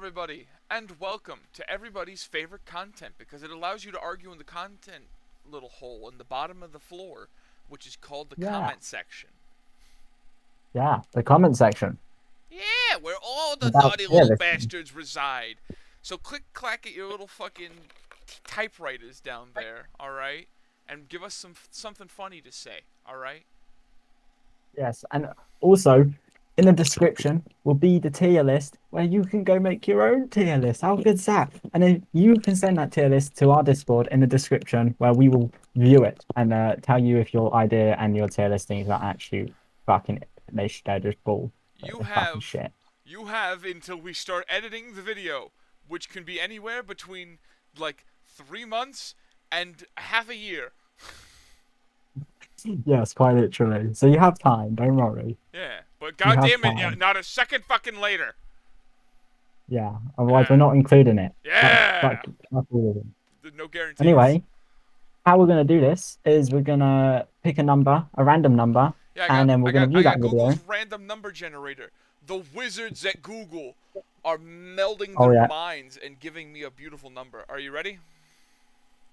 everybody, and welcome to everybody's favorite content because it allows you to argue in the content little hole in the bottom of the floor, which is called the Yeah, comment section. yeah, the comment section. Yeah, where all the About naughty yeah, little this, bastards reside. So click clack at your little fucking typewriters down there, all right, and give us something funny to say, all right? yes, and also in the description will be the tier list where you can go make your own tier list. How good's that? And then you can send that tier list to our Discord in the description where we will view it and tell you if your idea and your tier listings are actually fucking they're just bull. You They're fucking have shit. you have until we start editing the video, which can be anywhere between like 3 months and half a year. Yes, quite literally. So you have time. Don't worry. Yeah, but You have goddamn it, yeah, time. not a second fucking later. Yeah. Otherwise, we're Yeah, not including it. yeah. That's all of them. No guarantees. Anyway, how we're going to do this is we're going to pick a number, a random number, Yeah, I and got then we're I going got to I view that got Google's video. random number generator. The wizards at Google are melding Oh, their yeah, minds and giving me a beautiful number. Are you ready?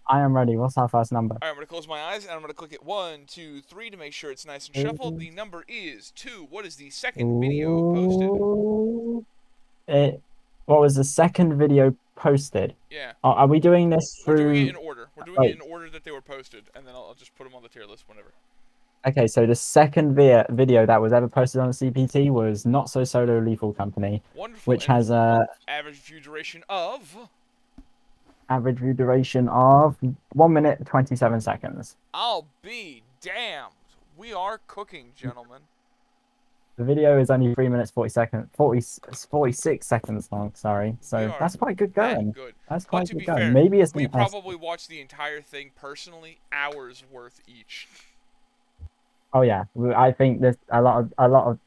I am ready. What's our first number? All right, I'm gonna close my eyes and I'm gonna click it 1, 2, 3 to make sure it's nice and shuffled. Ooh, The number is 2. What is the second video posted? ooh. It, what was the second video posted? Yeah, Are we doing this we're doing it in through, order. We're doing it like, in order that they were posted, and then I'll just put them on the tier list whenever. okay, so the second video that was ever posted on CPT was Not So Solo Lethal Company, Wonderful, which and has a average view duration of. average view duration of 1 minute 27 seconds. I'll be damned. We are cooking, gentlemen. The video is only 3 minutes 46 seconds long. Sorry, We so are that's quite good that going. good. That's But quite to good be going. fair, Maybe it's we an S. probably watched the entire thing personally, hours worth each. Oh yeah, I think there's a lot of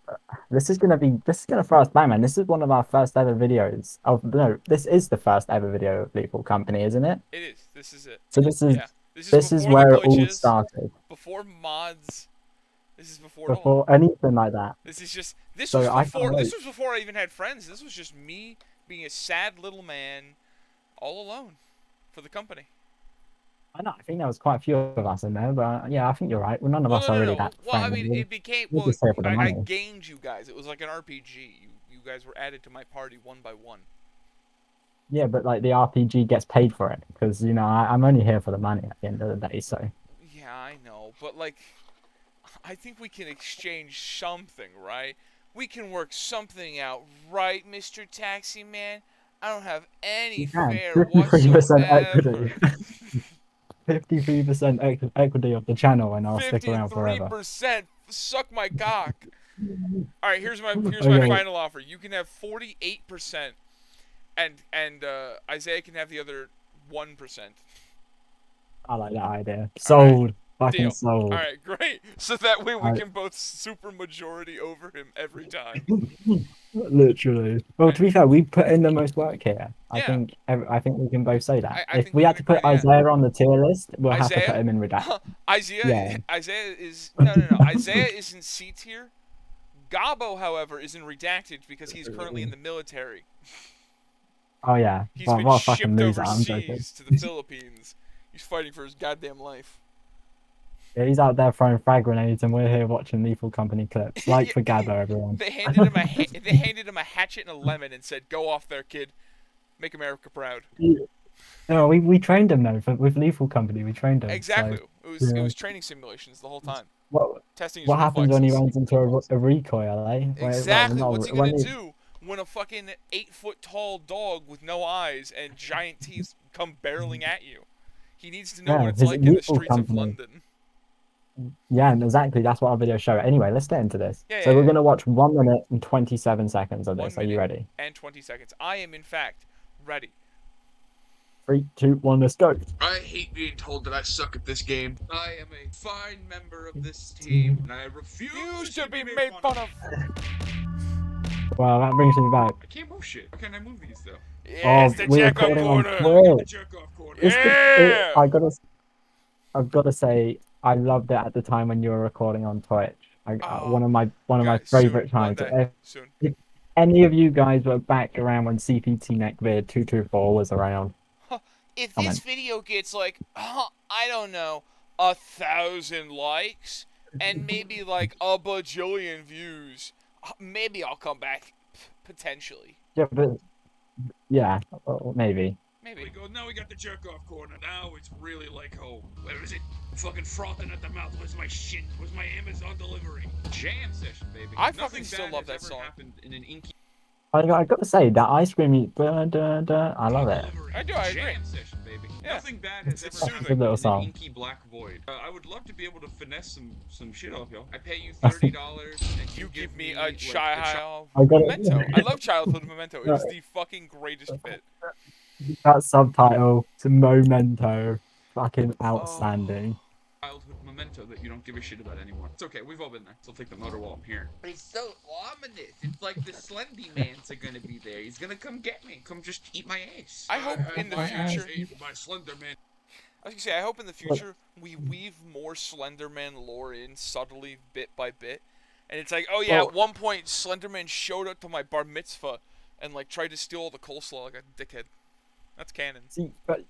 this is gonna throw us back, man. This is one of our first ever videos. Of no, this is the first ever video of Lethal Company, isn't it? It is. This is it. So this is Yeah. This is this is before the where it all glitches, started. before mods. This is before it all. Before anything like that. This is just. This was So I can't before. This wait. was before I even had friends. This was just me being a sad little man, all alone, for the company. I know. I think there was quite a few of us in there, but yeah, I think you're right. Well, none of Well, us no, are no, really no. that Well, I friendly. mean, it became. We're Well, just here for the I money. gained you guys. It was like an RPG. You guys were added to my party one by one. Yeah, but like the RPG gets paid for it because I'm only here for the money at the end of the day. So Yeah, I know, but like, I think we can exchange something, right? We can work something out, right, Mr. Taxi Man? I don't have any you can fare 53% whatsoever. equity, 53% equity of the channel, and I'll stick around forever. 53%. Suck my cock. All right, here's my Okay, final offer. You can have 48%, and Isaiah can have the other 1%. I like that idea. All right. Sold, fucking Deal. All sold. right, great. So that way we I can both super majority over him every time. literally. Well, All right. to be fair, we put in the most work here. I Yeah, think I think we can both say that. I If think we we had can to agree. put Yeah, Isaiah on the tier list, we'll have to put Isaiah, him in redact. Yeah. Isaiah is no. Isaiah is in C tier. Gabo, however, is in redacted because he's currently in the military. Oh yeah. He's Well, been what a fucking shipped loser. I'm joking. overseas to the Philippines. He's fighting for his goddamn life. Yeah, he's out there throwing frag grenades, and we're here watching Lethal Company clips. Like Yeah, for Gabbo, everyone. they handed him a hatchet and a lemon and said, "Go off there, kid. Make America proud." No, we trained him though with Lethal Company. We trained him. So Exactly. It yeah. was training simulations the whole time, What testing his what happens when he reflexes. runs into a recoil, eh? Well, Exactly. no, What's he gonna when he do when a fucking 8 foot tall dog with no eyes and giant teeth come barreling at you? He needs to know what yeah, it's his like in the Lethal streets of Company. London. Yeah, and exactly. That's what our video show. Anyway, let's get into this. Yeah, So yeah, we're yeah. gonna watch 1 minute and 27 seconds of One this. Are you minute ready? and 20 seconds. I am in fact ready. Three, two, one, let's go. I hate being told that I suck at this game. I am a fine member of this team, and I refuse to be made fun of. Wow, that brings me back. I can't move shit. Why can't I move these though? Oh, Yes, the we're jack off recording on corner. Twitch. The jerk off corner. It's the, Yeah. I've gotta say, I loved it at the time when you were recording on Twitch. Oh, One of my guys, soon. favorite One times. day. Soon. If any of you guys were back around when CPT neckbeard 224 was around, If this comment. video gets like, I don't know, 1,000 likes and maybe like a bajillion views, maybe I'll come back potentially. Yeah, but yeah, maybe. Maybe. We go. Now we got the jerk off corner. Now it's really like home. Where is it? Fucking frothing at the mouth. Where's my shit? Where's my Amazon delivery? Jam session, baby. I Nothing fucking still bad love has that ever song. happened in an inky I got to say that ice cream, I love it. delivery. I do, I agree. Jam session, baby. Yeah. Nothing bad has It's ever soothing. happened Little in song. an inky black void. I would love to be able to finesse some shit off y'all. I pay you $30 and You give me a like, child I got memento. I love childhood memento. It is the fucking greatest bit. that subtitle to Memento, fucking Oh. outstanding. childhood memento that you don't give a shit about anymore. It's okay, we've all been there. So I'll take the motor while I'm here. But it's so ominous. It's like the Slendy Mans are gonna be there. He's gonna come get me. Come just eat my ass. I hope in the future. My Slender Man. I was gonna say, I hope in the future we weave more Slenderman lore in subtly, bit by bit, and it's like, oh yeah, Well- at one point Slenderman showed up to my bar mitzvah and like tried to steal all the coleslaw like a dickhead. That's canon. See, but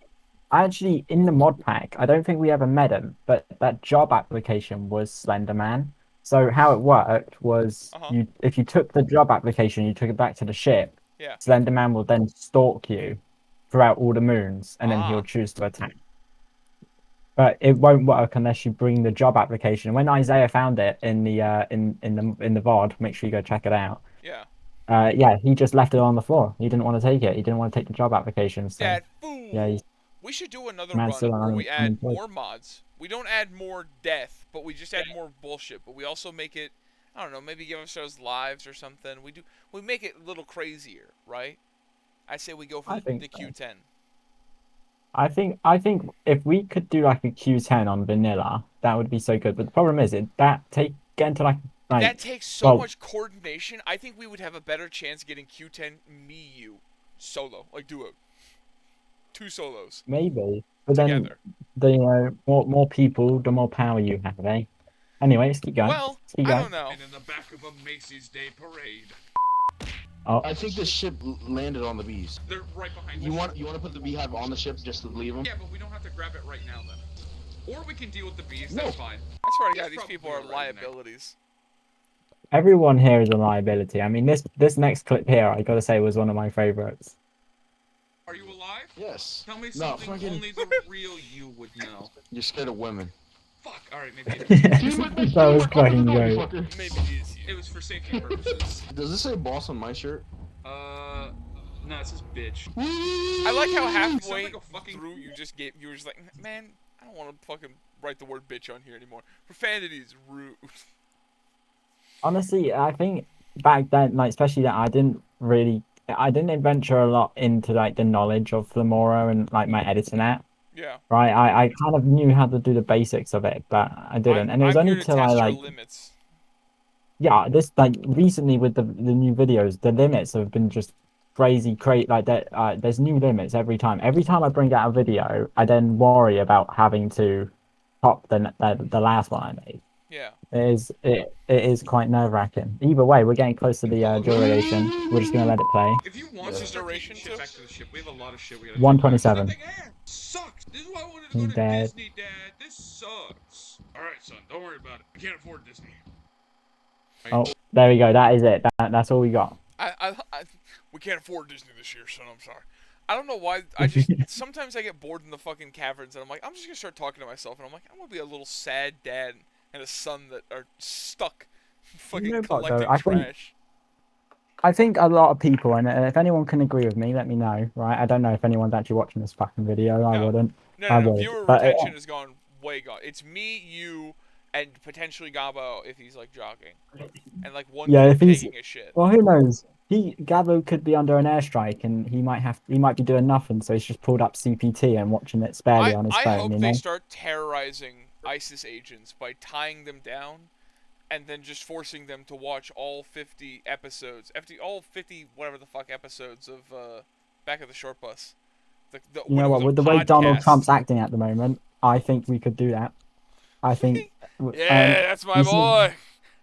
actually, in the mod pack, I don't think we ever met him, but that job application was Slender Man. So how it worked was if you took the job application, you took it back to the ship, Yeah. Slender Man will then stalk you throughout all the moons, and then Ah. he'll choose to attack. But it won't work unless you bring the job application. When Isaiah found it in the in the VOD, make sure you go check it out. Yeah. Yeah, he just left it on the floor. He didn't want to take it. He didn't want to take the job application. So That fool. yeah, he's We should do another man's run still where we add unemployed. more mods. We don't add more death, but we just add more bullshit. But we also make it, I don't know, maybe give ourselves lives or something. We make it a little crazier, right? I say we go for I think the so. Q10. I think if we could do like a Q10 on vanilla, that would be so good. But the problem is getting to like That takes so much coordination. I think we would have a better chance getting Q10 me you solo, like duo, 2 solos maybe, but together. then more people, the more power you have, eh? Anyway, let's keep going. Well, Let's keep I going. don't know. And in the back of a Macy's Day Parade. Oh, I think the ship landed on the bees. They're right behind You the want ship. you want to put the beehive on the ship just to leave them? Yeah, but we don't have to grab it right now then. Or we can deal with the bees, No. that's fine. I swear to He's God, these people are probably right in there. liabilities. everyone here is a liability. I mean, this next clip here, I gotta say, was one of my favorites. Are you alive? Yes. Tell me No, something fucking- only the real you would know. You're scared of women. Fuck, alright, maybe it is. That was fucking great. Maybe it is It you. was for safety purposes. Does this say boss on my shirt? No, it says bitch. I like how Sounds halfway like a fucking- through you were just like, man, I don't want to fucking write the word bitch on here anymore. Profanity is rude. Honestly, I think back then, like especially that I didn't venture a lot into like the knowledge of Filmora and like my editing app. Yeah. Right, I kind of knew how to do the basics of it, but I didn't. And it was I'm only here to till I test your like limits. this like recently with the new videos, the limits have been just crazy like that. There's new limits every time. Every time I bring out a video, I then worry about having to top the last one I made. Yeah. It is quite nerve-wracking. Either way, we're getting close to the duration. We're just gonna let it play. If you want What's to the start duration taking shit to? back to the ship, we have a lot of shit we gotta 127. take back. Nothing sucks. This is why I wanted to go to Dad. Disney, Dad. This sucks. Alright, son, don't worry about it. I can't afford Disney. Oh, there we go. That is it. That's all we got. We can't afford Disney this year, son. I'm sorry. I don't know why. I just sometimes I get bored in the fucking caverns, and I'm like, I'm just gonna start talking to myself, and I'm like, I'm gonna be a little sad dad and a son that are stuck, fucking know what, though? collecting I think- trash. I think a lot of people, and if anyone can agree with me, let me know. Right? I don't know if anyone's actually watching this fucking video. I No. wouldn't. No, I no, no. would, Viewer but, retention has gone way gone. It's me, you, and potentially Gabo if he's like jogging, and like one Yeah, dude if he's- taking a shit. Well, who knows? Gabo could be under an airstrike, and he might be doing nothing. So he's just pulled up CPT and watching it sparely on his I phone. hope You they know? start terrorizing ISIS agents by tying them down and then just forcing them to watch all 50 episodes, all 50 whatever the fuck episodes of Back of the Short Bus. You know what? With the way Donald Trump's acting at the moment, I think we could do that. I think. Yeah, that's my you see- boy.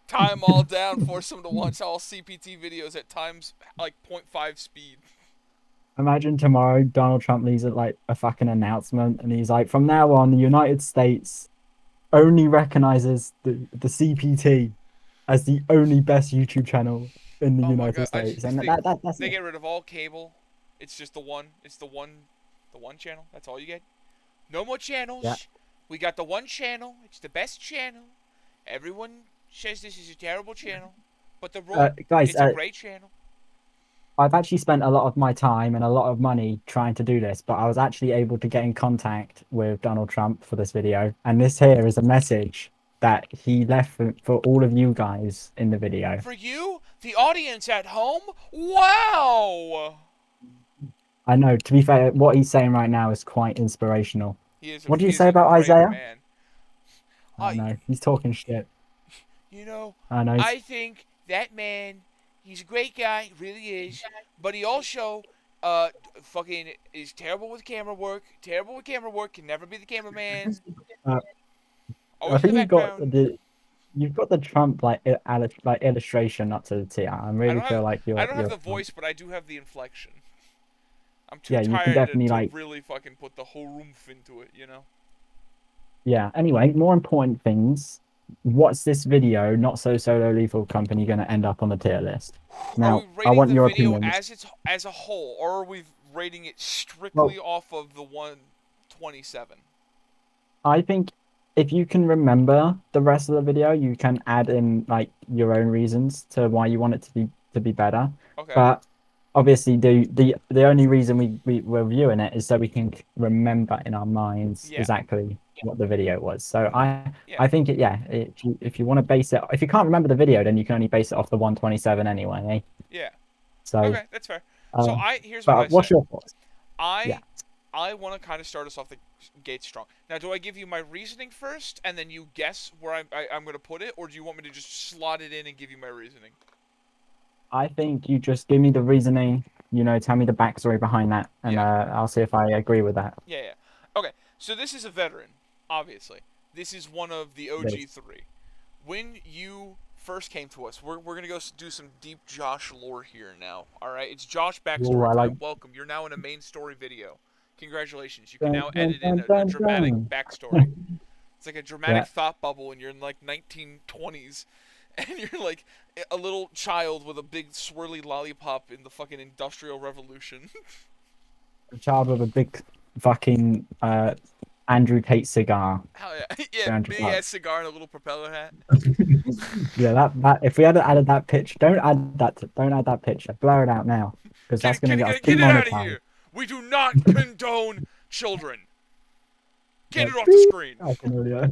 Tie them all down, force them to watch all CPT videos at times like 0.5 speed. Imagine tomorrow Donald Trump leaves it like a fucking announcement, and he's like, from now on, the United States only recognizes the CPT as the only best YouTube channel in the Oh my United god! States, and They, that's they it. get rid of all cable. It's just the one. It's the one channel. That's all you get. No more Yeah. channels. We got the one channel. It's the best channel. Everyone says this is a terrible channel, but Guys, it's a great channel. I've actually spent a lot of my time and a lot of money trying to do this, but I was actually able to get in contact with Donald Trump for this video. And this here is a message that he left for all of you guys in the video. For you, the audience at home, wow! I know, to be fair, what he's saying right now is quite inspirational. What do you He is say a about great Isaiah? man. I know, he's talking shit. You know, I know. I think that man, he's a great guy, really is. But he also, fucking is terrible with camera work. Terrible with camera work. Can never be the cameraman. Uh, I Always in think the background. you've got the Trump like illustration up to the T. I I really don't have, feel like I don't have you're the voice, but I do have the inflection. I'm too yeah, you can tired definitely to like really fucking put the whole oomph into it, you know. yeah. Anyway, more important things. What's this video, not so solo lethal company, going to end up on the tier list? Are we Now, I rating want the your video opinions. as a whole, or are we rating it Well, strictly off of the 127? I think if you can remember the rest of the video, you can add in like your own reasons to why you want it to be better. Okay. But obviously, the only reason we're viewing it is so we can remember in our minds Yeah. exactly what the video was. So Yeah. I think if you want to base it, if you can't remember the video, then you can only base it off the 127 anyway. Eh? Yeah. So Okay, that's fair. So uh, here's what I but what's say. your thoughts? Yeah. I want to kind of start us off the gate strong. Now, do I give you my reasoning first, and then you guess where I'm going to put it, or do you want me to just slot it in and give you my reasoning? I think you just give me the reasoning, tell me the backstory behind that, and Yeah. I'll see if I agree with that. Yeah, yeah. Okay, so this is a veteran, obviously. This is one of the OG three. When you first came to us, we're going to go do some deep Josh lore here now, alright? It's Josh Ooh, backstory I like. time. Welcome. You're now in a main story video. Congratulations. You can Dun, now dun, edit in dun, a dun, dramatic dun. backstory. It's like a dramatic Yeah, thought bubble, and you're in like 1920s, and you're like a little child with a big swirly lollipop in the fucking Industrial Revolution. a child with a big fucking Andrew Tate cigar. Hell yeah, yeah, 300 big ass bucks. cigar and a little propeller hat. Yeah, that if we had added that picture, don't add that picture. Blur it out now because that's gonna get us Get it out of demonetized. here. We do not condone children. Get Yeah, it off the screen. I can really,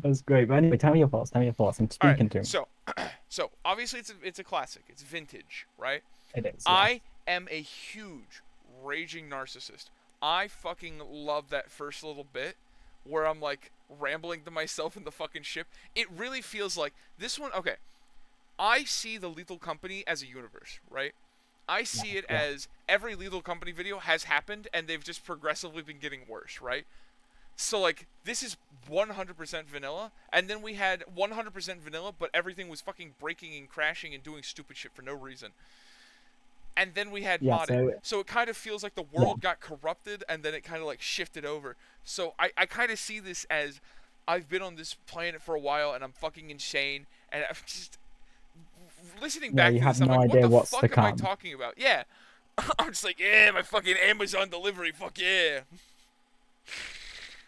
that's great. But anyway, tell me your thoughts. Tell me your thoughts. I'm All right, speaking to him. so obviously it's a classic. It's vintage, right? It is. Yeah. I am a huge raging narcissist. I fucking love that first little bit where I'm like rambling to myself in the fucking ship. It really feels like this one. Okay, I see the Lethal Company as a universe, right? I see it Yeah. as every Lethal Company video has happened and they've just progressively been getting worse, right? So like this is 100% vanilla, and then we had 100% vanilla, but everything was fucking breaking and crashing and doing stupid shit for no reason. And then we had Yeah. modding. So it kind of feels like the Yeah. world got corrupted and then it kind of like shifted over. So I kind of see this as I've been on this planet for a while and I'm fucking insane, and I'm just listening Yeah, back you to have this, I'm no like, what idea the what's to fuck am I come. talking about? Yeah. I'm just like, yeah, my fucking Amazon delivery, fuck yeah.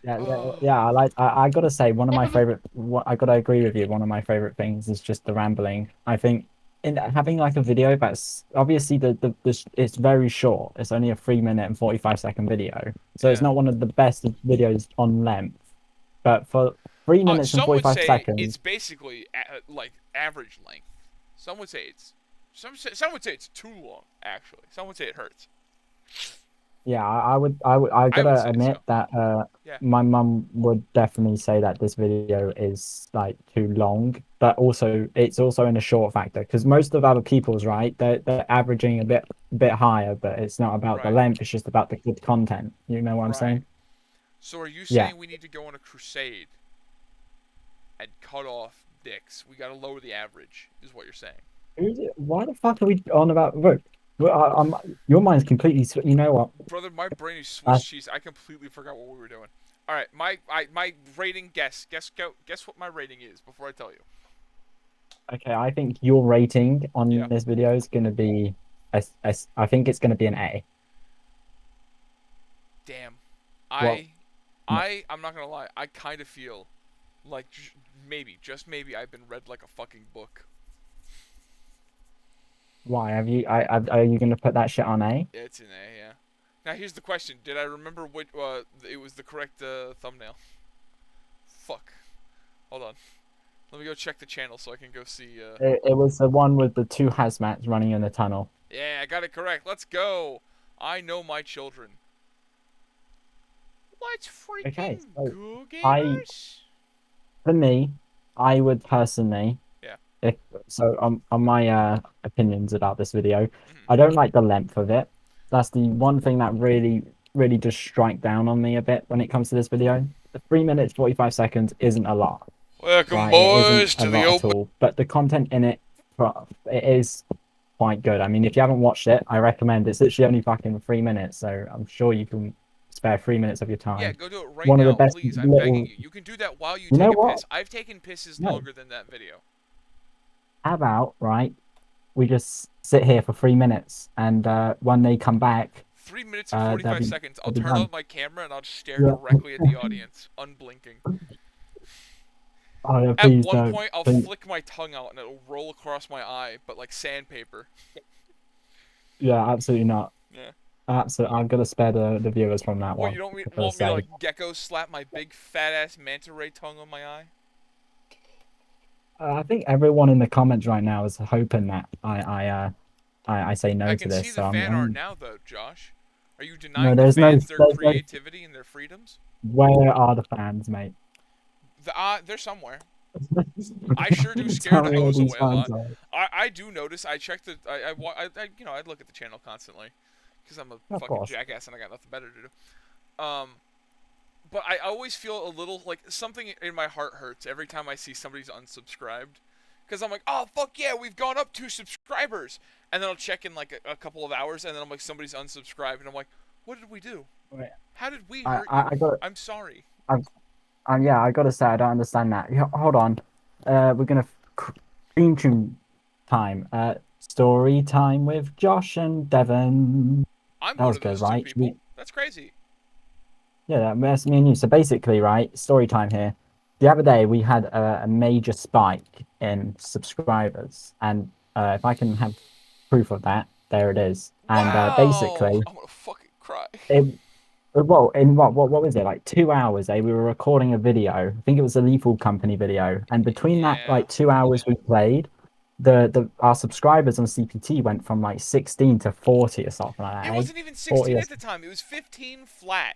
Yeah, yeah, Oh, yeah. I gotta say, one of my favorite. I gotta agree with you. One of my favorite things is just the rambling. I think in having like a video that's obviously it's very short. It's only a 3 minute and 45 second video, so it's yeah. not one of the best videos on length. But for 3 minutes and Some forty would five say it's seconds, basically like average length. Some would say it's some would say it's too long. Actually, some would say it hurts. yeah, I I would gotta say admit so. that Yeah. my mum would definitely say that this video is like too long, but also it's also in a short factor because most of other people's right, they're averaging a bit higher, but it's not about the Right. length, it's just about the good content. You know what I'm Right. saying? So are you Yeah. saying we need to go on a crusade and cut off dicks. We gotta lower the average, is what you're saying. Why the fuck are we on about vote? Well, your mind's completely. You know what? Brother, my brain is Swiss That's cheese. I completely forgot what we were doing. All right, my rating. Guess what my rating is before I tell you. okay. I think your rating Yeah. on this video is gonna be. I think it's gonna be an A. Damn. Well, I'm not gonna lie. I kind of feel like maybe, just maybe, I've been read like a fucking book. why have you? Are you gonna put that shit on A? Yeah, it's an A. Yeah. Now here's the question: did I remember what it was the correct thumbnail? Fuck. Hold on. Let me go check the channel so I can go see. It was the one with the two hazmats running in the tunnel. Yeah, I got it correct. Let's go. I know my children. Let's Okay, freaking so go, I, gamers. for me, I would personally, Yeah. if so, on my opinions about this video, Mhm. I don't like the length of it. That's the one thing that really does strike down on me a bit when it comes to this video. The 3 minutes 45 seconds isn't a lot, Welcome, right? It isn't boys, a to the lot at open. all. But the content in it, it is quite good. I mean, if you haven't watched it, I recommend. It's literally only fucking 3 minutes, so I'm sure you can spare 3 minutes of your Yeah, time. go do it right One of the now, best please. I'm begging little. you. You can do that while you You know take a what? piss. I've taken pisses No. longer than that video. How about, right? We just sit here for 3 minutes, and when they come back, 3 minutes and they'll 45 be seconds. I'll they'll be turn on done. my camera and I'll just stare Yeah. directly at the audience, unblinking. Oh yeah, At please one don't. point, I'll Please. flick my tongue out and it'll roll across my eye, but like sandpaper. Yeah, absolutely not. Yeah. Absolutely, I'm gonna spare the viewers from that What, you one. don't I gotta want me to say. like gecko slap my big fat ass manta ray tongue on my eye? I think everyone in the comments right now is hoping that I say no I to can see this. the So fan art I'm now, though, Josh. Are you no, denying the fans their there's no. creativity and their freedoms? Where are the fans, mate? They're somewhere. I sure do scare Tell the me where hose these away a fans lot. are. I do notice. I check the. I look at the channel constantly, because I'm a Of fucking course. jackass and I got nothing better to do. But I always feel a little like something in my heart hurts every time I see somebody's unsubscribed, because I'm like, oh fuck yeah, we've gone up 2 subscribers, and then I'll check in like a couple of hours, and then I'm like, somebody's unsubscribed, and I'm like, what did we do? Wait, How did we I hurt I, you? I got. I'm sorry. Yeah, I gotta say I don't understand that. Hold on. We're gonna theme tune time. Story time with Josh and Devon. I'm That one was of good, those two right? people. That's crazy. Yeah, that's me and you. So basically, right, story time here. The other day we had a major spike in subscribers, and if I can have proof of that, there it is. And Wow, basically, I'm gonna fucking cry. it well, in what was it, like 2 hours? We were recording a video. I think it was a Lethal Company video, and between that Yeah. like 2 hours we played, the our subscribers on CPT went from like 16 to 40 or something like It that. Eh? wasn't even 40 16 or, at the time. It was 15 flat.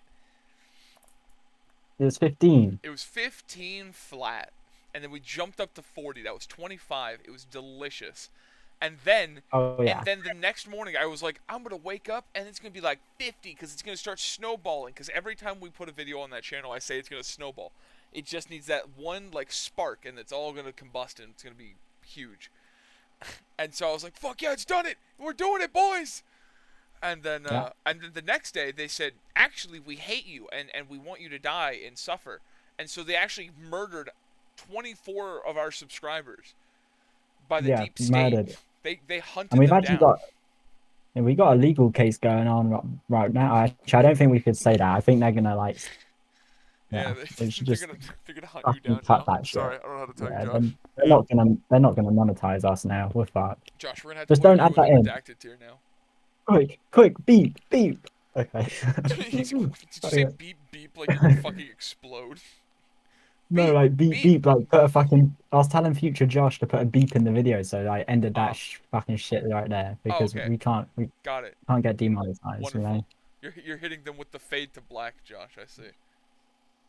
it was 15. It was 15 flat. And then we jumped up to 40. That was 25. It was delicious. And then Oh yeah. the next morning I was like, I'm going to wake up and it's going to be like 50 cuz it's going to start snowballing, cuz every time we put a video on that channel I say it's going to snowball. It just needs that one like spark and it's all going to combust and it's going to be huge. And so I was like, fuck yeah, it's done it. We're doing it, boys. And then the next day they said, actually, we hate you and we want you to die and suffer. And so they actually murdered 24 of our subscribers by the Yeah, deep state. murdered. They And hunted we've them actually down. got and we got a legal case going on right now. Actually, I don't think we could say that. I think they're gonna like, Yeah, yeah, we should just they're gonna hunt you fucking down cut now. that I'm shit. sorry, I don't know how to tell you, Yeah, Josh. they're not gonna monetize us now. We're fucked. Josh, we're gonna have to Just put don't you add in the that in. redacted tier now. Quick, beep, beep. Okay. Did you say Okay. beep beep like you're gonna fucking explode? No, Beep like beep, beep. beep. Like put a fucking. I was telling future Josh to put a beep in the video, so I ended that Oh, fucking shit right there oh, because okay, we got it. can't get demonetized, you know. Wonderful. You're hitting them with the fade to black, Josh. I see.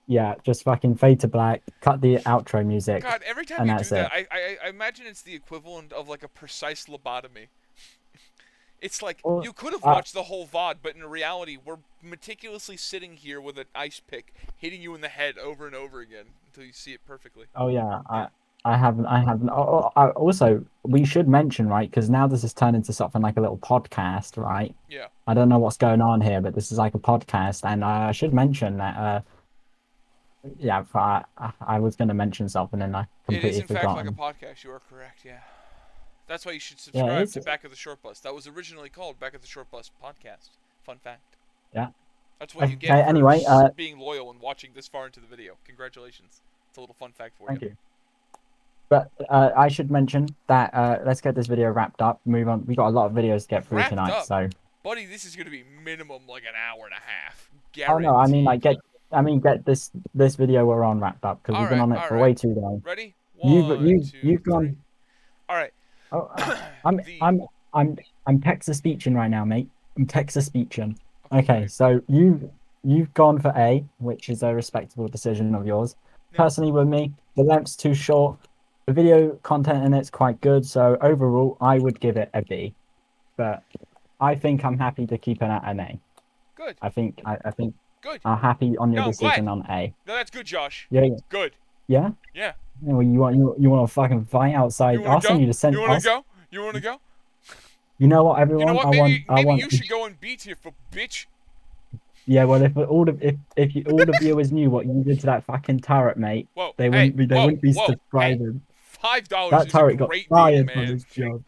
Yeah, just fucking fade to black, cut the outro music, God, every time and you do that's that, it. I imagine it's the equivalent of like a precise lobotomy. It's like Well, you could have watched the whole VOD, but in reality, we're meticulously sitting here with an ice pick, hitting you in the head over and over again until you see it perfectly. oh yeah, I haven't. I haven't. Also, we should mention, right? Because now this has turned into something like a little podcast, right? Yeah. I don't know what's going on here, but this is like a podcast, and I should mention that. Yeah, I was going to mention something, and I It is completely in fact like a forgotten. podcast. You are correct. Yeah. That's why you should Yeah, it subscribe is. to Back of the Short Bus. That was originally called Back of the Short Bus podcast. Fun fact. Yeah. That's what you Okay. get for Anyway, being loyal and watching this far into the video. Congratulations. It's a little fun fact for you. thank you. But I should mention that let's get this video wrapped up. Move on. We got a lot of videos to get through Wrapped tonight, up? so. Buddy, this is going to be minimum like an hour and a half. Oh no, I mean Guaranteed. get this video we're on wrapped up because we've been Alright, on it for alright. way too long. Ready? You've One, you've two, you've three. gone. Alright. Oh, I'm The- I'm I'm Texas speeching right now, mate. I'm Texas speeching. Okay, great. so you've gone for A, which is a respectable decision of yours. Yeah. Personally, with me, the length's too short. The video content in it's quite good, so overall, I would give it a B. But I think I'm happy to keep it at an A. Good. I think Good. I'm happy on your No, I'm decision glad. on A. No, that's good, Josh. Yeah, Good. yeah. Yeah. Yeah, well, you want to fucking fight outside? You want I'll to send go? you to send. You want to go? You want to go? You know what, everyone? You know what? I Maybe want. you should go and B tier for bitch. Yeah, well, if all the viewers knew what you did to that fucking turret, mate, Whoa. they Hey. wouldn't be Whoa. Hey. subscribing. $5 That is turret a got great deal, fired from man. his job.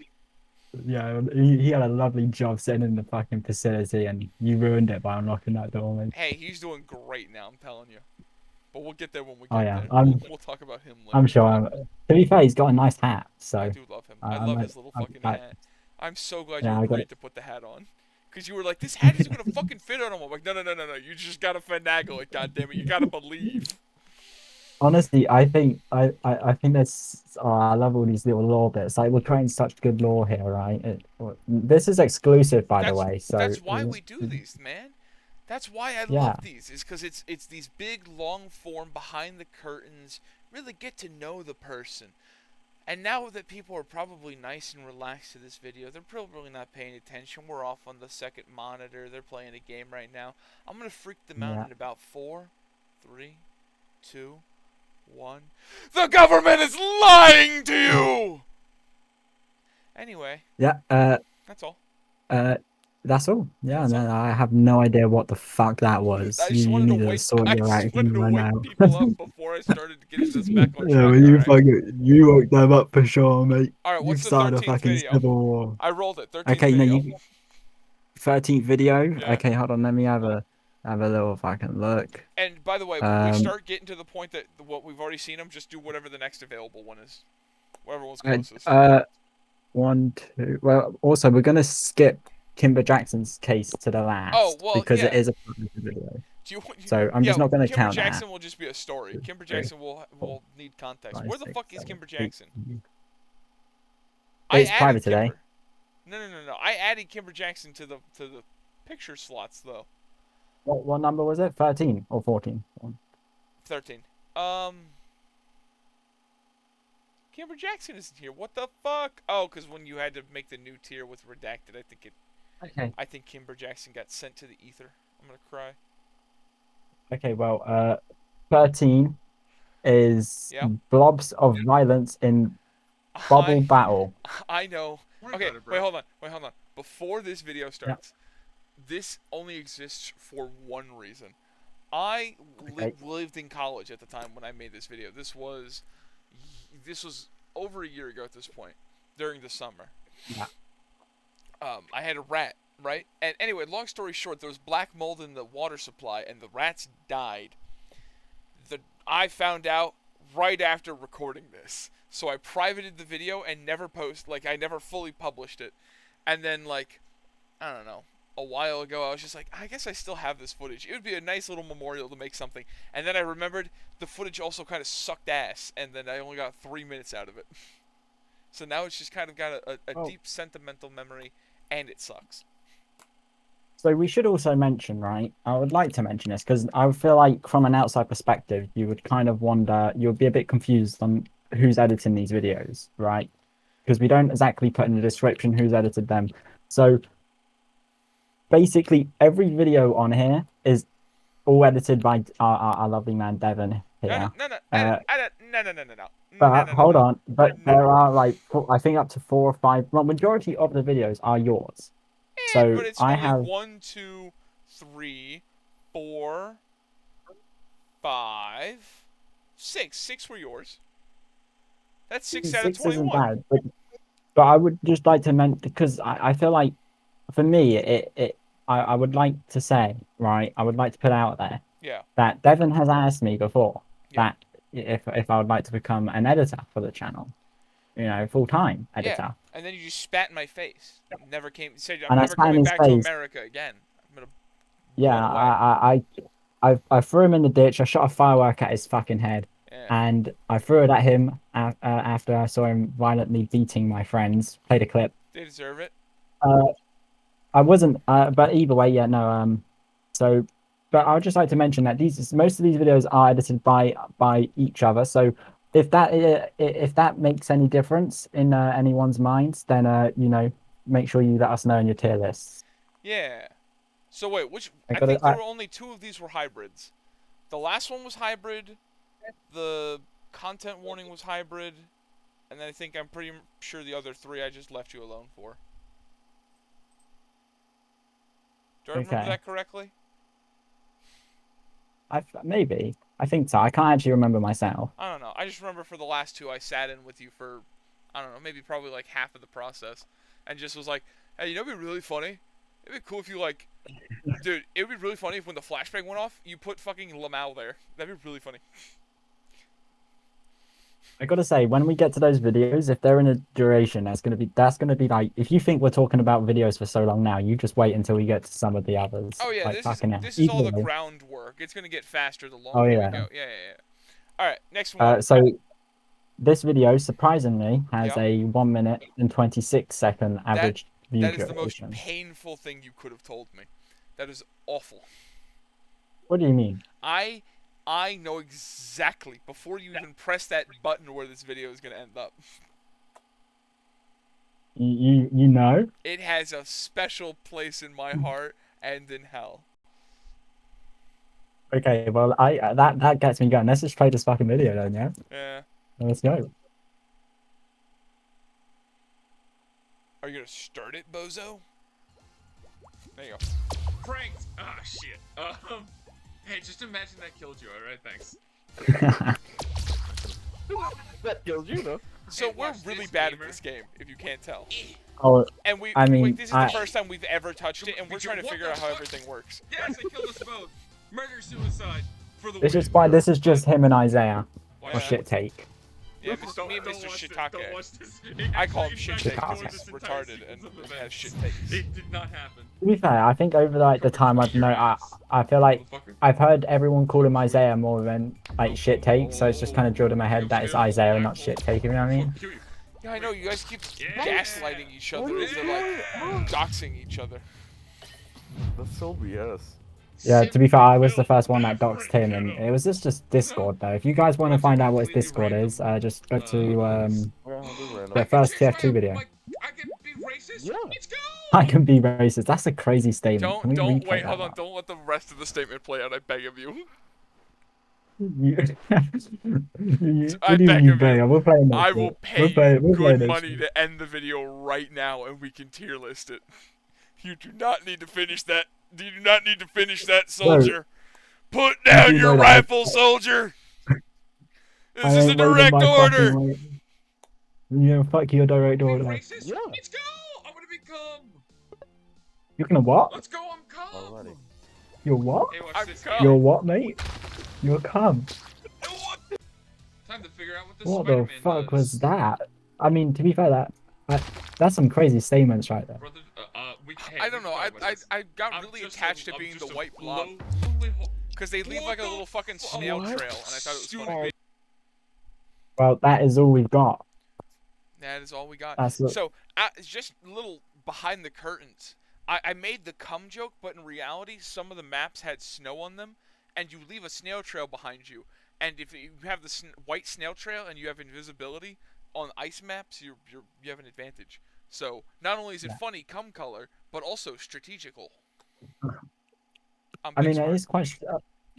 Yeah, he had a lovely job sitting in the fucking facility, and you ruined it by unlocking that door, mate. Hey, he's doing great now, I'm telling you. But we'll get there when we Oh get yeah, there. We'll talk about him later. I'm sure. To be fair, he's got a nice hat, so I do love him. I I'm love like- his little fucking hat. I'm so glad Yeah, you I got agreed it. to put the hat on. Because you were like, this hat isn't going to fucking fit on him. I'm like, no. You just got to finagle it, goddammit. You got to believe. Honestly, I think that's I love all these little lore bits. Like we're creating such good lore here, right? This is exclusive, by the way. So that's why we do these, man. That's why I Yeah. love these. Is because it's these big, long form, behind the curtains. Really get to know the person. And now that people are probably nice and relaxed to this video, they're probably not paying attention. We're off on the second monitor. They're playing a game right now. I'm gonna freak them out Yeah. in about 4, 3, 2, 1. The government is lying to you. Anyway, Yeah. that's all. That's all. Yeah. That's And I have no idea what the fuck that was. I just You wanted need to to wake. sort I your just acting wanted to right wake now. people up before I started to get this back on track. Yeah, well, you alright? fucking you woke them up for sure, mate. All right, what's You've the started a 13th fucking video? civil war. I rolled it. 13th Okay, no, video. you 13th video. Yeah. Okay, hold on. Let me have a little fucking look. And by the way, when we Um, start getting to the point that what we've already seen them, just do whatever the next available one is. Whatever one's closest. 1, 2. Well, also we're gonna skip Kimber Jackson's case to the last. Oh, well, because it yeah. is a public video. Do you want, So I'm just not gonna Kimber count Jackson that. will just be a story. Kimber 3, Jackson will need context. 5, Where the 6, fuck is 7, Kimber 8, Jackson? 9. I It's added private today. Kimber. No. I added Kimber Jackson to the picture slots though. What number was it? 13 or 14? 13. Kimber Jackson isn't here. What the fuck? Oh, because when you had to make the new tier with redacted, Okay. I think Kimber Jackson got sent to the ether. I'm gonna cry. Okay. Well, 13 is Yeah. blobs of violence in bubble battle. I know. Worry Okay, about it, bro. wait, hold on. Before this video starts, this only exists for one reason. I lived in college at the time when I made this video. This was over a year ago at this point, during the summer. Yeah. I had a rat, right? And anyway, long story short, there was black mold in the water supply, and the rats died. I found out right after recording this. So I privated the video and never I never fully published it. And then, like, I don't know, a while ago, I was just like, I guess I still have this footage. It would be a nice little memorial to make something. And then I remembered the footage also kind of sucked ass, and then I only got 3 minutes out of it. So now it's just kind of got a deep sentimental memory, and it sucks. So we should also mention, right? I would like to mention this because I would feel like from an outside perspective, you would kind of wonder, you would be a bit confused on who's editing these videos, right? Because we don't exactly put in the description who's edited them. So basically every video on here is all edited by our lovely man Devon here. No, no, Uh, no, no, no, no, no. but hold on. But No. there are like I think up to 4 or 5. Well, majority of the videos are yours. So But it's I only have 1, 2, 3, 4, 5, 6. 6 were yours. That's 6 out of 6 isn't 21. bad, but I would just like to mention because I feel like for me I would like to say, right, I would like to put out there Yeah. that Devon has asked me before Yeah. that if I would like to become an editor for the channel, full-time editor. Yeah. And then you just spat in my face. Never came. Said I'm And I never spat in coming his back to face. America again. I'm gonna Yeah, run away. I threw him in the ditch. I shot a firework at his fucking head, Yeah. and I threw it at him after I saw him violently beating my friends. Played a clip. They deserve it. Uh, I wasn't, but either way, yeah, no. So, but I would just like to mention that most of these videos are edited by each other. So, if that makes any difference in anyone's minds, then make sure you let us know in your tier lists. Yeah. So wait, which I I got think it. there were only 2 of these were hybrids. The last one was hybrid. The content warning was hybrid. And then I'm pretty sure the other 3 I just left you alone for. Do I remember Okay. that correctly? Maybe. I think so. I can't actually remember myself. I don't know. I just remember for the last 2 I sat in with you for, I don't know, maybe probably like half of the process. And just was like, hey, it'd be really funny? It'd be cool if you dude, it would be really funny if when the flashbang went off, you put fucking Lamau there. That'd be really funny. I gotta say, when we get to those videos, if they're in a duration, that's gonna be like, if you think we're talking about videos for so long now, you just wait until we get to some of the others. Oh yeah, Like, fucking hell. this is all the Either way. groundwork. It's gonna get faster the Oh longer we yeah. go. Yeah. All right, next one. So this video surprisingly has Yeah. a 1 minute and 26-second average view That is the most duration. painful thing you could have told me. That is awful. What do you mean? I know exactly before you even press that button where this video is gonna end up. You know? It has a special place in my heart and in hell. Okay, well that gets me going. Let's just play this fucking video then, yeah? Yeah. Let's go. Are you gonna start it, bozo? There you go. Pranked! Ah, shit. Hey, just imagine that killed you, alright? Thanks. That kills you though. So Hey, we're watch really this, bad gamer. at this game, if you can't tell. Oh, And I mean, this is the first time we've ever touched it, and we're trying to What figure the out how fuck? everything works. Yes, I killed us both. Murder-suicide for the this win. is why this is just him and Isaiah. Watch Or Yeah. shit take. Yeah, Don't- me and don't Mr. watch this, Shitake. don't watch this. I call him In shit fact, take Shitake. because ignore he's this entire retarded and sequence of has events. shit takes. It did not happen. To be fair, I think over like the time I've known, I feel like Motherfucker. I've heard everyone call him Isaiah more than like shit take, so it's just kind of drilled in my head that it's Isaiah and not shit take. You know what I mean? Kill you. Yeah, I know, you guys keep Yeah. gaslighting each other as they're like doxing each other. That's so BS. Yeah. To be fair, I was the Simply first one that built doxed him, and ghetto. it was just Discord though. If you guys want to find out what Discord is, just go to Yeah, the random. first TF2 video. I can be racist. Yeah. Let's go. I can be racist. That's a crazy statement. Can we Don't replay wait, that hold on, back? don't let the rest of the statement play out, I beg of you. You- I what do you beg mean, of you. Bayer? We're playing this I shit. will pay you good money to end the video right now and we can tier list it. You do not need to finish that. You do not need to finish that, soldier. Put down you your know that. rifle, soldier. This is a direct order. Fuck your direct Be order. racist. Yeah. Let's go. I'm gonna become. You're gonna what? Let's go. I'm calm. Already. You're what? Hey, watch I'm this. calm. You're what, mate? You're cum. Time to figure out what this What the Spider-Man fuck does. was that? I mean, to be fair, that's some crazy statements right there. Brother, hey, I don't know. we can talk about this. I got I'm really just attached a- to I'm being just the a white blob lonely because they leave What like a the little fucking fuck? snail What? trail, and I thought it was Stupid funny. Well, that is all we've got. That is all we got. That's it. So, just a little behind the curtains. I made the cum joke, but in reality, some of the maps had snow on them, and you leave a snail trail behind you. And if you have the white snail trail and you have invisibility on ice maps, you have an advantage. So not only is it funny cum color, but also strategical. I mean, it is quite.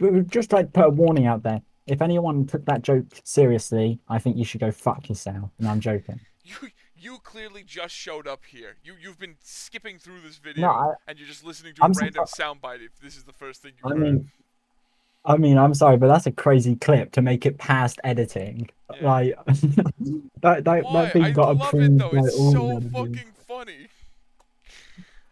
We would just like put a warning out there. if anyone took that joke seriously, I think you should go fuck yourself. And I'm joking. You clearly just showed up here. You've been skipping through this No, video and you're just listening to a I'm random surprised. soundbite if this is the first thing I you've heard. I'm sorry, but that's a crazy clip to make it past editing. Yeah. Like that Why? thing I got love it approved though. by It's all the so editors. fucking funny.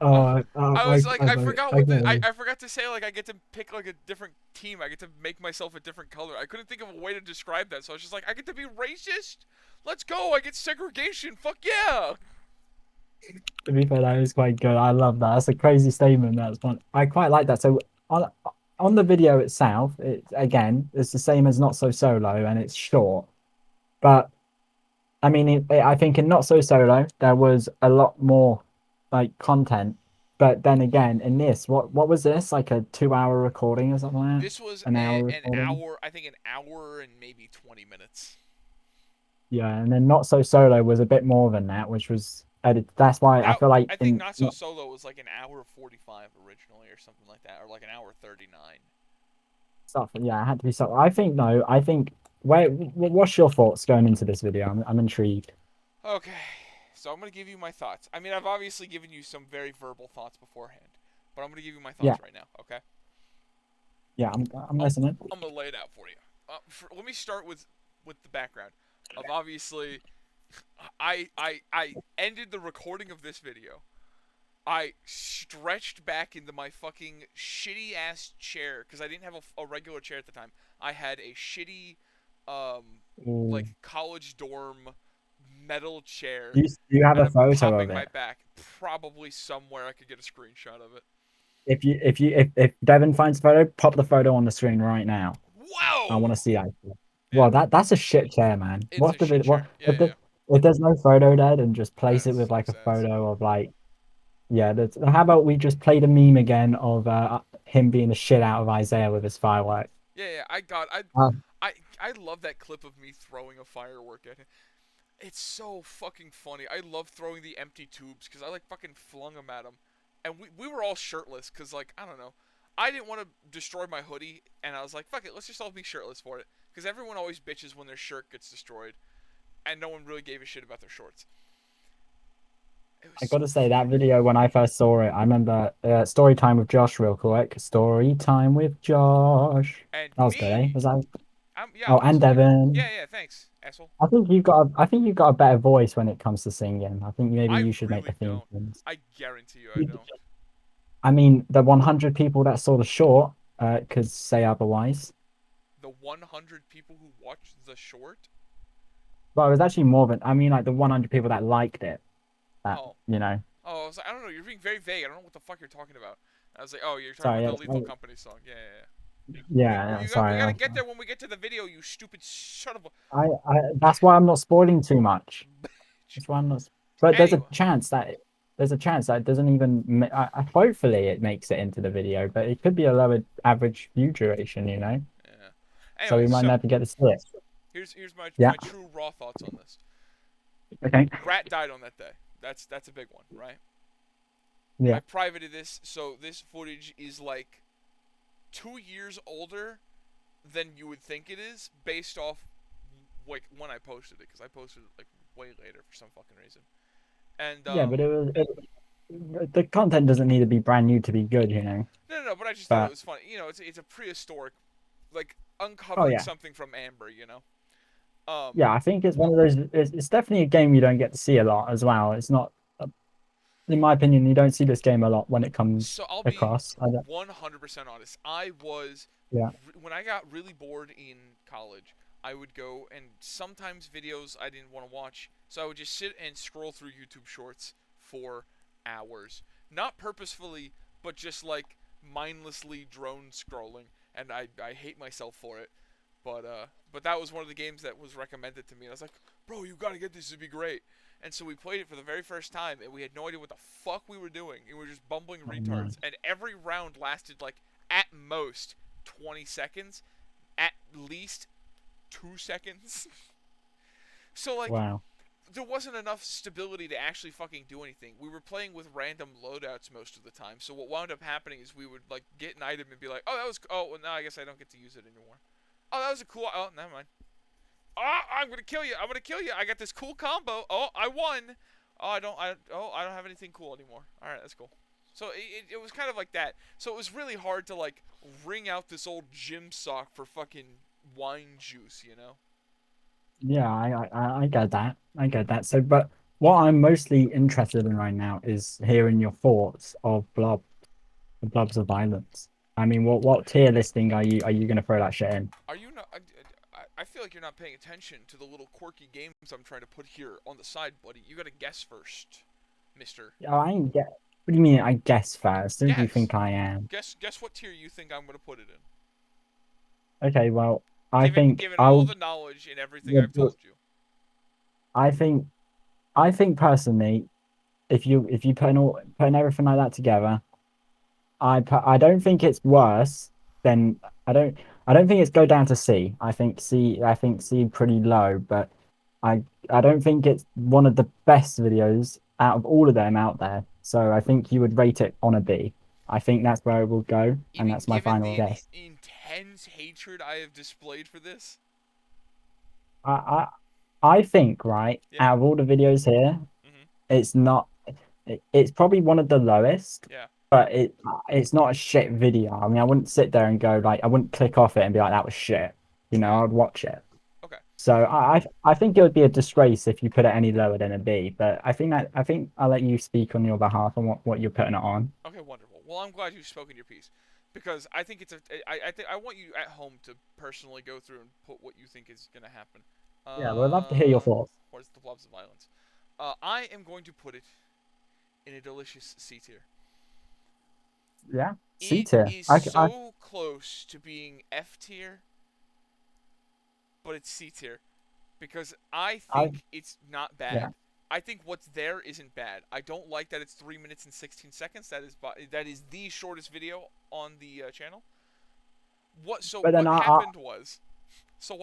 Oh, I was like, I forgot what get I, it. I forgot to say. Like, I get to pick like a different team. I get to make myself a different color. I couldn't think of a way to describe that, so I was just like, I get to be racist. Let's go! I get segregation. Fuck yeah! To be fair, that is quite good. I love that. That's a crazy statement. That's fun. I quite like that. So on the video itself, it's the same as Not So Solo, and it's short. But I mean, I think in Not So Solo there was a lot more like content. But then again, in this, what was this? Like a 2 hour recording or something like that? This was An hour an recording? hour. I think an hour and maybe 20 minutes. Yeah, and then Not So Solo was a bit more than that, which was edited. That's why I That feel like I think Not So Solo was like an hour 45 originally, or something like that, or like an hour 39. stuff. Yeah, it had to be something. I think no. I think. Wait, what's your thoughts going into this video? I'm intrigued. Okay, so I'm gonna give you my thoughts. I mean, I've obviously given you some very verbal thoughts beforehand, but I'm gonna give you my Yeah, thoughts right now. Okay. yeah, I'm I'm, listening. I'm gonna lay it out for you. Let me start with the background of obviously I ended the recording of this video. I stretched back into my fucking shitty ass chair because I didn't have a regular chair at the time. I had a shitty Ooh. like college dorm metal chair, Do you have and a I'm photo of popping my it? back. Probably somewhere I could get a screenshot of it. If Devin finds a photo, pop the photo on the screen right now. I want Whoa! to see that. Yeah, Well, that's a shit chair, man. it's What's a the shit video? What chair. Yeah, yeah, yeah. if there's no photo there, then just place it That with like sucks a ass. photo of like yeah. How about we just play the meme again of him being the shit out of Isaiah with his firework? Yeah, yeah. I got. Uh, I love that clip of me throwing a firework at him. It's so fucking funny. I love throwing the empty tubes because I like fucking flung them at him, and we were all shirtless because like I don't know, I didn't want to destroy my hoodie, and I was like fuck it, let's just all be shirtless for it because everyone always bitches when their shirt gets destroyed, and no one really gave a shit about their shorts. It was I so gotta say that funny. video when I first saw it, I remember story time with Josh real quick. Story time with Josh. And That was good, eh? me, Was that? yeah, Oh, I'm and also here. Devin. Yeah, yeah, thanks, asshole. I think you've got a better voice when it comes to singing. I think maybe I you should make the really theme don't. tunes. I guarantee you, I don't. I mean, the 100 people that saw the short could say otherwise. The 100 people who watched the short. But it was actually more than, I mean, like the 100 people that liked it. That, Oh, you know. I was like, I don't know. You're being very vague. I don't know what the fuck you're talking about. I was like, oh, you're talking Sorry, about yeah, the Lethal Company song. Yeah, yeah, yeah. yeah, We sorry. gotta get there when we get to the video. You stupid son of a That's why I'm not spoiling too much. bitch. That's why I'm not. But Anyway, there's a chance that it doesn't even. Hopefully, it makes it into the video, but it could be a lower average view duration, you know. yeah. So Anyway, we might so never get to see it. here's Yeah. my true raw thoughts on this. Okay. Rat died on that day. That's a big one, right? I Yeah. privated this, so this footage is like 2 years older than you would think it is, based off like when I posted it, because I posted it like way later for some fucking reason. And Yeah, but the content doesn't need to be brand new to be good, you know. no, but I just thought it But was funny. You know, it's a prehistoric, like oh uncovering yeah, something from amber. You know. yeah, I think it's one of those. It's definitely a game you don't get to see a lot as well. It's not, in my opinion, you don't see this game a lot when it comes So I'll be across. I don't, 100% honest. I was yeah. when I got really bored in college, I would go and sometimes videos I didn't want to watch, so I would just sit and scroll through YouTube Shorts for hours, not purposefully, but just like mindlessly drone scrolling, and I hate myself for it. But that was one of the games that was recommended to me, and I was like, bro, you gotta get this, it'd be great. And so we played it for the very first time, and we had no idea what the fuck we were doing. And we were just bumbling Oh, no. retards. And every round lasted like at most 20 seconds, at least 2 seconds. So like Wow. there wasn't enough stability to actually fucking do anything. We were playing with random loadouts most of the time. So what wound up happening is we would like get an item and be like, oh that was oh well now I guess I don't get to use it anymore. Oh, that was a cool. Oh, never mind. Oh, I'm gonna kill you. I'm gonna kill you. I got this cool combo. Oh, I won. Oh, I don't. I don't have anything cool anymore. All right, that's cool. So it was kind of like that. So it was really hard to like wring out this old gym sock for fucking wine juice, you know? Yeah, I get that. I get that. So, but what I'm mostly interested in right now is hearing your thoughts of the blobs of violence. I mean, what tier listing are you gonna throw that shit in? Are you not? I feel like you're not paying attention to the little quirky games I'm trying to put here on the side, buddy. You gotta guess first, Mister. Oh, I ain't get. What do you mean? I guess first. Who do you Guess. think I am? Guess what tier you think I'm gonna put it in. Okay, well, I Given think given all I'll. the knowledge and everything Yeah, I've told you. I think I think personally, if you putting everything like that together, I don't think it's worse than I don't think it's go down to C. I think C pretty low, but I don't think it's one of the best videos out of all of them out there. So I think you would rate it on a B. I think that's where it will go, and Even that's my given final the guess. intense hatred I have displayed for this. I I, I think right Yeah. out of all the videos here, Mhm. it's not. It's probably one of the lowest, Yeah. but it's not a shit video. I mean, I wouldn't sit there and go like I wouldn't click off it and be like that was shit. You know, Yeah. I'd watch it. Okay. So I think it would be a disgrace if you put it any lower than a B. But I think I'll let you speak on your behalf on what you're putting it on. Okay. Wonderful. Well, I'm glad you've spoken your piece, because I think it's a. I think I want you at home to personally go through and put what you think is gonna happen. Yeah, we'd love to hear your thoughts. Where's the blobs of violence? I am going to put it in a delicious C tier. Yeah, C It tier. is I so close to being F tier, but it's C tier, because I I think it's not yeah. bad. I think what's there isn't bad. I don't like that it's 3 minutes and 16 seconds. That is the shortest video on the channel. But then What I happened was,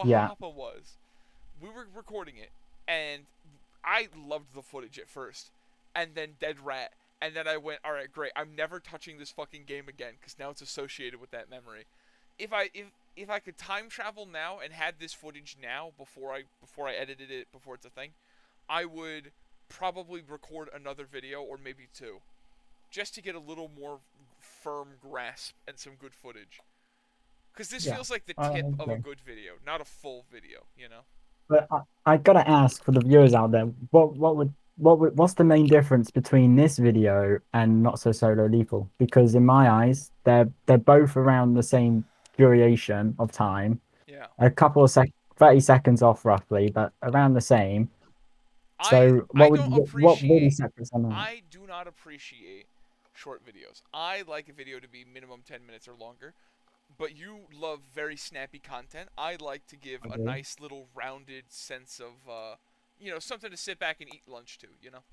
yeah. we were recording it, and I loved the footage at first, and then Dead Rat, and then I went, all right, great. I'm never touching this fucking game again, because now it's associated with that memory. If I could time travel now and had this footage now before I edited it before it's a thing, I would probably record another video or maybe two, just to get a little more firm grasp and some good footage. Because this Yeah, feels like the I tip of a agree. good video, not a full video, you know? But I gotta ask for the viewers out there, what's the main difference between this video and Not So Solo Lethal? Because in my eyes, they're both around the same duration of time, Yeah. a couple of 30 seconds off roughly, but around the same. So I don't what really appreciate separates them out? I do not appreciate short videos. I like a video to be minimum 10 minutes or longer, but you love very snappy content. I like to give a Okay. nice little rounded sense of something to sit back and eat lunch to, you know?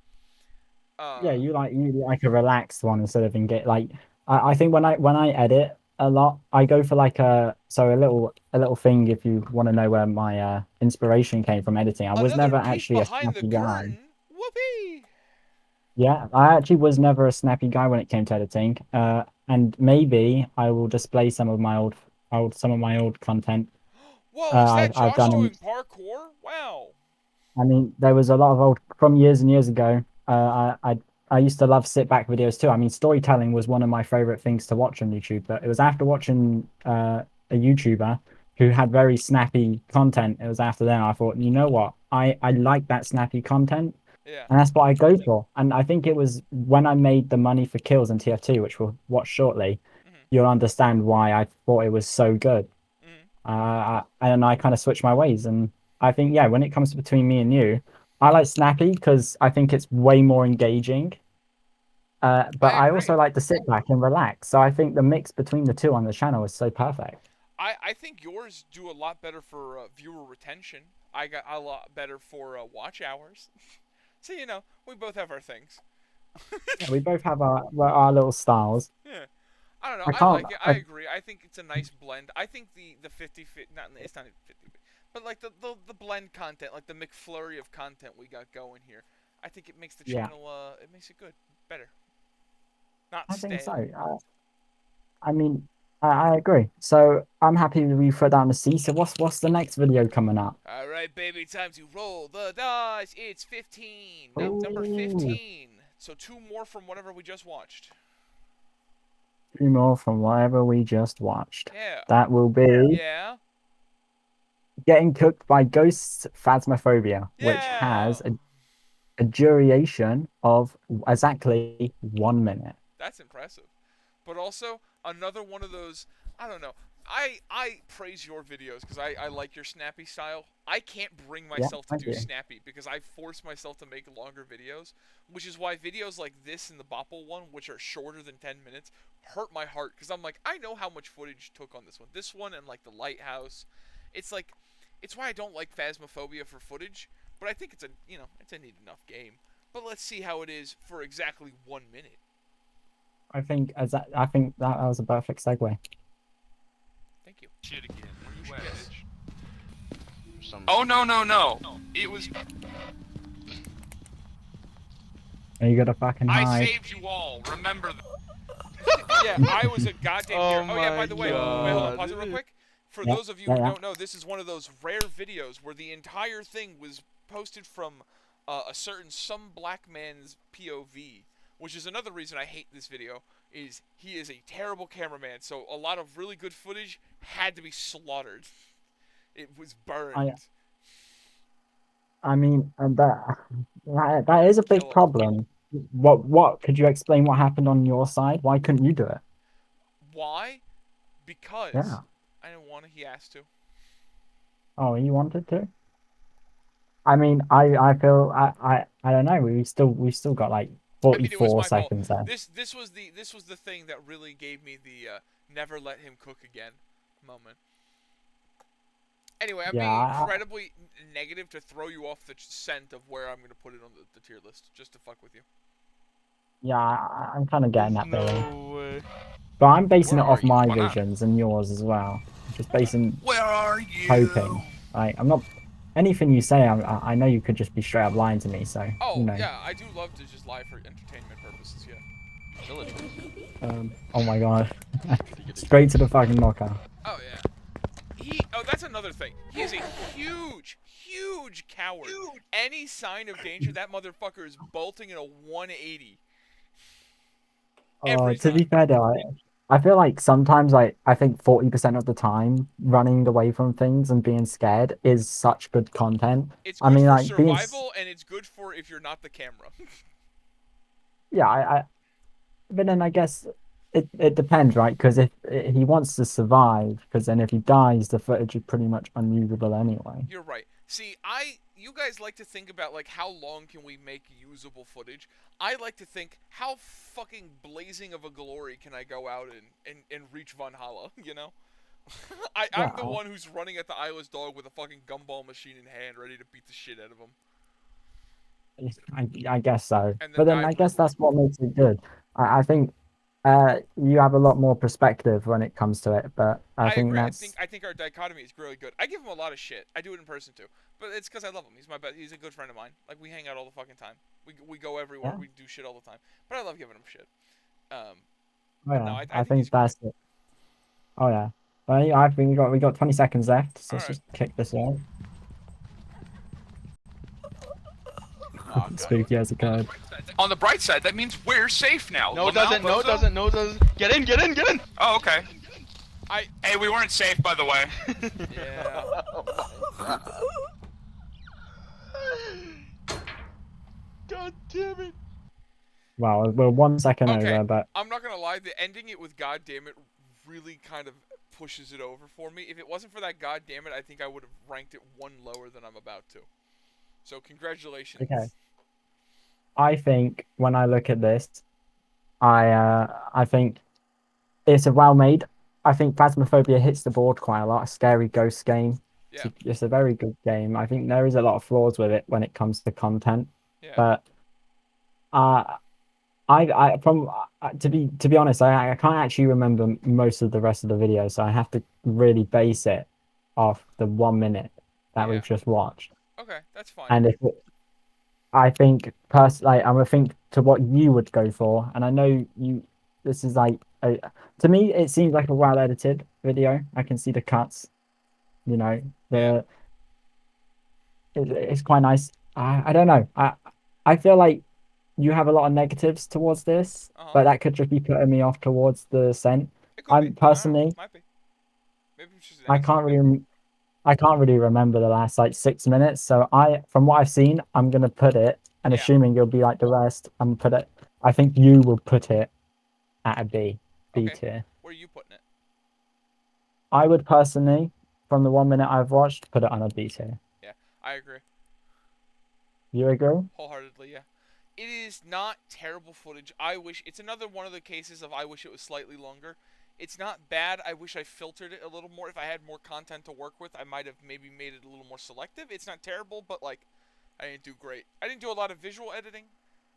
Yeah, Uh you like a relaxed one instead of engage. Like I think when I edit a lot, I go for like a little thing. If you want to know where my inspiration came from editing, I was Another never peek actually a behind the snappy guy. curtain. Whoopee! Yeah, I actually was never a snappy guy when it came to editing. And maybe I will display some of my old content. Whoa, is that I've Josh done on. doing parkour? Wow. I mean, there was a lot of old from years and years ago. I used to love sit back videos too. I mean, storytelling was one of my favorite things to watch on YouTube. But it was after watching a YouTuber who had very snappy content. It was after then I thought, you know what? I like that snappy content, Yeah. and that's what I go for. And I think it was when I made the money for kills in TF2, which we'll watch shortly. Mhm. You'll understand why I thought it was so good. Mhm. And I kind of switched my ways. And I think, yeah, when it comes between me and you, I like Snappy because I think it's way more engaging. I But I agree. also like to sit back and relax. So I think the mix between the two on the channel is so perfect. I think yours do a lot better for viewer retention. I got a lot better for watch hours. So we both have our things. Yeah, we both have our little styles. Yeah. I don't know. I I can't. like it. I agree. I think it's a nice blend. I think the 50 fit not it's not even 50, but like the blend content, like the McFlurry of content we got going here. I think it makes the Yeah, channel it makes it good, better, not I think so. stale. I mean, I agree. So I'm happy we put down the C. So what's the next video coming up? All right, baby, time to roll the dice. It's 15. Number Ooh, 15. So two more from whatever we just watched. two more from whatever we just watched. Yeah. That will be Yeah. Getting Cooked by Ghosts Phasmophobia, which Yeah. has a duration of exactly 1 minute. That's impressive. But also another one of those. I don't know. I praise your videos because I like your snappy style. I can't bring Yeah, myself to thank do you. snappy because I force myself to make longer videos, which is why videos like this and the Bopple one, which are shorter than 10 minutes, hurt my heart because I'm like, I know how much footage took on this one. This one and like the lighthouse. It's like it's why I don't like Phasmophobia for footage, but I think it's it's a neat enough game. But let's see how it is for exactly 1 minute. I think that was a perfect segue. Thank you. Shit again. Where You you should at, guess. bitch? For some Oh no! It was. Are you gonna fucking I hide? saved you all. Remember. Yeah, I was a goddamn Oh hero. Oh yeah, by my the way, wait, hold on, pause it real God. quick. For Yeah, those of you yeah, who yeah. don't know, this is one of those rare videos where the entire thing was posted from a certain some black man's POV, which is another reason I hate this video. Is he is a terrible cameraman, so a lot of really good footage had to be slaughtered. It was burned. I mean, and that is a big Kill him. problem. What could you explain what happened on your side? Why couldn't you do it? Why? Because Yeah. I didn't want to. He asked to. Oh, you wanted to? I mean, I feel I don't know. We still got like I mean, it was 44 my fault. seconds there. This was the thing that really gave me the never let him cook again moment. Anyway, I'm Yeah, being incredibly negative to throw you off the scent of where I'm going to put it on the tier list, just to fuck with you. I'm kind of getting that feeling. No way. But I'm basing Where it are off you? my Why not? visions and yours as well. Just basing, Where are you? hoping. Like, I'm not anything you say. I know you could just be straight up lying to me. So Oh yeah, I do love to just lie for entertainment purposes. Yeah. Village. Oh my god, straight to the fucking knockout. Oh yeah. Oh, that's another thing. He is a huge coward. Any sign of danger, that motherfucker is bolting in a 180 every To be time. fair though, I feel like sometimes I think 40% of the time running away from things and being scared is such good content. It's I good mean, for like survival, and it's good for if you're not the camera. yeah, but then I guess it depends, right? Because if he wants to survive, because then if he dies, the footage is pretty much unusable anyway. You're right. See, you guys like to think about like how long can we make usable footage. I like to think how fucking blazing of a glory can I go out and reach Valhalla, you know? I'm the Well, one who's running at the eyeless dog with a fucking gumball machine in hand, ready to beat the shit out of him, I guess so. and then But then die I guess brutally. that's what makes it good. I think you have a lot more perspective when it comes to it, but I I think agree. that's I think our dichotomy is really good. I give him a lot of shit. I do it in person too, but it's because I love him. He's a good friend of mine. Like we hang out all the fucking time. We go everywhere. yeah. We do shit all the time. But I love giving him shit. Um, Oh, but no, yeah, I I think he's think great. that's it. Oh yeah. But yeah, I think we got 20 seconds left, so All let's right. just kick this out. Oh, God. Spooky as a code. On the bright side, that means we're safe now. No, it Lamau, doesn't. No, it Bozo? doesn't. No, it doesn't. Get in. Get in. Get in. Oh, okay. I Hey, we weren't safe, by the way. yeah. God damn it. Wow, we're 1 second Okay. over, but I'm not gonna lie. The ending it with "God damn it" really kind of pushes it over for me. If it wasn't for that "God damn it," I think I would have ranked it one lower than I'm about to. So congratulations. okay. I think when I look at this, I think it's a well made. I think Phasmophobia hits the board quite a lot. A scary ghost game. Yeah. It's a very good game. I think there is a lot of flaws with it when it comes to content, Yeah. but uh, I from to be honest, I can't actually remember most of the rest of the video, so I have to really base it off the 1 minute that Yeah. we've just watched. Okay, that's fine. And I think personally, I'm gonna think to what you would go for, and I know you. This is like To me, it seems like a well edited video. I can see the cuts. You know, Yeah. it's quite nice. I don't know. I feel like you have a lot of negatives towards this, Uh huh. but that could just be putting me off towards the scent. It could be. I'm I don't know. personally, Might be. Maybe it's just an I accident. can't really, I can't really remember the last like 6 minutes. So from what I've seen, I'm gonna put it, and Yeah. assuming you'll be like the rest, I'm put it. I think you will put it at a B Okay. tier. Where are you putting it? I would personally, from the 1 minute I've watched, put it on a B tier. Yeah, I agree. You agree? Wholeheartedly, yeah. It is not terrible footage. I wish it's another one of the cases of I wish it was slightly longer. It's not bad. I wish I filtered it a little more. If I had more content to work with, I might have maybe made it a little more selective. It's not terrible, but like I didn't do great. I didn't do a lot of visual editing.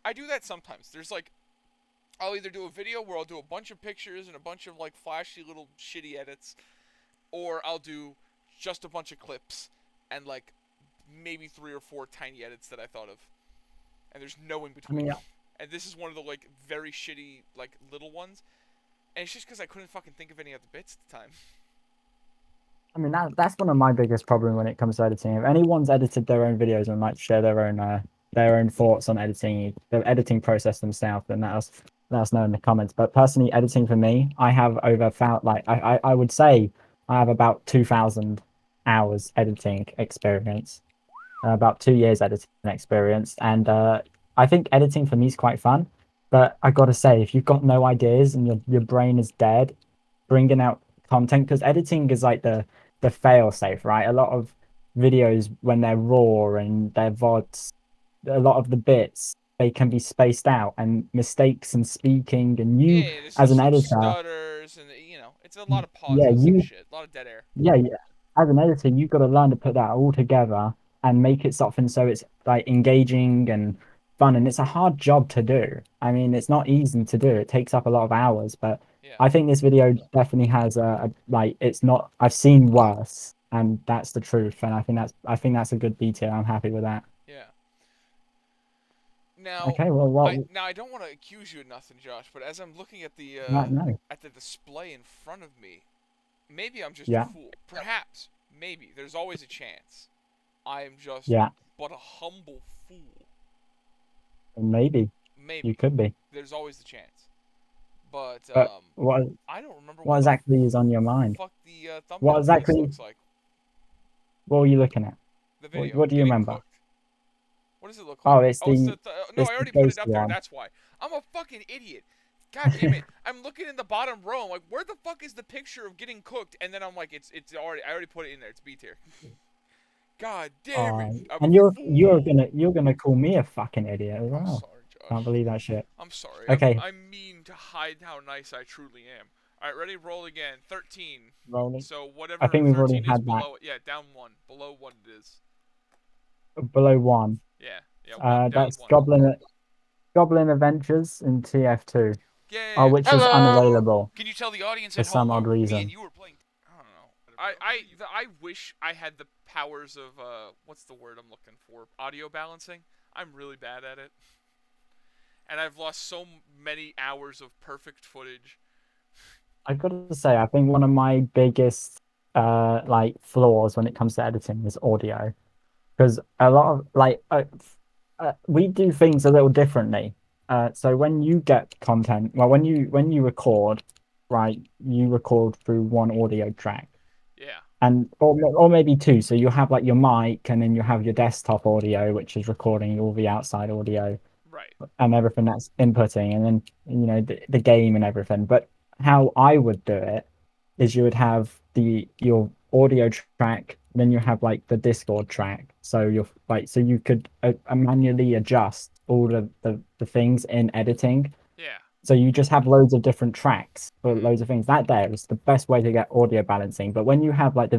I do that sometimes. There's like I'll either do a video where I'll do a bunch of pictures and a bunch of like flashy little shitty edits, or I'll do just a bunch of clips and like maybe 3 or 4 tiny edits that I thought of, and there's no in I between. mean, And this is one of the like very shitty like little ones, and it's just because I couldn't fucking think of any other bits at the time. that's one of my biggest problem when it comes to editing. If anyone's edited their own videos and might share their own thoughts on editing, the editing process themselves, then let us know in the comments. But personally, editing for me, I have over found like I would say I have about 2,000 hours editing experience, about 2 years editing experience, and I think editing for me is quite fun. But I gotta say, if you've got no ideas and your brain is dead, bringing out content, because editing is like the fail safe, right? A lot of videos when they're raw and they're VODs, a lot of the bits they can be spaced out and mistakes and speaking, and you Yeah, there's as an some editor, stutters and it's a lot of yeah, pauses and shit, a lot of dead air. yeah, as an editor, you've got to learn to put that all together and make it something so it's like engaging and fun. And it's a hard job to do. I mean, it's not easy to do. It takes up a lot of hours, but Yeah, I think this video definitely has like it's not. I've seen worse, and that's the truth. And I think that's a good B tier. I'm happy with that. yeah. Now, Okay, well, what? I don't want to accuse you of nothing, Josh, but as I'm looking No, at the display in front of me, maybe I'm just a yeah, fool. Perhaps, maybe. There's always a chance. I am just yeah, but a humble fool. maybe you Maybe. could be. There's always the chance. But But I don't remember what what the exactly is on your mind? fuck the What thumbnail for this exactly? looks like. What were you looking at? The video. What do you Getting remember? cooked. What does it look Oh, like? Oh, no, I it's the already put it ghost up there. one. That's why. I'm a fucking idiot. God damn it. I'm looking in the bottom row. I'm like, where the fuck is the picture of getting cooked? And then I'm like, it's already. I already put it in there. It's B tier. God damn it. I'm And a you're fool. gonna call me a fucking idiot as I'm well. sorry, Can't Josh. believe that shit. I'm sorry. Okay, I'm mean to hide how nice I truly am. All right, ready? Roll again. 13. rolling. So I whatever think we've already 13 is had that below it. Yeah, down 1. Below what it is. below one. Yeah, 1 down That's 1. Goblin Adventures in TF2. Oh, Yeah. which is Hello. unavailable Can you tell the audience for at home some odd me and reason. you were playing? I don't know. I wish I had the powers of what's the word I'm looking for? Audio balancing. I'm really bad at it, and I've lost so many hours of perfect footage. I've got to say, I think one of my biggest like flaws when it comes to editing is audio, because a lot of we do things a little differently. So when you get content, well, when you record, right, you record through one audio track, Yeah. and or maybe two. So you have like your mic, and then you have your desktop audio, which is recording all the outside audio Right. and everything that's inputting, and then the game and everything. But how I would do it is you would have your audio track, then you have like the Discord track. So you're like so you could manually adjust all the things in editing. Yeah. So you just have loads of different tracks for Mhm. loads of things. That there is the best way to get audio balancing. But when you have like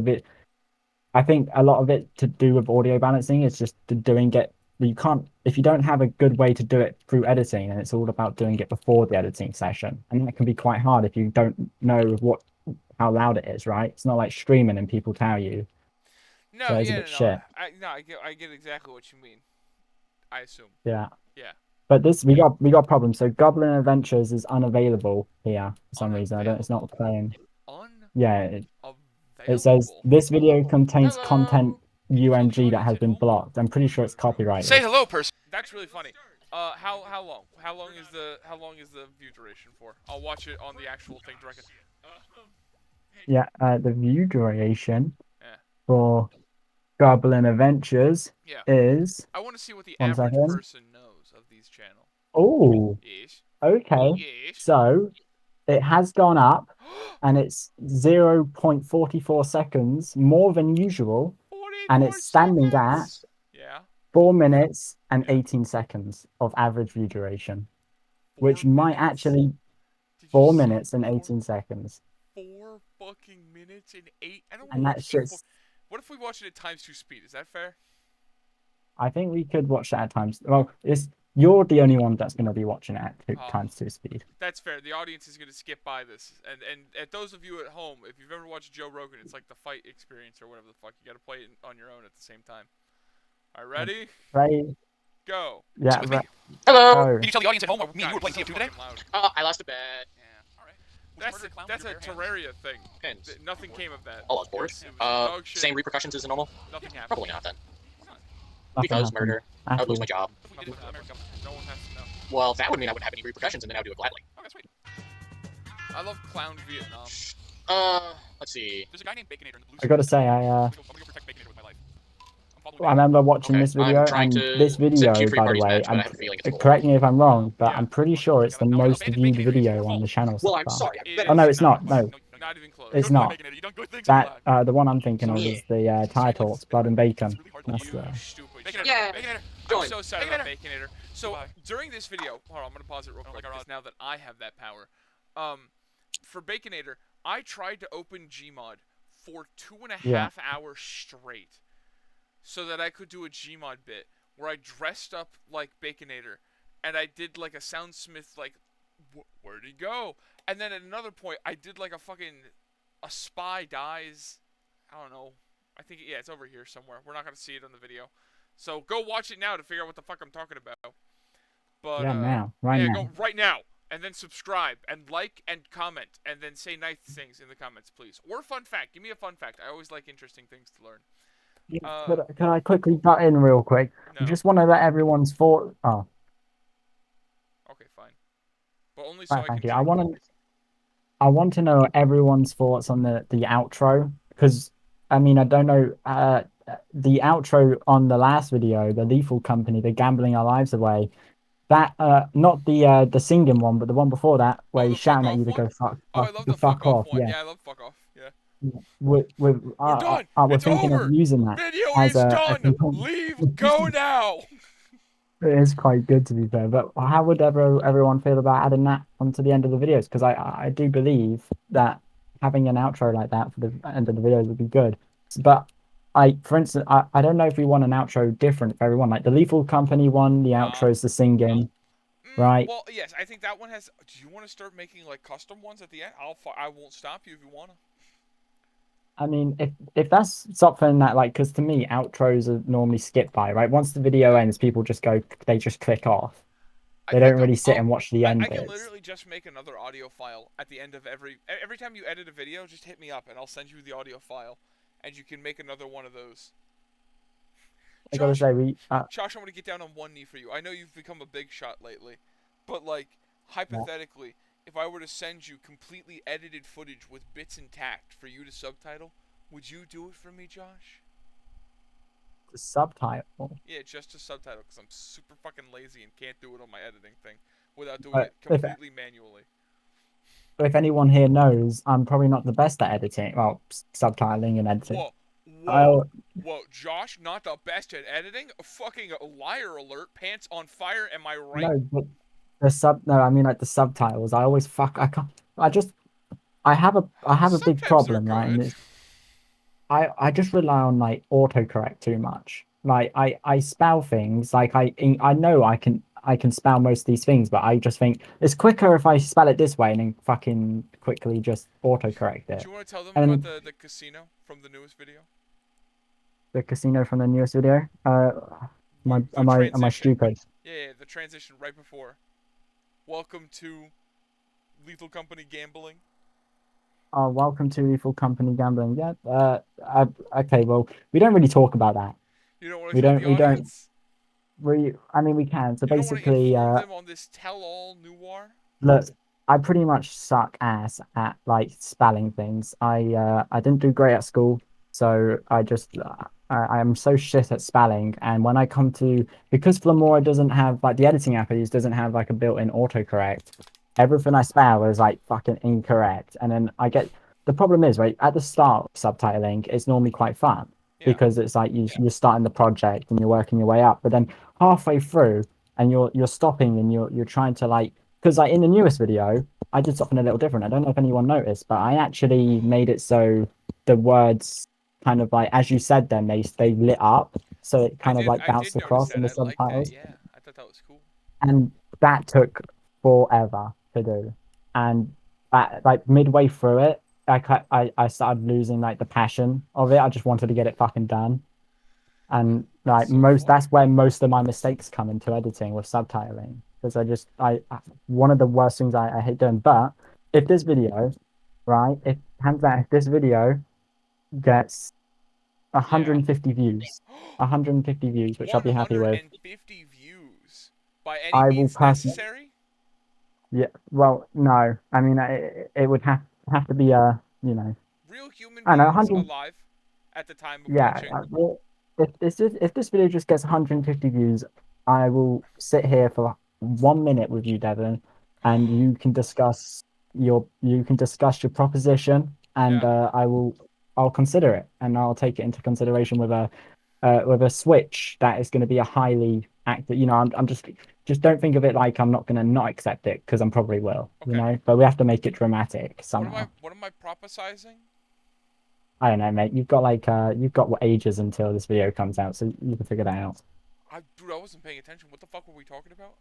I think a lot of it to do with audio balancing is just doing it. You can't if you don't have a good way to do it through editing, and it's all about doing it before the editing session, and that can be quite hard if you don't know how loud it is. Right? It's not like streaming and people tell you, No. so it's a Yeah. bit No. shit. I get exactly what you mean. I assume. Yeah. Yeah. But this we got problems. So Goblin Adventures is unavailable here for some reason. I don't. It's not playing. Yeah, it says Unavailable. this video contains Hello. content Can you tell the UMG that audience has at been home? blocked. I'm pretty sure it's copyrighted. Say hello, person. That's really funny. How long? How long is the view duration for? I'll watch it on the actual thing directly. Yeah, the view duration Yeah. for Goblin Adventures Yeah. is I want to see what the 1 average second. person knows of these channels. Oh, Yes. okay. Yes. So it has gone up and it's 0.44 seconds more than usual, and 44 it's standing at seconds. Yeah. 4 minutes and Yeah. 18 seconds of average view duration, 4 which might minutes? actually Did you 4 say minutes and 18 seconds. 4 fucking minutes and 8? I don't want And to watch that's shit. just, What if we watch it at times 2 speed? Is that fair? I think we could watch that at times. Well, you're the only one that's going to be watching it at times 2 speed. That's fair. The audience is gonna skip by this, and at those of you at home, if you've ever watched Joe Rogan, it's like the fight experience or whatever the fuck. You gotta play it on your own at the same time. All right, ready? Right? Go. Yeah. with me? Right. Hello. Oh. Can you tell the audience at home or me and God, you were playing so TF2 today? fucking loud. I lost a bet. Yeah. All right. That's a Terraria thing. Pins. Nothing came of that. Oh, I was bored. It was dog shit. Same repercussions as normal? Nothing happened. Probably not then. Nothing Because happened murder. at I would lose all. my job. If we did it for America, no one has to know. Well, that would mean I wouldn't have any repercussions, and then I would do it gladly. Okay, sweet. I love Clown Vietnam. Let's see. There's a guy named Baconator in the blue I gotta suit. say, I'm gonna go protect Baconator with my life. I'm following I remember watching Okay, this video, I'm trying and to this set video, Q3 by the parties way, match, but I have a feeling it's correct me if I'm wrong, but Yeah. I'm pretty sure it's the Now, most abandon viewed Baconator is video your on the fault. channel so Well, I'm far. sorry. It Oh no, is it's not. No, Not even close. it's Don't do it, not. Baconator. You've done good things That in your life. the one I'm thinking of Yeah. is the title. It's Blood and Bacon. It's really hard to That's You the. stupid Baconator. shit. Yeah. Baconator. I'm Join. so sorry about Baconator. Baconator. So Goodbye. during this video, hold on, I'm gonna pause it real quick like our because now that I have that power, for Baconator, I tried to open Gmod for 2.5 hours straight, so that I could do a Gmod bit where I dressed up like Baconator, and I did like a Soundsmith like, where'd he go? And then at another point, I did like a spy dies. I don't know. I think it's over here somewhere. We're not gonna see it on the video, so go watch it now to figure out what the fuck I'm talking about. But Yeah, now, right now. go right now, and then subscribe and like and comment, and then say nice things in the comments, please. Or a fun fact. Give me a fun fact. I always like interesting things to learn. Could I quickly butt in real quick? No. I just want to let everyone's thought. Oh, Okay, fine. But only so right, I thank can. you. I want to know everyone's thoughts on the outro, because I mean I don't know the outro on the last video, the Lethal Company, the gambling our lives away. That not the singing one, but the one before that, where Oh, he's the shouting fuck at you to off go one? fuck, Oh, I love the the fuck off one. Yeah, Yeah, I love fuck off. Yeah. we're We're done. thinking of It's over. using that Video as is a done. Leave. Go now. It is quite good, to be fair. But how would everyone feel about adding that onto the end of the videos? Because I do believe that having an outro like that for the end of the videos would be good. But for instance, I don't know if we want an outro different for everyone. Like the Lethal Company one, the outro is the singing, right? Well, yes, I think that one has. Do you want to start making like custom ones at the end? I won't stop you if you wanna. I mean, if that's something that like, because to me, outros are normally skipped by, right? Once the video ends, people they just click off. They don't really sit and watch the end I can bits. literally just make another audio file at the end of every time you edit a video. Just hit me up and I'll send you the audio file, and you can make another one of those. I gotta say, Josh, I'm gonna get down on one knee for you. I know you've become a big shot lately, but like hypothetically, if I were to send you completely edited footage with bits intact for you to subtitle, would you do it for me, Josh? the subtitle. Yeah, just a subtitle, because I'm super fucking lazy and can't do it on my editing thing without doing it completely manually. If anyone here knows, I'm probably not the best at editing. Well, subtitling and editing. Whoa, Josh, not the best at editing? A fucking liar alert, pants on fire, am I right? No, but no, I mean like the subtitles. I always I can't. I have a big problem, right? And it's, I just rely on like autocorrect too much. Like I spell things like I know I can spell most of these things, but I just think it's quicker if I spell it this way and then fucking quickly just autocorrect it. Do you want to tell them And about the casino from the newest video? the casino from the newest video? The Am I transition. stupid? Yeah, the transition right before. Welcome to Lethal Company Gambling. Oh, welcome to Lethal Company Gambling. Yeah. Okay. Well, we don't really talk about that. You don't want We to tell don't. the We don't. audience? I mean, we can. So You don't want to basically, inform them on this tell-all noir? look, I pretty much suck ass at like spelling things. I didn't do great at school, so I am so shit at spelling. And when I come to because Flamora doesn't have like the editing app I use doesn't have like a built-in autocorrect. Everything I spell is like fucking incorrect, and then I get the problem is right at the start subtitling it's normally quite fun Yeah. because it's like you're starting the project and you're working your way up, but then halfway through and you're stopping and you're trying to like because like in the newest video, I did something a little different. I don't know if anyone noticed, but I actually made it so the words kind of like as you said them, they lit up, so it kind of like I did bounced notice across that. in the I like that. subtitles, Yeah, I thought that was cool. and that took forever to do. And like midway through it, I started losing like the passion of it. I just wanted to get it fucking done. And like So funny. that's where most of my mistakes come into editing with subtitling because one of the worst things I hate doing. But if this video, right, if hands down, if this video gets 150 views, 150 views, which I'll be happy with, 150 views. By any I will means personally. necessary? Yeah, well, no, I mean it would have to be Real human I don't know beings 100. alive at the time of Yeah, watching. well, if this video just gets 150 views, I will sit here for 1 minute with you, Devon, and you can discuss your proposition, and Yeah. I'll consider it, and I'll take it into consideration with a switch that is going to be a highly active. I'm just don't think of it like I'm not going to not accept it because I'm probably will, Okay. but we have to make it dramatic somehow. What am I prophesizing? I don't know, mate. You've got what ages until this video comes out, so you can figure that out. Dude, I wasn't paying attention. What the fuck were we talking about?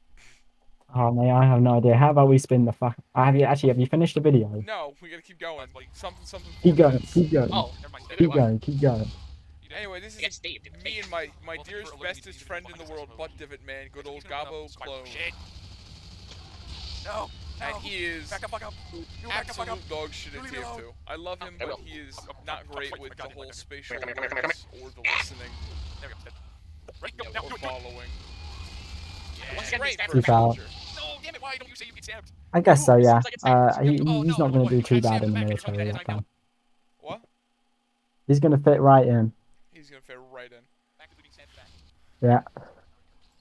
Oh, mate, I have no idea. How about we spin the fuck? Have you finished the video? No, we gotta keep going. Something 4 Keep going, minutes. keep going, Oh, never mind. keep going, keep going. Anyway, this I guess is Dave didn't me take and my dearest, bestest friend in the world, Butt Divot Man, good old Gabo Clone. Shit. No. And he is Back up. absolute dog shit at Leave me alone. TF2. I love him, I but will. he is not great with the whole spatial Come here. awareness or the listening There we go. Right, go. or Now, do it. following. Once He's again, great stabbed for a Peace out. soldier. No, damn it. Why don't you say you get stabbed? I guess so, Ooh, yeah. seems like it's time. He's not going to do too bad in the military that time. What? He's going to fit right in. He's gonna fit right in. Back to being stabbed back. Yeah.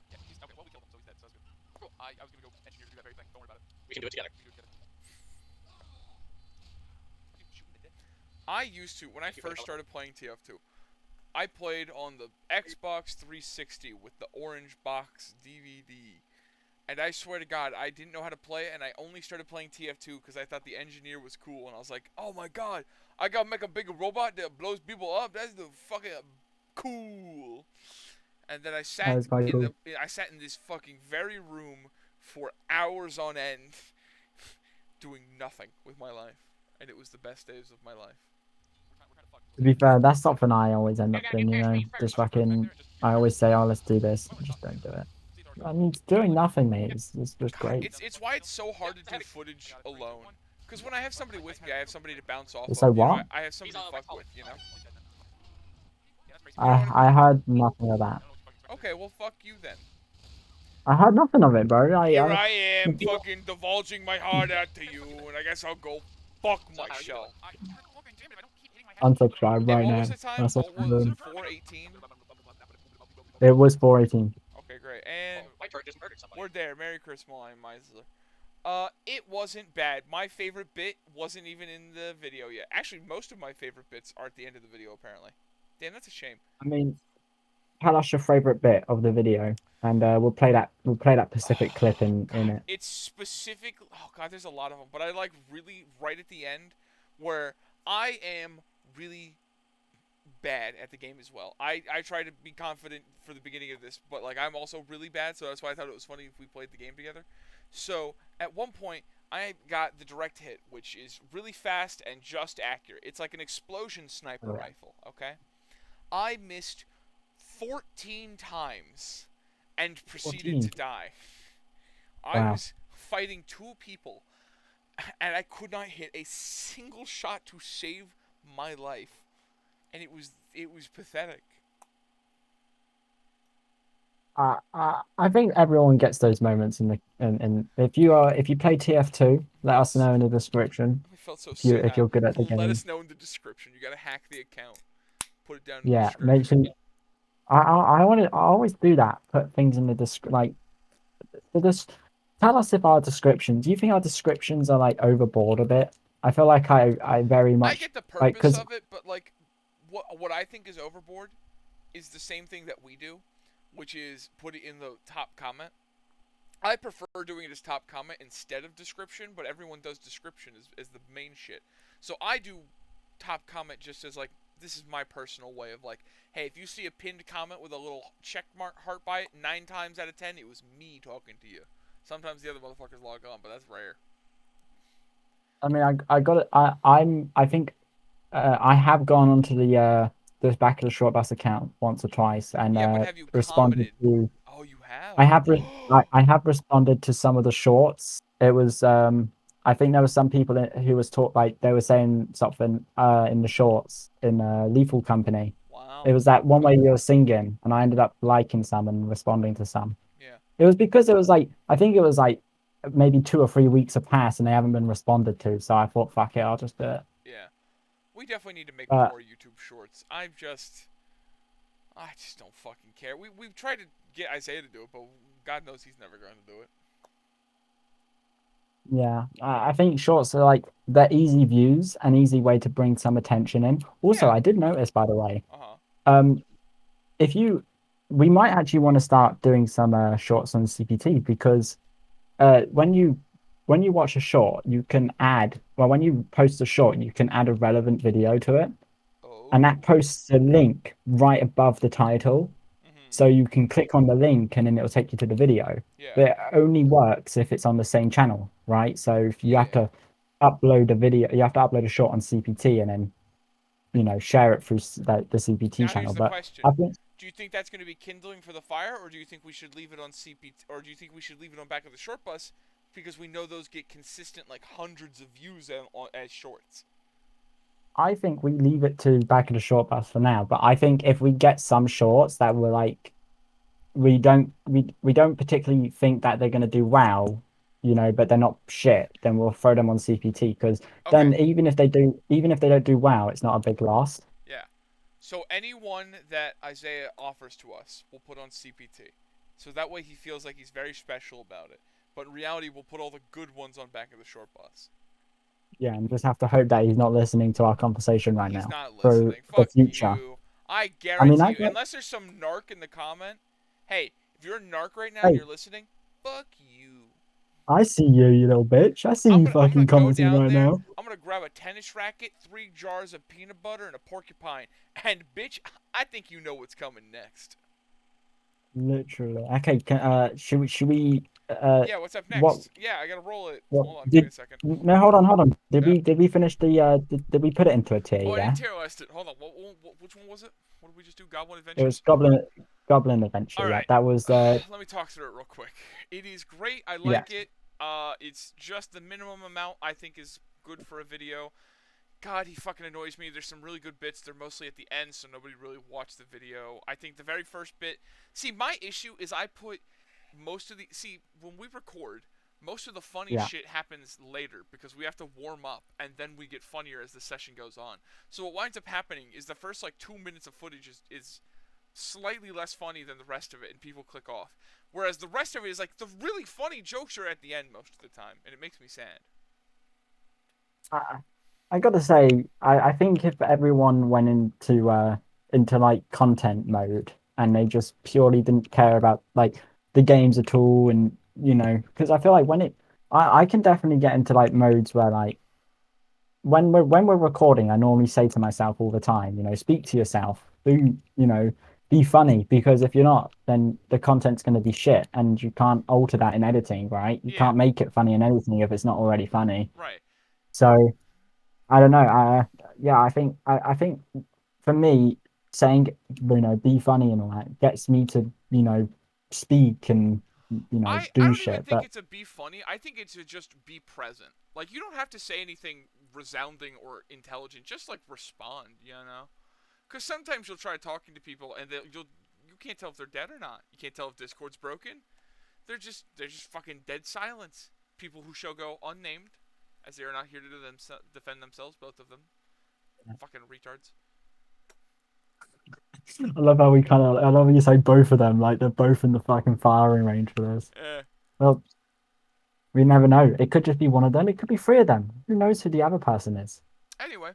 Yeah, he's okay. Well, we killed him, so he's dead. So that's good. Cool. I was gonna go engineer to do that very thing. Don't worry about it. We can do it together. We can do it together. Shooting the dead. I used to, when I first started playing TF2, I played on the Xbox 360 with the orange box DVD. And I swear to God, I didn't know how to play it, and I only started playing TF2 because I thought the engineer was cool, and I was like, oh my God, I gotta make a big robot that blows people up. That's the fucking cool. And then I sat That is quite in cool. I sat in this fucking very room for hours on end, doing nothing with my life, and it was the best days of my life. We're kind of fucked. To be fair, that's something I always end up doing, just fucking, I always say, oh, let's do this. I just don't do it. I mean, doing nothing, mate, is just great. It's why it's so hard to do footage alone. Because when I have somebody with me, I have somebody to bounce off So of. You know, what? I have somebody to fuck with, you know? I heard nothing of that. Okay, well, fuck you then. I heard nothing of it, bro. Here I am, fucking divulging my heart out to you, and I guess I'll go fuck myself. Unsubscribe right And what now. was the time? That's What what's was doing. it? 418? It was 418. Okay, great. And My turret just murdered somebody. we're there. Merry Christmas, Meisler. It wasn't bad. My favorite bit wasn't even in the video yet. Actually, most of my favorite bits are at the end of the video, apparently. Damn, that's a shame. I mean, tell us your favorite bit of the video, and we'll play that Pacific clip in it. It's specific. Oh god, there's a lot of them, but I like really right at the end where I am really bad at the game as well. I try to be confident for the beginning of this, but like I'm also really bad, so that's why I thought it was funny if we played the game together. So at one point I got the direct hit, which is really fast and just accurate. It's like an explosion sniper rifle, okay? I missed 14 times and proceeded 14. to die. I Wow. was fighting 2 people, and I could not hit a single shot to save my life, and it was pathetic. I think everyone gets those moments in the and if you play TF2, let us Yes. know in the description I felt so if sad. you're good at the Let game. us know in the description. You gotta hack the account. Put it down in the Yeah, make description. sure. I want to. I always do that. Put things in the like just tell us if our descriptions. Do you think our descriptions are like overboard a bit? I feel like I very I much get the like purpose because of it, but like what I think is overboard is the same thing that we do, which is put it in the top comment. I prefer doing it as top comment instead of description, but everyone does description as the main shit. So I do top comment just as like this is my personal way of like, hey, if you see a pinned comment with a little check mark heart by it, 9 times out of 10 it was me talking to you. Sometimes the other motherfuckers log on, but that's rare. I mean I got it. I think I have gone onto the back of the short bus account once or twice and Yeah, but have you responded commented? to. Oh, you have. I have I have responded to some of the shorts. It was I think there were some people who was taught like they were saying something in the shorts in Lethal Company. Wow. It was that one where you were singing, and I ended up liking some and responding to some. Yeah. It was because it was like I think it was like maybe 2 or 3 weeks have passed and they haven't been responded to. So I thought, fuck it, I'll just do it. Yeah. We definitely need to make But more YouTube shorts. I just don't fucking care. We've tried to get Isaiah to do it, but God knows he's never going to do it. yeah, I think shorts are like they're easy views, an easy way to bring some attention in. Also, Yeah. I did notice, by the way, Uh-huh. um, if you, we might actually want to start doing some shorts on CPT because when you watch a short, you can add, well, when you post a short, you can add a relevant video to it, and Oh. that posts a link right above the title. Mhm. So you can click on the link and then it'll take you to the video. Yeah. But it only works if it's on the same channel, right? So if you have Yeah. to upload a video, you have to upload a short on CPT and then, share it through the CPT Now here's channel. the But question. I think, Do you think that's going to be kindling for the fire, or do you think we should leave it on CPT, or do you think we should leave it on back of the short bus because we know those get consistent like hundreds of views as shorts? I think we leave it to back of the short bus for now. But I think if we get some shorts that were like we don't particularly think that they're going to do well, but they're not shit, then we'll throw them on CPT because Okay. then even if they don't do well, it's not a big loss. Yeah. So anyone that Isaiah offers to us, we'll put on CPT. So that way he feels like he's very special about it. But in reality, we'll put all the good ones on back of the short bus. Yeah, and just have to hope that he's not listening to our conversation right He's now not for listening. the Fuck future. you. I I mean, guarantee I you, get, unless there's some narc in the comment. Hey, if you're a narc right now and hey, you're listening, fuck you. I see you, you little bitch. I see you I'm gonna fucking go commenting down right there. now. I'm gonna grab a tennis racket, 3 jars of peanut butter, and a porcupine. And bitch, I think you know what's coming next. Literally. Okay, should we Yeah, what's up what next? Yeah, I gotta roll it. what Hold on, give me did a second. no, hold on. Did Yeah. we finish the did we put it into a tier, Oh, I yeah? didn't tier list it. Hold on. Which one was it? What did we just do? Goblin It was Adventures? Goblin Adventure, All yeah. right. That was Let me talk through it real quick. It is great. I yeah. like it. It's just the minimum amount I think is good for a video. God, he fucking annoys me. There's some really good bits. They're mostly at the end, so nobody really watched the video. I think the very first bit. See, my issue is I put most of the. See, when we record, most of the funny Yeah. shit happens later because we have to warm up and then we get funnier as the session goes on. So what winds up happening is the first like 2 minutes of footage is slightly less funny than the rest of it, and people click off. Whereas the rest of it is like the really funny jokes are at the end most of the time, and it makes me sad. I, I gotta say, I think if everyone went into like content mode and they just purely didn't care about like the games at all, and because I feel like I can definitely get into like modes where like when we're recording, I normally say to myself all the time, speak to yourself, be funny, because if you're not, then the content's going to be shit, and you can't alter that in editing, right? You Yeah, can't make it funny in editing if it's not already funny. right. So I don't know. Yeah, I think for me, saying be funny and all that gets me to speak and I do don't even shit. think But it's a be funny. I think it's to just be present. Like you don't have to say anything resounding or intelligent. Just like respond, you know. Because sometimes you'll try talking to people and you can't tell if they're dead or not. You can't tell if Discord's broken. They're just fucking dead silence. People who shall go unnamed, as they are not here to defend themselves. Both of them, fucking retards. I love how I love how you say both of them, like they're both in the fucking firing range for this. Eh. Well, we never know. It could just be one of them. It could be three of them. Who knows who the other person is? Anyway,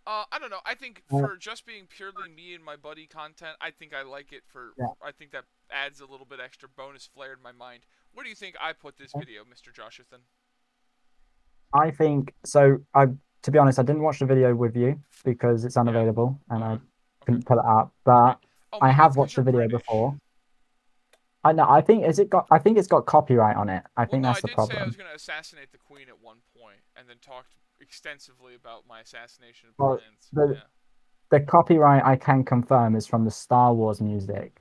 I don't know. I think Uh, for just being purely me and my buddy content, I think I like it for. Yeah. I think that adds a little bit extra bonus flair in my mind. Where do you think I put this video, Mr. Joshathan? I think so. To be honest, I didn't watch the video with you because it's Yeah. unavailable and I Okay. couldn't pull it up. But Oh, I maybe have it's 'cause watched the you're video British. before. I know. I think I think it's got copyright on it. I Well, think no, that's I the did say I was problem. going to assassinate the queen at one point, and then talked extensively about my assassination Well, plans. the Yeah. the copyright I can confirm is from the Star Wars music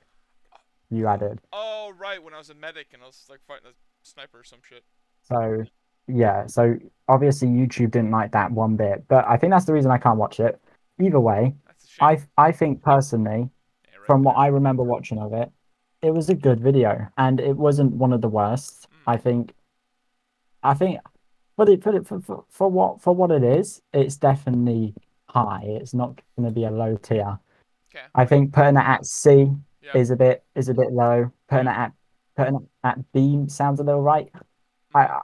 you added. Oh, right, when I was a medic and I was like fighting a sniper or some shit. So yeah, so obviously YouTube didn't like that one bit, but I think that's the reason I can't watch it. Either way, That's a shame. I think personally, Yeah, right from what there. I remember watching of it, it was a good video and it wasn't one of the worst. I think for what it is, it's definitely high. It's not going to be a low tier. Okay. I think putting it at C Yeah. is a bit low. Putting it at B sounds a little right. I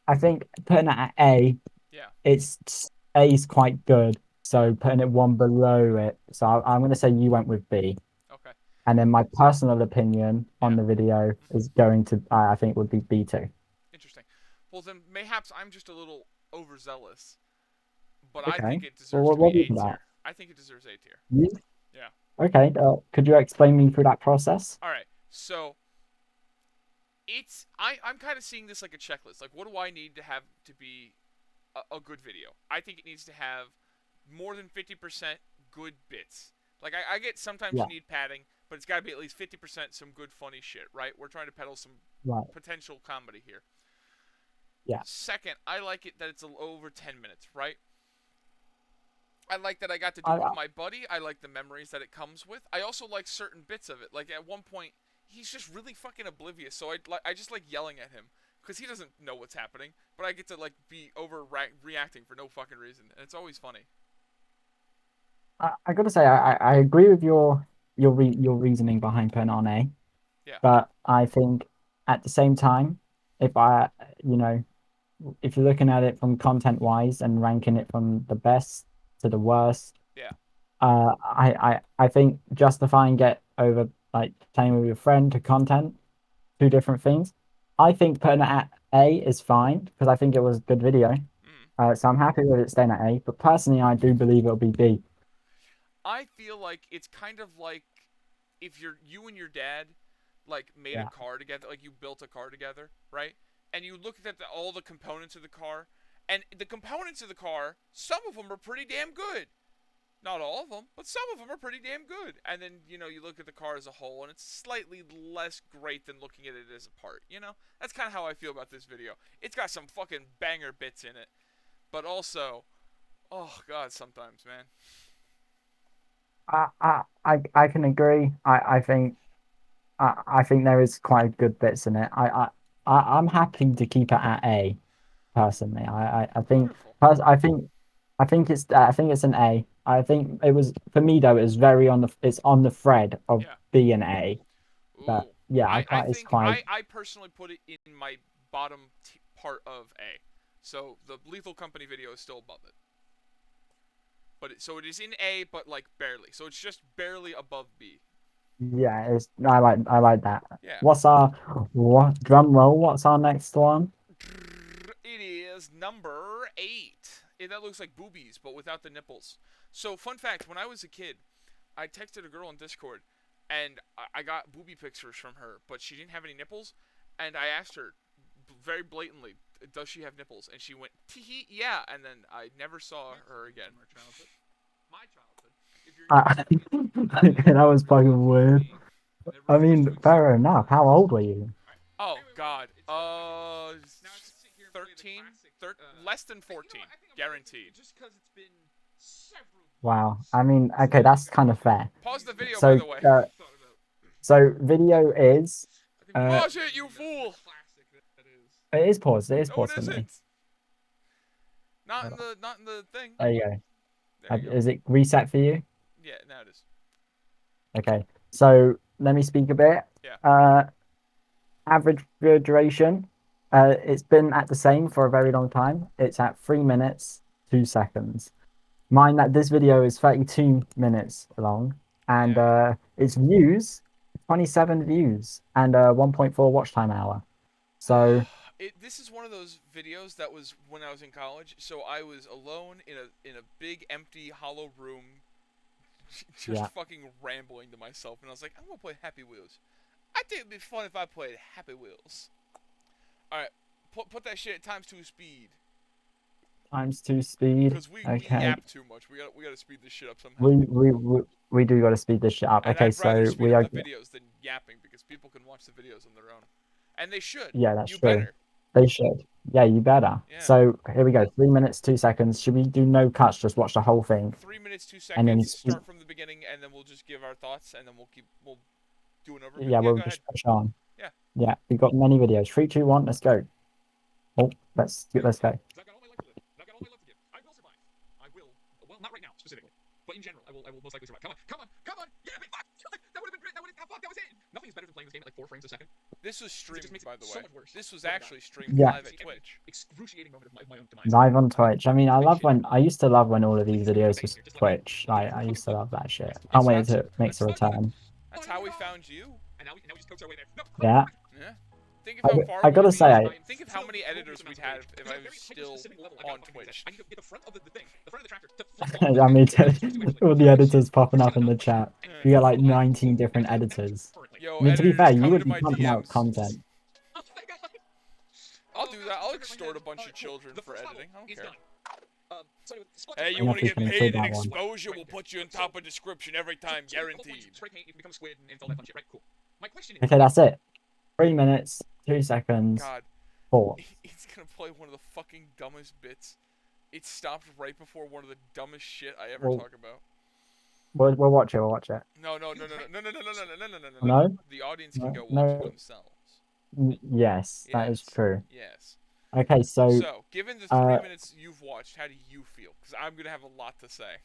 I think putting it at A, Yeah. it's A is quite good. So putting it one below it. So I'm going to say you went with B. Okay. And then my personal opinion on Yeah. the video is going to I think would be B2. Interesting. Well, then mayhaps I'm just a little overzealous, but I Okay. think it Well, deserves to what be do you A think about tier. I think it deserves A tier. you? Yeah. Okay. Could you explain me through that process? All right. So I'm kind of seeing this like a checklist. Like, what do I need to have to be a good video? I think it needs to have more than 50% good bits. Like I get sometimes Yeah. you need padding, but it's got to be at least 50% some good funny shit, right? We're trying to peddle some Right. potential comedy here. Yeah. Second, I like it that it's over 10 minutes, right? I like that I got to do it with my buddy. I like the memories that it comes with. I also like certain bits of it. Like at one point, he's just really fucking oblivious. So I just like yelling at him because he doesn't know what's happening. But I get to like be reacting for no fucking reason, and it's always funny. I gotta say I agree with your reasoning behind putting on A. Yeah. But I think at the same time, if I you know if you're looking at it from content wise and ranking it from the best to the worst, Yeah. I think justifying it over like playing with your friend to content, two different things. I think putting it at A is fine because I think it was a good video. So I'm happy with it staying at A. But personally, I do believe it'll be B. I feel like it's kind of like if you and your dad like made Yeah. a car together, like you built a car together, right? And you look at all the components of the car, and the components of the car, some of them are pretty damn good. Not all of them, but some of them are pretty damn good. And then, you look at the car as a whole, and it's slightly less great than looking at it as a part, That's kind of how I feel about this video. It's got some fucking banger bits in it, but also, oh god, sometimes, man. I can agree. I think there is quite good bits in it. I'm happy to keep it at A. Personally, I think Wonderful. I think it's an A. I think it was for me though. It's on the thread of Yeah. B and A. But Ooh. yeah, I it's think quite. I personally put it in my bottom part of A. So the Lethal Company video is still above it. But so it is in A, but like barely. So it's just barely above B. Yeah, I like that. Yeah. What drum roll? What's our next one? It is number 8. That looks like boobies, but without the nipples. So, fun fact, when I was a kid, I texted a girl on Discord, and I got booby pictures from her, but she didn't have any nipples, and I asked her very blatantly, does she have nipples? And she went, tee yeah, and then I never saw her again. My childhood. If you're That was fucking weird. I mean, fair enough. How old were you? Oh God. 13, less than 14, guaranteed. Just because it's been several Wow. I mean, okay, that's kind of fair. Pause the video, by So, the way. video is, Pause it, you fool! it is paused. It is No, it paused for me. isn't. Not in the thing. There you go. There you go. Is it reset for you? Yeah, now it is. Okay. So let me speak a bit. Yeah. Average video duration. It's been at the same for a very long time. It's at 3 minutes 2 seconds. Mind that this video is 32 minutes long, and its views 27 views and 1.4 watch time hour. So This is one of those videos that was when I was in college. So I was alone in a big empty hollow room, just fucking rambling to myself, and I was like, I'm gonna play Happy Wheels. I think it'd be fun if I played Happy Wheels. All right, put that shit at ×2 speed. ×2 speed. Because we Okay. yap too much. We gotta speed this shit up somehow. We do got to speed this shit up. And Okay, I'd rather so speed we up are. the videos than yapping because people can watch the videos on their own, and they should. Yeah, that's you true. Better. They should. Yeah, you better. Yeah. So here we go. 3 minutes 2 seconds. Should we do no cuts? Just watch the whole thing. 3 minutes 2 And then seconds. Start from the beginning, and then we'll just give our thoughts, and then we'll do an overview. Yeah, we'll go just ahead. push on. Yeah. Yeah, we've got many videos. 3, 2, 1. Let's go. Oh, let's go. I've got all my life to live. I've got all my love to give. I will survive. I will. Well, not right now specifically, but in general, I will most likely survive. Come on! Yeah, big fuck! That would have been great. That was it. Nothing's better than playing this game at like 4 frames a second. This was streamed, by the way. So much worse. This was actually streamed Yeah. live at Twitch. Excruciating moment of my own demise. Live on Twitch. I mean, I used to love when all of these videos was Twitch. Like, I used to love that shit. Can't wait until it makes a return. That's how we found you. And now we just coax our way there. No, Yeah. Yeah. Think of how far I gotta we'd be. say, Think of how many editors we'd have if I was still on Twitch. I need to get the front of the thing, the front of the tractor. I mean, all the editors popping up in the chat. You get like 19 different editors. Yo, I mean, to be fair, editors, you come would into be my pumping out DMs. content. I'll do that. I'll extort a bunch of children for editing. I don't care. Hey, you I'm want to not get gonna paid say in that one. exposure? We'll put you in top of description every time, guaranteed. Spray paint, you can become squid and all that fun shit, right? Cool. My question is, Okay, that's it. 3 minutes 2 seconds. God, 4. he's gonna play one of the fucking dumbest bits. It stopped right before one of the dumbest shit I ever Well, talk about. We'll watch it. We'll watch it. No. No? The audience can go watch No. it themselves. Yes, that is Yes. true. Yes. Okay, so So, given the 3 minutes you've watched, how do you feel? Because I'm gonna have a lot to say.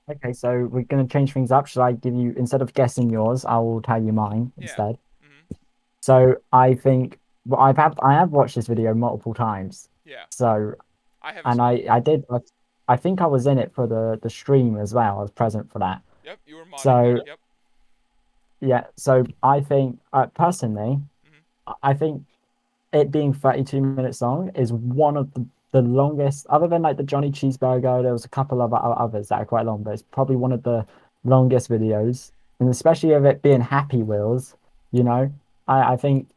okay, so we're gonna change things up. Should I give you, instead of guessing yours, I will tell you mine Yeah. instead. Mhm. So I think, well, I have watched this video multiple times. Yeah. So I have. and I think I was in it for the stream as well. I was present for that. Yep. You were modding. So Yep. yeah, so I think personally, I think it being 32 minutes long is one of the longest, other than like the Johnny Cheeseburger. There was a couple of others that are quite long, but it's probably one of the longest videos, and especially of it being Happy Wheels. You know, I think,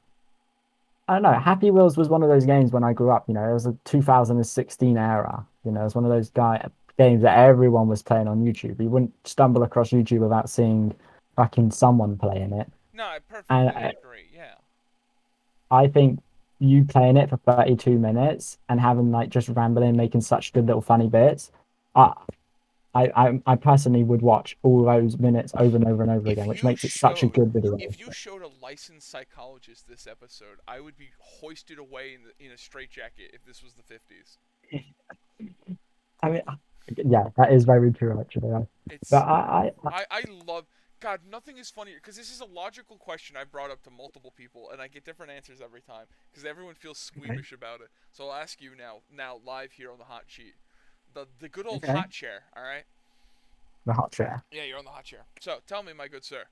I don't know. Happy Wheels was one of those games when I grew up. You know, it was a 2016 era. You know, it was one of those games that everyone was playing on YouTube. You wouldn't stumble across YouTube without seeing fucking someone playing it. No, I perfectly agree. Yeah. I think you playing it for 32 minutes and having like just rambling, making such good little funny bits. I personally would watch all those minutes over and over and over again, which makes it such a good video. If you showed a licensed psychologist this episode, I would be hoisted away in a straitjacket if this was the 50s. I mean, yeah, that is very true actually. It's, But I love. God, nothing is funnier because this is a logical question I've brought up to multiple people, and I get different answers every time because everyone feels squeamish about it. So I'll ask you now live here on the hot sheet, the good old hot chair. All right. The hot chair. Yeah, you're on the hot chair. So tell me, my good sir,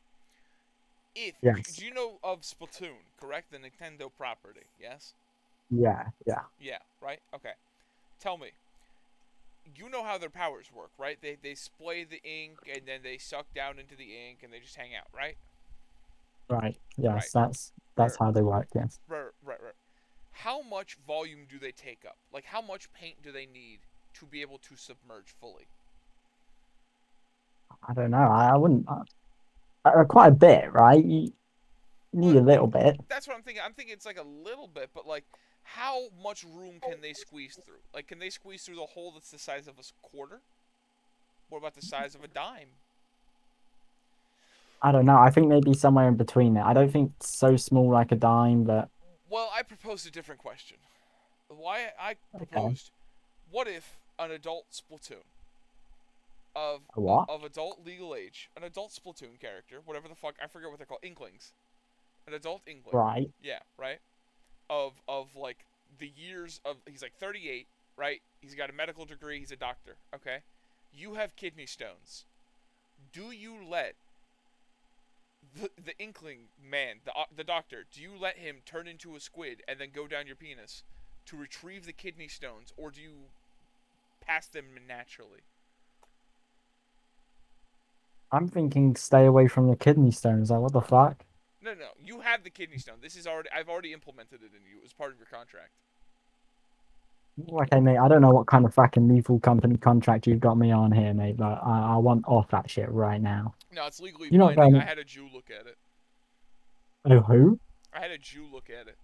Yes. do you know of Splatoon? Correct, the Nintendo property. Yes. Yeah. Yeah. Right. Okay. Tell me. You know how their powers work, right? They splay the ink and then they suck down into the ink and they just hang out, right? Right. Yes, Right. that's how they work. Yes. Right. How much volume do they take up? Like, how much paint do they need to be able to submerge fully? I don't know. I wouldn't. quite a bit, right? You need a little bit. That's what I'm thinking. I'm thinking it's like a little bit, but like, how much room can they squeeze through? Like, can they squeeze through the hole that's the size of a quarter? What about the size of a dime? I don't know. I think maybe somewhere in between it. I don't think so small like a dime, but Well, I proposed a different question. Why I okay. proposed, what if an adult Splatoon of A what? of adult legal age, an adult Splatoon character, whatever the fuck, I forget what they're called, Inklings, an adult Inkling, Right. yeah, right, of like the years of, he's like 38, right? He's got a medical degree, he's a doctor, okay? You have kidney stones. Do you let the Inkling man, the doctor, do you let him turn into a squid and then go down your penis to retrieve the kidney stones, or do you pass them naturally? I'm thinking stay away from the kidney stones. Like, what the fuck? No, no, you have the kidney stone. This is already, I've already implemented it in you as part of your contract. Okay, mate. I don't know what kind of fucking lethal company contract you've got me on here, mate, but I want off that shit right now. No, it's legally You're not binding. I going. had a Jew look at it. Oh, who? I had a Jew look at it.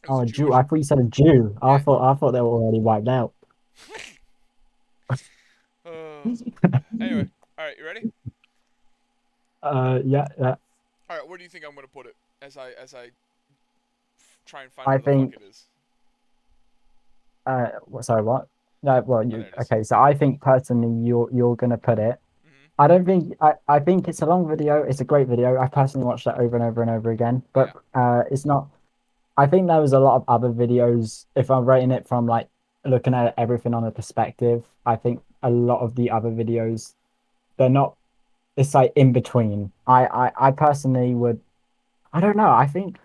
It was Oh, a a Jew. Jewish. I thought you said a Jew. Yeah. I thought they were already wiped out. Anyway, all right, you ready? Yeah, yeah. All right, where do you think I'm gonna put it as I try and find I where the fuck think. it is? Sorry, what? No, well, Oh, you. there it is. Okay, so I think personally, you're gonna put it. Mm-hmm. I don't think. I think it's a long video. It's a great video. I personally watched that over and over and over again. Yeah. But it's not. I think there was a lot of other videos. If I'm rating it from like looking at everything on a perspective, I think a lot of the other videos, they're not. It's like in between. I personally would. I don't know. I think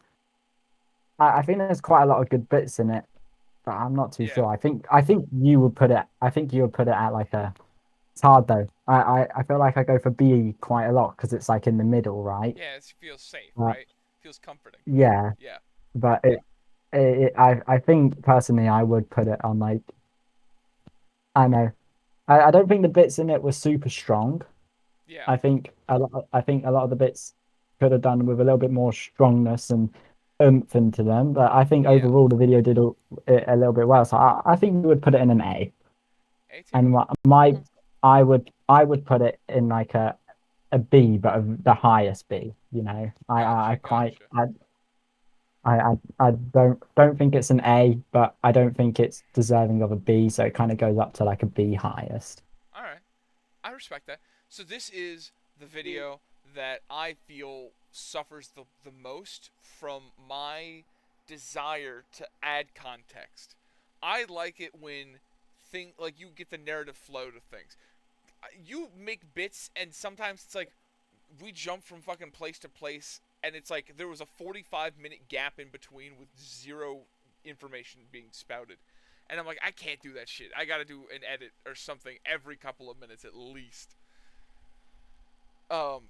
there's quite a lot of good bits in it, but I'm not too Yeah. sure. I think you would put it. I think you would put it at like a. It's hard though. I feel like I go for B quite a lot because it's like in the middle, right? Yeah, it feels safe, Uh, right? Feels comforting. yeah, Yeah. but I think personally I would put it on like I know. I don't think the bits in it were super strong. Yeah. I think a lot of the bits could have done with a little bit more strongness and oomph into them. But I think Yeah. overall the video did a little bit well. So I think we would put it in an A. A tier. And I would put it in like a B, but the highest B. You know, I Gotcha. quite Gotcha. I don't think it's an A, but I don't think it's deserving of a B. So it kind of goes up to like a B highest. All right. I respect that. So this is the video that I feel suffers the most from my desire to add context. I like it when like you get the narrative flow to things. You make bits and sometimes it's like we jump from fucking place to place and it's like there was a 45-minute gap in between with zero information being spouted. And I'm like, I can't do that shit. I gotta do an edit or something every couple of minutes at least.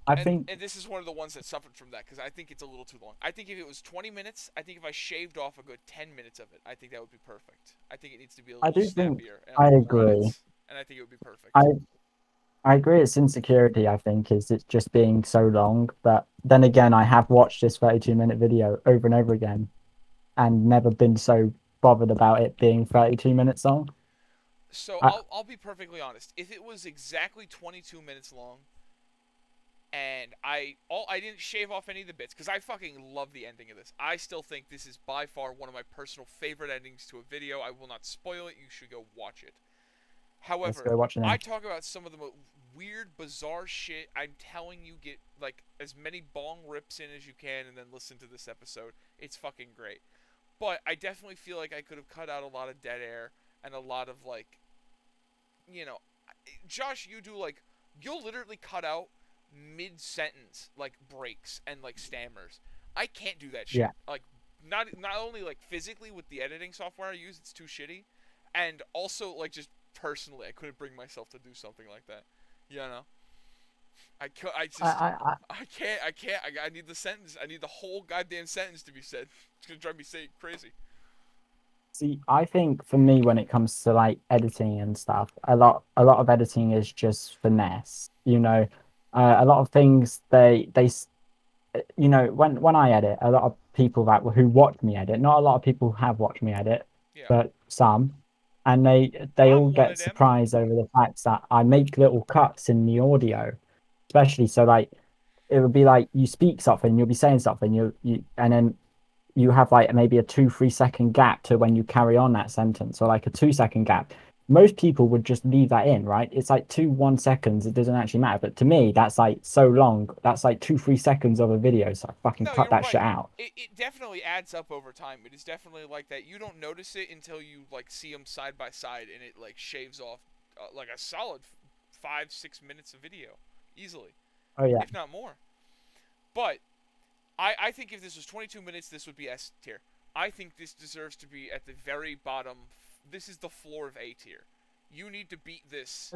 I And think this is one of the ones that suffered from that because I think it's a little too long. I think if it was 20 minutes, I think if I shaved off a good 10 minutes of it, I think that would be perfect. I think it needs to be a I little do think snappier and a I little more agree. edits, and I think it would be perfect. I agree. It's insecurity. I think is it's just being so long. But then again, I have watched this 32-minute video over and over again, and never been so bothered about it being 32 minutes long. So I, I'll be perfectly honest. If it was exactly 22 minutes long, and I didn't shave off any of the bits because I fucking love the ending of this. I still think this is by far one of my personal favorite endings to a video. I will not spoil it. You should go watch it. let's However, go watch it I now. talk about some of the most weird, bizarre shit. I'm telling you, get like as many bong rips in as you can, and then listen to this episode. It's fucking great. But I definitely feel like I could have cut out a lot of dead air and a lot of like, you know, Josh, you do like you'll literally cut out mid sentence like breaks and like stammers. I can't do that shit. Yeah, Like not only like physically with the editing software I use, it's too shitty, and also like just personally, I couldn't bring myself to do something like that. You know, I I, just I, I I can't. I need the sentence. I need the whole goddamn sentence to be said. It's gonna drive me crazy. see. I think for me, when it comes to like editing and stuff, a lot of editing is just finesse. You know, A lot of things you know, when I edit, a lot of people who watch me edit, not a lot of people have watched me edit, Yeah. but some, and they I'm all one of get them. surprised over the fact that I make little cuts in the audio, especially so like it would be like you speak something, you'll be saying something, and then you have like maybe a 2 3 second gap to when you carry on that sentence, or like a 2 second gap. Most people would just leave that in, right? It's like 1 seconds, it doesn't actually matter, but to me that's like so long. That's like 3 seconds of a video, so I fucking No, cut you're that shit right. out. It definitely adds up over time. It is definitely like that. You don't notice it until you like see them side by side, and it like shaves off like a solid 5 6 minutes of video easily, Oh yeah. if not more. But I think if this was 22 minutes, this would be S tier. I think this deserves to be at the very bottom. This is the floor of A tier. You need to beat this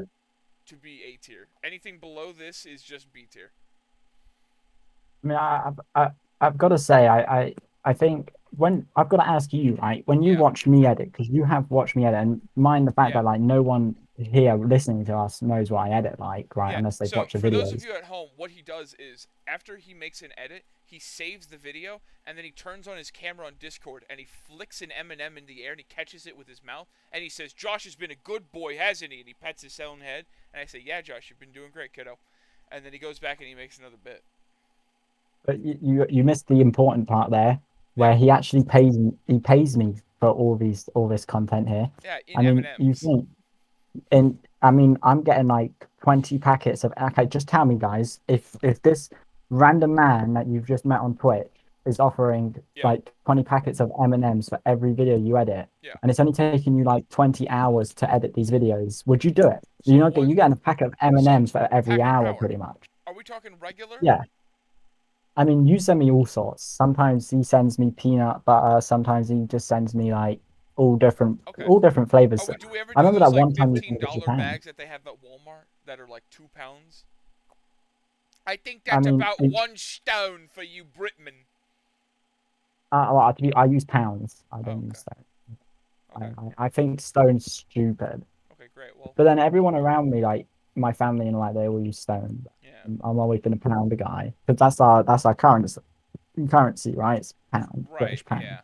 to be A tier. Anything below this is just B tier. I mean, I've got to say, I think when I've got to ask you, right, when you Yeah. watch me edit, because you have watched me edit, and mind the fact Yeah. that like no one here listening to us knows what I edit like, right, Yeah. unless they've So watched the for those of videos. you at home, what he does is after he makes an edit, he saves the video and then he turns on his camera on Discord and he flicks an M&M in the air and he catches it with his mouth and he says, "Josh has been a good boy, hasn't he?" And he pets his own head and I say, "Yeah, Josh, you've been doing great, kiddo." And then he goes back and he makes another bit. But you missed the important part there, where Yeah. he actually pays me for all this content here. Yeah, in I mean, you M&Ms. think and I mean, I'm getting like 20 packets of. Okay, just tell me, guys, if this random man that you've just met on Twitch is offering Yeah. like 20 packets of M&Ms for every video you edit, Yeah. and it's only taking you like 20 hours to edit these videos, would you do it? So You get a packet of M&Ms for every pack of hour, power. pretty much. Are we talking regular? Yeah. I mean, you send me all sorts. Sometimes he sends me peanut butter. Sometimes he just sends me like Okay. all different flavors. Do we ever I do remember those that like one time you sent me to $15 Japan. bags that they have at Walmart that are like 2 pounds? I think I that's mean, about 1 stone for you Britmen. I use pounds. I Oh, don't okay. use stone. Okay. I think stone's stupid. Okay, great. Well, But then everyone around me, like my family and like they all use stone. yeah. I'm always been a pound guy because that's our currency, right? It's pound, Right, British pound, yeah.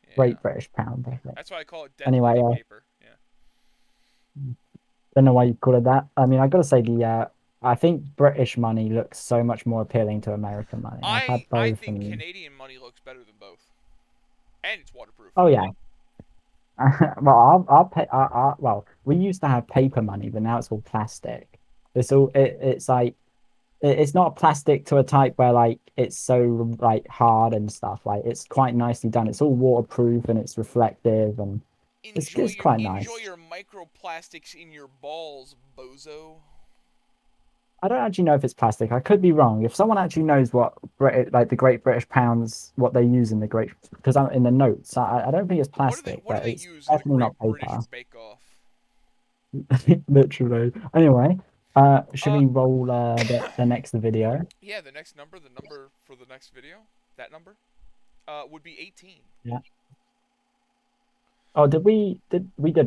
Yeah. Great British pound. I think. That's why I call it dead Anyway, money paper. Yeah. don't know why you call it that. I mean, I gotta say I think British money looks so much more appealing to American money. I've had I both, think and Canadian money looks better than both. And it's waterproof. oh yeah. Well, well, we used to have paper money, but now it's all plastic. It's like it's not plastic to a type where like it's so like hard and stuff. Like it's quite nicely done. It's all waterproof and it's reflective and it's quite Enjoy nice. your microplastics in your balls, bozo. I don't actually know if it's plastic. I could be wrong. If someone actually knows what like the Great British pounds, what they use in the Great, because I'm in the notes. I don't think it's plastic, What do but they it's use in the definitely Great not British paper. Bake Off? Literally. Anyway, should Uh we roll the next video? yeah, the number for the next video, that number would be 18. Yeah. Oh, did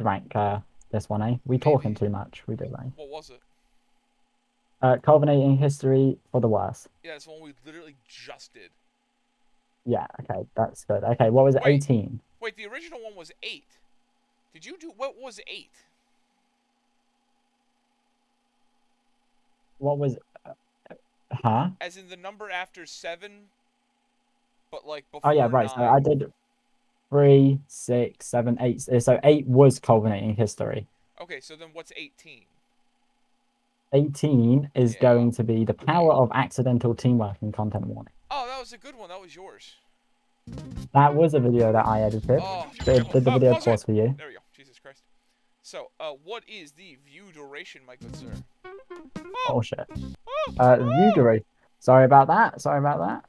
rank this one, eh? We talking Maybe. too much. We did rank. What was it? Culminating history for the worst. Yeah, it's the one we literally just did. Yeah, okay, that's good. Okay, what was it? Wait. 18. Wait, the original one was 8. Did you do what was 8? What was huh? As in the number after 7, but like Oh yeah, before right. So 9. I did 3, 6, 7, 8. So 8 was culminating history. Okay, so then what's 18? 18 is Yeah. going to be the power of accidental teamwork and content warning. Oh, that was a good one. That was yours. That was a video that I edited. Oh, Did the video pause it. pause for you? There we go. Jesus Christ. So, what is the view duration, my good sir? Oh shit. View duration. Sorry about that. Sorry about that.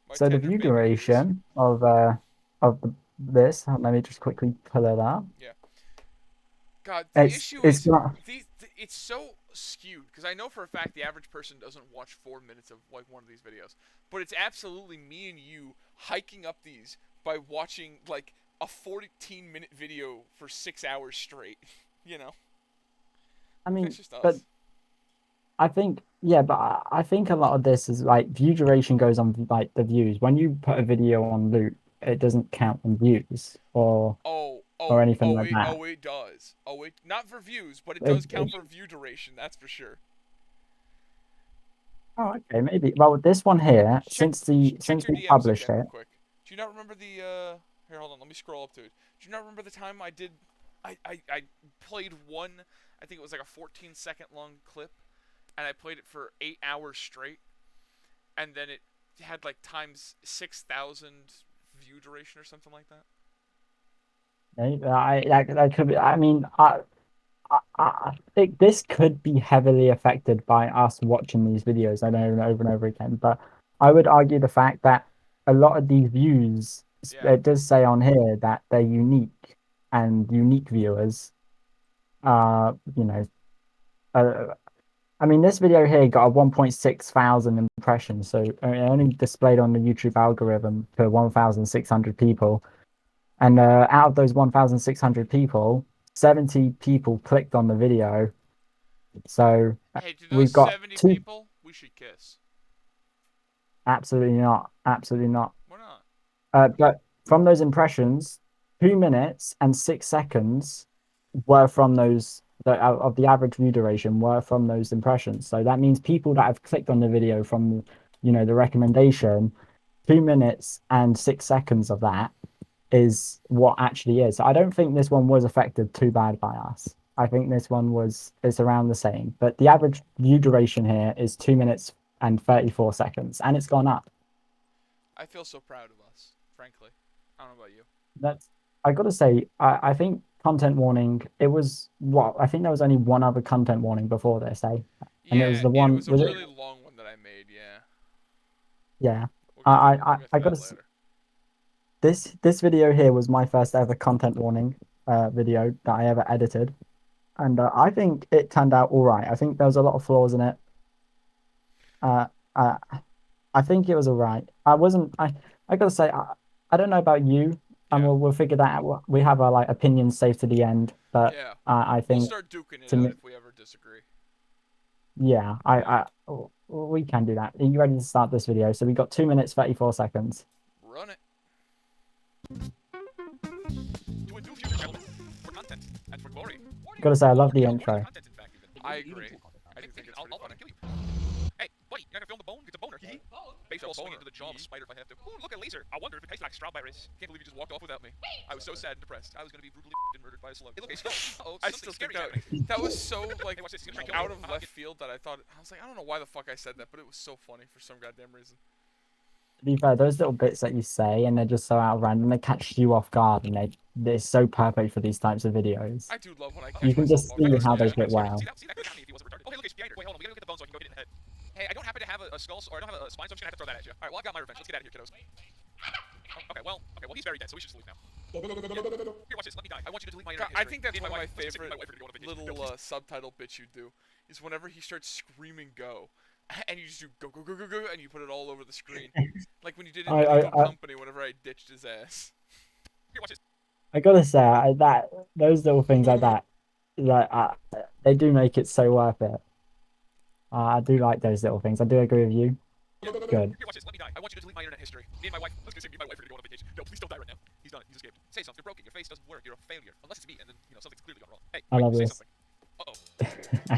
My So the tender view baby ears. duration of this. Let me just quickly pull it up. Yeah. God, the It's issue it's is not. it's so skewed because I know for a fact the average person doesn't watch 4 minutes of like one of these videos, but it's absolutely me and you hiking up these by watching like a 14-minute video for 6 hours straight. You know, I mean, it's just us. but I think yeah, but I think a lot of this is like view duration goes on like the views. When you put a video on loop, it doesn't count on views or anything like that. it does. Oh, it not for views, but it It, does count for view duration. That's for sure. oh, okay, maybe. Well, this one here, Check check since your we DMs published again real it, quick. Do you not remember the Here, hold on. Let me scroll up to it. Do you not remember the time I did? I played one. I think it was like a 14-second long clip, and I played it for 8 hours straight, and then it had like times 6,000 view duration or something like that. maybe, that could be. I mean, I think this could be heavily affected by us watching these videos over and over and over again. But I would argue the fact that a lot of these views, Yeah. it does say on here that they're unique and unique viewers. You know, uh, I mean, this video here got a 1.6 thousand impressions, so it only displayed on the YouTube algorithm to 1,600 people. And out of those 1,600 people, 70 people clicked on the video. So Hey, to those we've got 70 two. people, we should kiss. Absolutely not. Absolutely not. Why not? But from those impressions, 2 minutes and 6 seconds were from those. Of the average view duration were from those impressions. So that means people that have clicked on the video from, the recommendation, 2 minutes and 6 seconds of that is what actually is. So I don't think this one was affected too bad by us. I think this one was it's around the same. But the average view duration here is 2 minutes and 34 seconds, and it's gone up. I feel so proud of us, frankly. I don't know about you. That's I gotta say, I think content warning, it was what I think there was only one other content warning before this, eh? And it was Yeah, the and it one was a was really it long one that I made. Yeah, yeah. we'll get to, we'll get to I that gotta later. this video here was my first ever content warning video that I ever edited. And I think it turned out all right. I think there was a lot of flaws in it. Uh, uh, I think it was all right. I wasn't. I gotta say, I don't know about you, and Yeah, we'll figure that out. We have our like opinions safe to the end, but yeah. I We'll think start duking it to out me, if we ever disagree. yeah, we can do that. Are you ready to start this video? So we got 2 minutes 34 seconds. Run it. To a new future gentlemen, for content and for glory. Gotta say, I love the More intro. content, in fact, even. I agree. I do think it's I'll pretty funny. kill you. Hey, buddy, you gonna film the bone? Get the boner. Baseball swing into the jaw of a spider if I have to. Ooh, look at laser. I wonder if it tastes like strawberries. Can't believe you just walked off without me. I was so sad and depressed. I was gonna be brutally murdered by a slug. Hey, look, uh-oh, I something still think scary that happening. that was so like Hey, watch this. He's gonna try to kill out me. of left field that I was like, I don't know why the fuck I said that, but it was so funny for some goddamn reason. To be fair, those little bits that you say and they're just so out of random, they catch you off guard, and they're so perfect for these types of videos. I do love when I catch You can myself just off see guard. how they Yeah. fit well. See, that could have got me if he wasn't retarded. Oh, hey, look, it's behind her. Wait, hold on. We gotta go get the bone so I can go get it in the head. Hey, I don't happen to have a skull, or I don't have a spine, so I'm just gonna have to throw that at you. Alright, well, I got my revenge. Let's get out of here, kiddos. Oh, okay, well, he's very dead, so we should just leave now. Here, watch this. Let me die. I want you to delete my internet I history. think that's Me and one of my wife. Let's just take favorite my wife to go on a vacation. No, little please. subtitle bits you do is whenever he starts screaming "go," and you just do "go go go go go," and you put it all over the screen, like when you did in Lethal Company. Whenever I ditched his ass. Here, watch this. I gotta say, that those little things like that, like they do make it so worth it. I do like those little things. I do agree with you. Good. Here, watch this. Let me die. I want you to delete my internet history. Me and my wife. Let's just say me and my wife are gonna go on a vacation. No, please don't die right now. He's done. He's escaped. Say something. You're broken. Your face doesn't work. You're a failure. Unless it's me, and then something's clearly gone wrong. Hey, I love say this. something. Uh-oh.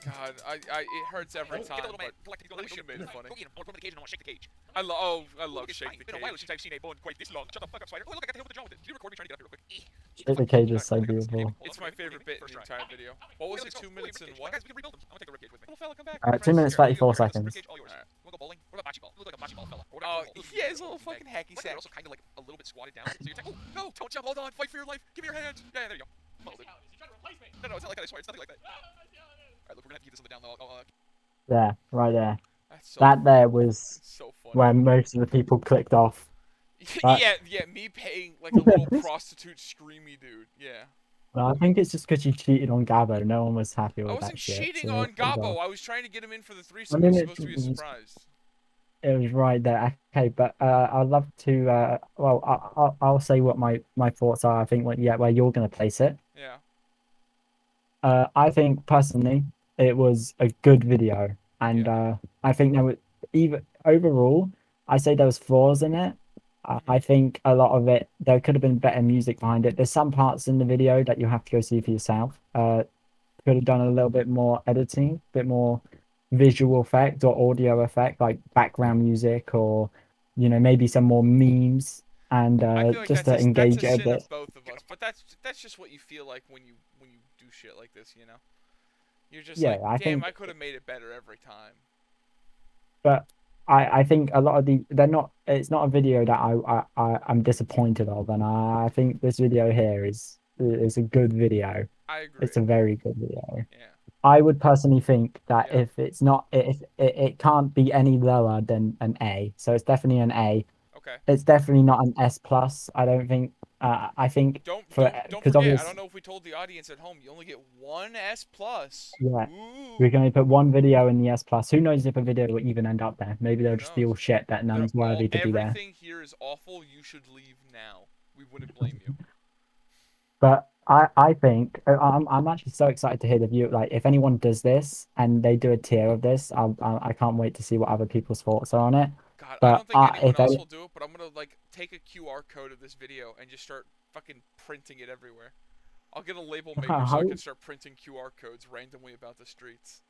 God, it hurts every time, Get the little man. but Collect it. Go at least you made it funny. Go get him. I want to put him in the cage, and I want to shake the cage. I love Look, it's Shake fine. the Been a while Cage. since I've seen a bone quite this long. Shut the fuck up, spider. Oh, look, I got to hit him with the jaw with it. Did you record me trying to get up here real quick? Shake the cage is so beautiful. It's my favorite bit in the entire video. What was it? 2 minutes and what? Guys, we can rebuild them. I'm gonna take the ribcage with me. Little fella, come back. 2 minutes Here, 34 here, seconds. ribcage, all yours. Alright. Wanna go bowling? What about bocce ball? You look like a bocce ball fella. Or Oh, whatever. yeah, his little fucking hacky But sack. you're also kind of like a little bit squatted down. So you're like, oh, no, don't jump. Hold on. Fight for your life. Give me your hands. Yeah, there you go. Molded. No, it's not like that. I swear. It's nothing like that. Alright, look, we're gonna have to keep this on the down low. There, right there. That's so That there was so funny. where most of the people clicked off. But- yeah, me paying like a little prostitute screamy dude. Yeah. Well, I think it's just because you cheated on Gabo. No one was happy with I that wasn't shit. cheating so on it was Gabo. off. I was trying to get him in for the threesome. I mean, It was supposed to be a it was- surprise. It was right there. Okay, but I'd love to. Well, I'll say what my thoughts are. I think where you're gonna place it. Yeah. I think personally, it was a good video, and Yeah. I think there was even overall, I say there was flaws in it. I think a lot of it there could have been better music behind it. There's some parts in the video that you have to go see for yourself. Could have done a little bit more editing, a bit more visual effect or audio effect, like background music, or maybe some more memes, and I feel like just to that's a engage it a sin bit. of both of us, but that's just what you feel like when you do shit like this, you know. You're just Yeah, like, I damn, think, I could have made it better every time. but I think a lot of they're not. It's not a video that I'm disappointed of, and I think this video here is a good video. I agree. It's a very good video. Yeah. I would personally think that Yeah. if it's not, if it can't be any lower than an A, so it's definitely an A. Okay. It's definitely not an S plus. I don't think. I think for Don't because forget. I don't obviously, know if we told the audience at home. You only get one S plus. yeah, we Ooh. can only put one video in the S plus. Who knows if a video will even end up there? Maybe they'll Who just be knows? all shit that none's worthy to be there. Everything here is awful. You should leave now. We wouldn't blame you. But I think I'm actually so excited to hear the view. Like, if anyone does this and they do a tier of this, I can't wait to see what other people's thoughts are on it. God, I But don't think anyone if else any, will do it, but I'm gonna like take a QR code of this video and just start fucking printing it everywhere. I'll get a label maker so I how can start printing QR codes randomly about the streets.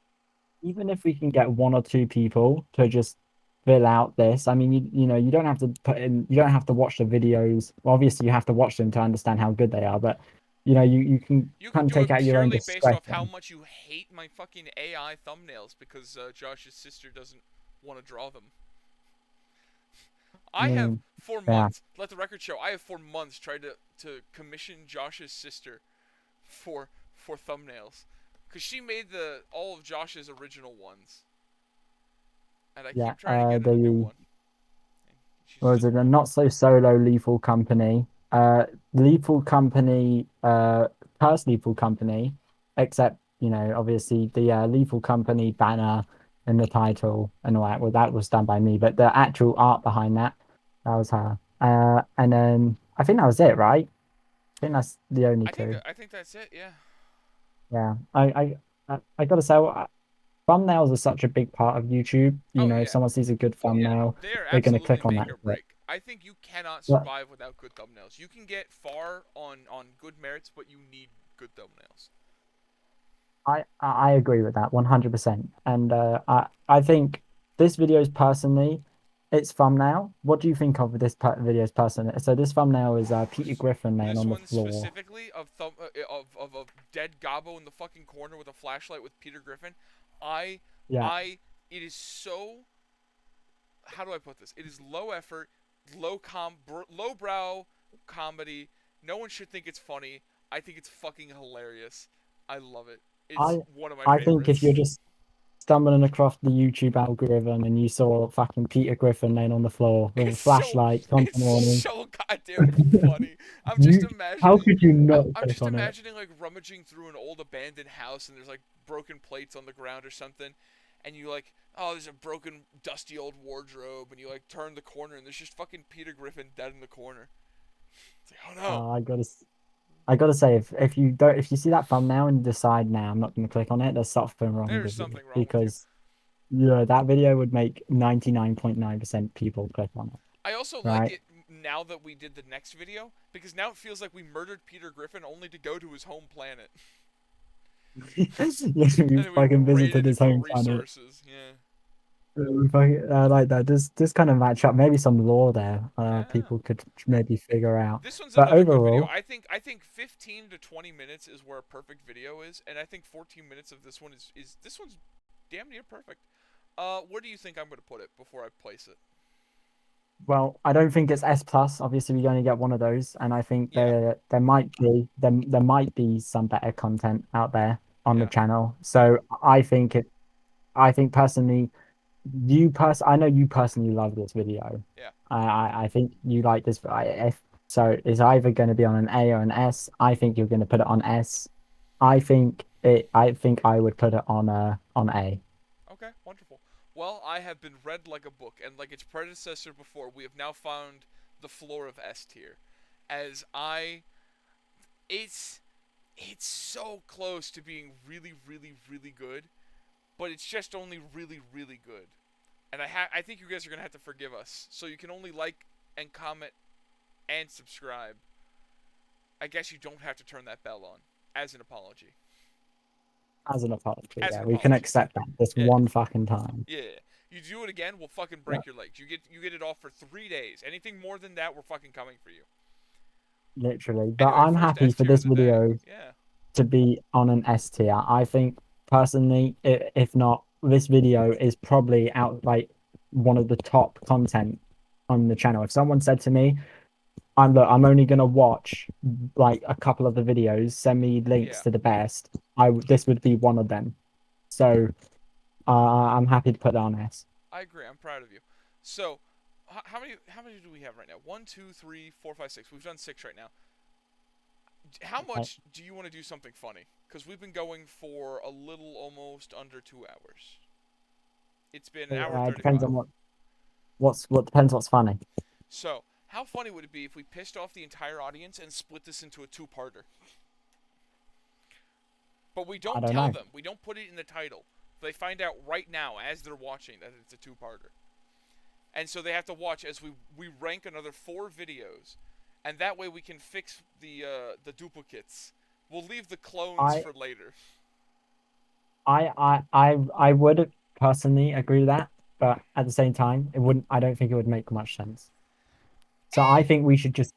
even if we can get one or two people to just fill out this, I mean, you don't have to put in, you don't have to watch the videos. Well, obviously, you have to watch them to understand how good they are, but you can You can kind of do take it out your own purely based off how discretion. much you hate my fucking AI thumbnails because Josh's sister doesn't want to draw them. I I have mean, for yeah, months, let the record show, I have for months tried to commission Josh's sister for thumbnails. Cause she made all of Josh's original ones. And I yeah. keep trying to get her to do The one. And she's was just it a not so solo lethal company? Lethal company, first lethal company, except obviously the lethal company banner and the title and all that. Well, that was done by me, but the actual art behind that was her. And then I think that was it, right? I think that's the only two. I think that's it, yeah. Yeah, I gotta say, thumbnails are such a big part of YouTube. Oh If yeah. someone sees a good thumbnail, They are they're gonna absolutely click on make that. or break. I think you cannot But survive without good thumbnails. You can get far on good merits, but you need good thumbnails. I agree with that 100%. And I think this video's personally, it's thumbnail. What do you think of this video's person? So this thumbnail is Peter Griffin laying This on the one floor. specifically of a dead Gobbo in the fucking corner with a flashlight with Peter Griffin. I Yeah, I it is so, how do I put this? It is low effort, lowbrow comedy. No one should think it's funny. I think it's fucking hilarious. I love it. It's I one of my I think if favorites. you're just stumbling across the YouTube algorithm and you saw fucking Peter Griffin laying on the floor with a flashlight, content It's warning, so goddamn funny. I'm just you how imagining could you not I'm click just on it? imagining like rummaging through an old abandoned house and there's like broken plates on the ground or something, and you like, oh, there's a broken dusty old wardrobe, and you like turn the corner and there's just fucking Peter Griffin dead in the corner. It's like, oh no. I gotta say, if you see that thumbnail and decide now I'm not gonna click on it, there's something wrong There's with you something wrong with you. because that video would make 99.9% people click on it, I also like right? it now that we did the next video because now it feels like we murdered Peter Griffin only to go to his home planet. Yeah, we And then we fucking visited raided it his for home planet. resources. Yeah. I like that. This kind of match up. Maybe some lore there. Yeah. People could maybe figure out. This one's But another good video. overall, I think 15 to 20 minutes is where a perfect video is, and I think 14 minutes of this one is this one's damn near perfect. Where do you think I'm going to put it before I place it? well, I don't think it's S plus. Obviously, we only get one of those, and I think Yeah. there might be some better content out there on the Yeah. channel. So I think personally, I know you personally love this video. Yeah. I think you like this. So it's either going to be on an A or an S. I think you're going to put it on S. I think I would put it on A. Okay, wonderful. Well, I have been read like a book, and like its predecessor before, we have now found the floor of S tier. As I, it's It's so close to being really, really, really good, but it's just only really, really good. And I think you guys are gonna have to forgive us. So you can only like and comment and subscribe. I guess you don't have to turn that bell on as an apology. As an apology, As yeah, an we can apology. accept that this Yeah. one fucking time. Yeah. You do it again, we'll fucking Yeah, break your legs. You get it off for 3 days. Anything more than that, we're fucking coming for you. literally. But Anyway, I'm first happy S for tier of this the day. video Yeah. to be on an S tier. I think personally, if not, this video is probably out like one of the top content on the channel. If someone said to me, I'm only gonna watch like a couple of the videos, send me links Yeah. to the best, this would be one of them. So I'm happy to put that on S. I agree. I'm proud of you. So, how many do we have right now? 1, 2, 3, 4, 5, 6. We've done 6 right now. How much do you want to do something funny? Because we've been going for a little almost under 2 hours. It's been an hour Depends 35. on what depends what's funny. So, how funny would it be if we pissed off the entire audience and split this into a 2-parter? But we I don't don't tell know. them. We don't put it in the title. They find out right now as they're watching that it's a 2-parter. And so they have to watch as we rank another 4 videos. And that way we can fix the duplicates. We'll leave the clones I for later. I would personally agree with that, but at the same time, it wouldn't. I don't think it would make much sense. So I think we should just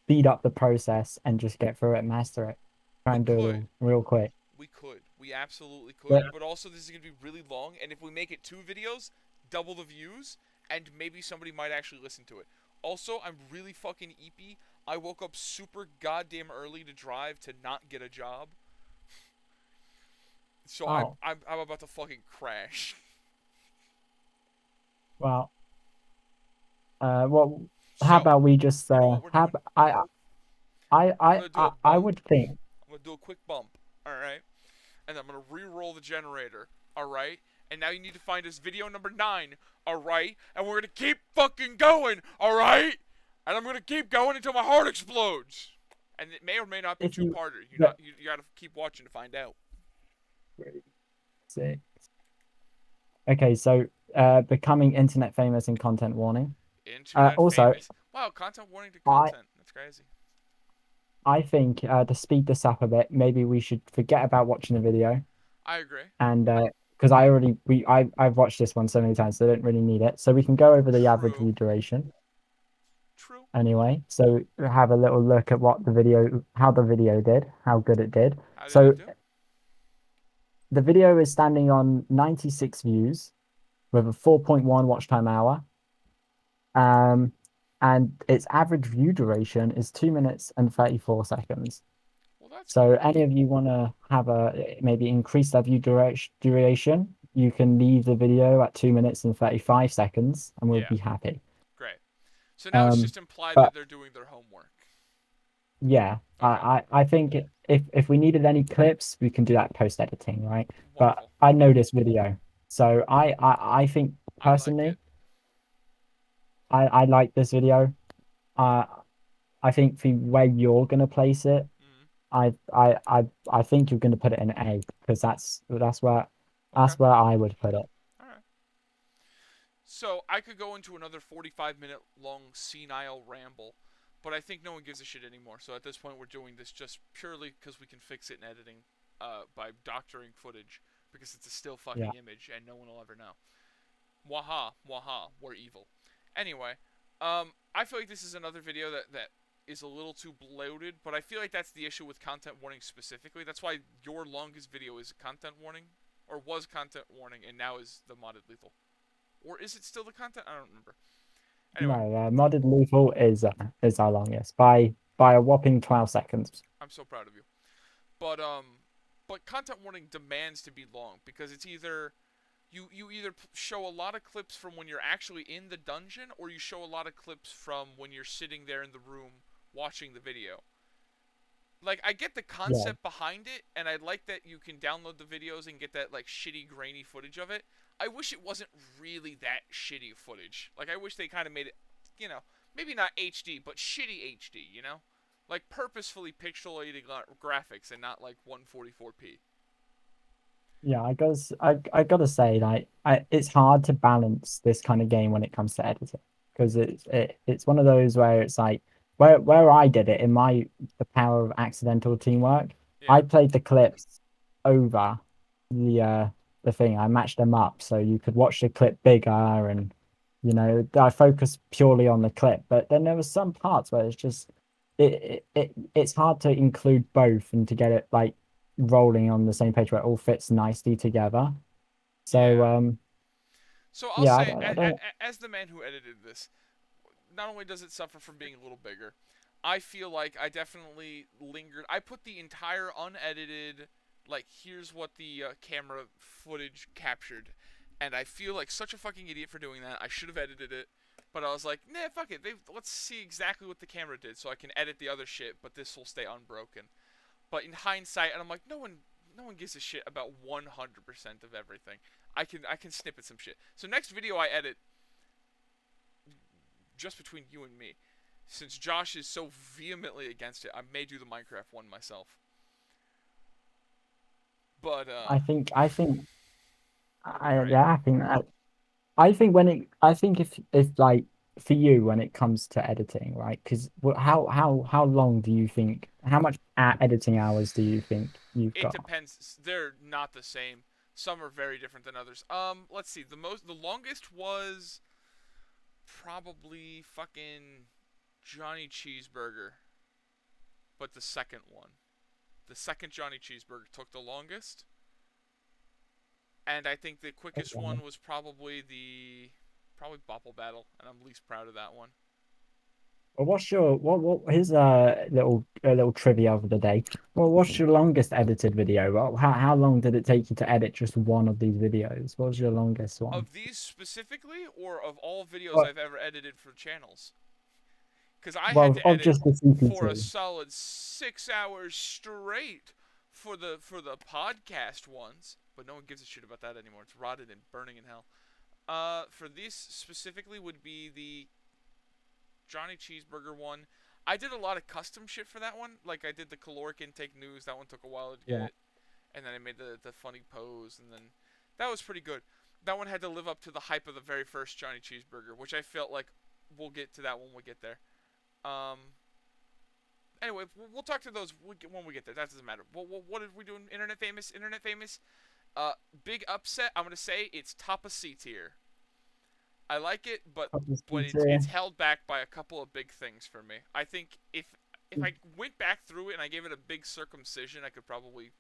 speed up the process and just get through it, master it, try We and do it could. all real quick. We could. We absolutely could. But But also this is going to be really long. And if we make it 2 videos, double the views. And maybe somebody might actually listen to it. Also, I'm really fucking eepy. I woke up super goddamn early to drive to not get a job. So oh I'm about to fucking crash. well, well, how So, about we just you know what we're doing? I'm gonna do a I bump. would think I'm gonna do a quick bump. Alright? And I'm gonna re-roll the generator. Alright? And now you need to find us video number 9. Alright? And we're gonna keep fucking going. Alright? And I'm gonna keep going until my heart explodes. And it may or may not be if you 2-parter. but, You gotta keep watching to find out. see. Okay, so becoming internet famous and content warning. Internet Also, famous. Wow, content warning to I content. That's crazy. I think to speed this up a bit, maybe we should forget about watching the video I agree. and because I've watched this one so many times, so I don't really need it. So we can go over the average True. view duration True. anyway. So have a little look at how the video did, how good it did. How did So it do? the video is standing on 96 views with a 4.1 watch time hour. And its average view duration is 2 minutes and 34 seconds. Well, that's So cool. any of you want to have maybe increase that view duration, you can leave the video at 2 minutes and 35 seconds and we'll Yeah. be happy. Great. So now it's just implied that But they're doing their homework. yeah, Okay. I think if we needed any clips, we can do that post editing, right? But Wonderful. I know this video. So I think I like personally, it. I like this video. Uh, I think for where you're gonna place it, Mm. I think you're gonna put it in A because Okay. that's where I would put it. All right. So I could go into another 45-minute long senile ramble, but I think no one gives a shit anymore. So at this point, we're doing this just purely because we can fix it in editing, by doctoring footage because it's a still fucking Yeah. image and no one will ever know. Waha, waha, we're evil. Anyway, I feel like this is another video that is a little too bloated, but I feel like that's the issue with content warning specifically. That's why your longest video is a content warning, or was content warning, and now is the modded lethal. Or is it still the content? I don't remember. Anyway, No, modded lethal is our longest by a whopping 12 seconds. I'm so proud of you. But content warning demands to be long because it's either you either show a lot of clips from when you're actually in the dungeon, or you show a lot of clips from when you're sitting there in the room watching the video. Like, I get the concept behind it, and I like that you can download the videos and get that, like, shitty, grainy footage of it. I wish it wasn't really that shitty footage. Like, I wish they kind of made it, maybe not HD, but shitty HD, like purposefully pixelating graphics and not like 144p. Yeah, I gotta say, like, it's hard to balance this kind of game when it comes to editing because it's one of those where it's like where I did it in my the power of accidental teamwork. Yeah. I played the clips over the uh the thing. I matched them up so you could watch the clip bigger and I focused purely on the clip. But then there was some parts where it's just it's hard to include both and to get it like rolling on the same page where it all fits nicely together. So Yeah. So I'll yeah, say, I don't. as the man who edited this, not only does it suffer from being a little bigger, I feel like I definitely lingered. I put the entire unedited, like, here's what the camera footage captured, and I feel like such a fucking idiot for doing that. I should have edited it, but I was like, nah, fuck it. Let's see exactly what the camera did, so I can edit the other shit, but this will stay unbroken. But in hindsight, and I'm like, no one gives a shit about 100% of everything. I can snippet some shit. So next video I edit, just between you and me, since Josh is so vehemently against it, I may do the Minecraft one myself. But I think right, yeah, I think if like for you when it comes to editing, right? Because how long do you think? How much editing hours do you think you've it got? depends. They're not the same. Some are very different than others. Let's see. The longest was probably fucking Johnny Cheeseburger, but the second one, the second Johnny Cheeseburger took the longest. And I think the quickest one was probably Bopple Battle, and I'm least proud of that one. Well, what's your what here's a little trivia of the day. Well, what's your longest edited video? Well, how long did it take you to edit just one of these videos? What was your longest one? Of these specifically, or of all videos Well, I've ever edited for channels? Because I had well, to of edit just the for a CPT. solid 6 hours straight for the podcast ones, but no one gives a shit about that anymore. It's rotted and burning in hell. For these specifically would be the Johnny Cheeseburger one. I did a lot of custom shit for that one. Like I did the caloric intake news. That one took a while to Yeah. get. And then I made the funny pose, and then that was pretty good. That one had to live up to the hype of the very first Johnny Cheeseburger, which I felt like we'll get to that when we get there. Um. Anyway, we'll talk to those when we get there. That doesn't matter. What did we do in Internet Famous? Internet Famous. Big upset. I'm gonna say it's top of C tier. I like it, but Of the it's CPT. held back by a couple of big things for me. I think if I went back through it and I gave it a big circumcision, I could probably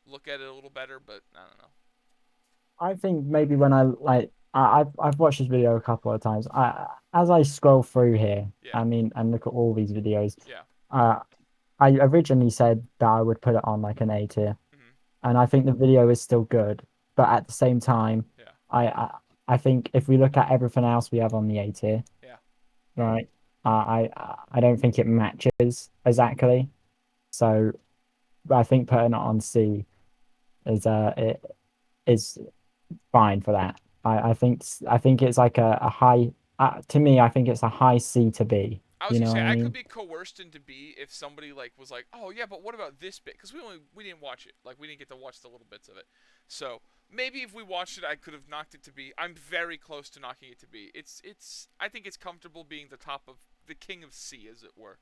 look at it a little better. But I don't know. I think maybe when I like I've watched this video a couple of times. As I scroll through here, Yeah. I mean, and look at all these videos. Yeah. Uh, I originally said that I would put it on like an A tier, Mhm. and I think the video is still good. But at the same time, Yeah. I I, I think if we look at everything else we have on the A tier, Yeah. right? I don't think it matches exactly. So I think putting it on C it is fine for that. I think it's like a high to me. I think it's a high C to B. I was You gonna know say what I I could mean? be coerced into B if somebody like was like, oh yeah, but what about this bit? Because we didn't watch it. Like we didn't get to watch the little bits of it. So maybe if we watched it, I could have knocked it to B. I'm very close to knocking it to B. It's I think it's comfortable being the top of the king of C, as it were.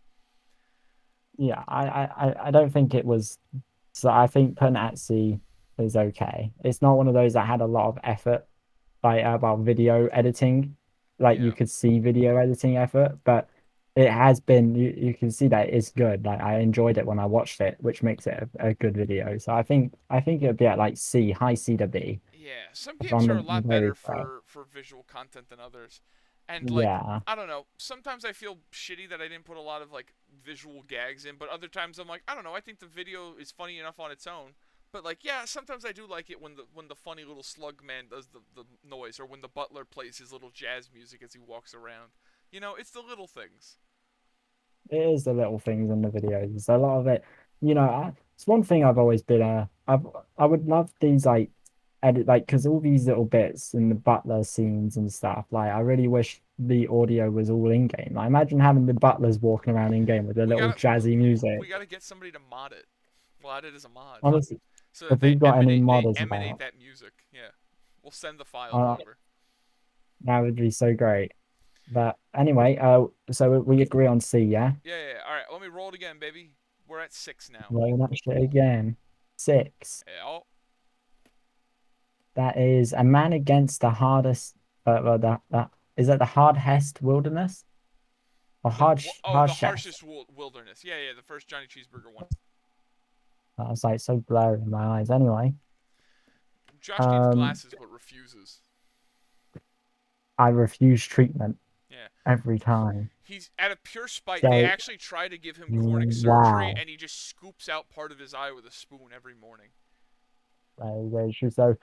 Yeah, I don't think it was. So I think putting it at C is okay. It's not one of those that had a lot of effort, like about video editing. Like you Yeah. could see video editing effort, but it has been. You can see that it's good. Like I enjoyed it when I watched it, which makes it a good video. So I think it'd be at like C, high C to B. Yeah, some If games I'm are a the lot very better fair. for visual content than others. And like Yeah. I don't know, sometimes I feel shitty that I didn't put a lot of like visual gags in, but other times I'm like, I don't know, I think the video is funny enough on its own. But like yeah, sometimes I do like it when the funny little slug man does the noise or when the butler plays his little jazz music as he walks around. You know, it's the little things. It is the little things in the videos. A lot of it, it's one thing I've always been. I would love these like edit like because all these little bits in the butler scenes and stuff. Like I really wish the audio was all in game. Like imagine having the butlers walking around in game with the We little gotta jazzy music. we gotta get somebody to mod it. We'll add it as a mod, Honestly, so that if they we've got any modders emanate about, that music. Yeah, we'll send the files uh, over. that would be so great. But anyway, so we agree on C, yeah? Yeah. All right, let me roll it again, baby. We're at 6 now. Roll that shit again. 6. Yeah, oh, That is a man against the hardest. Well, that is that the hardest wilderness or the hardshest? harshest wilderness. Yeah, the first Johnny Cheeseburger one. I was like so blurry in my eyes. Anyway, Josh needs um, glasses but refuses. I refuse treatment Yeah. every time. He's out of pure spite. They So actually try to give him cornea surgery, wow, and he just scoops out part of his eye with a spoon every morning. very true. So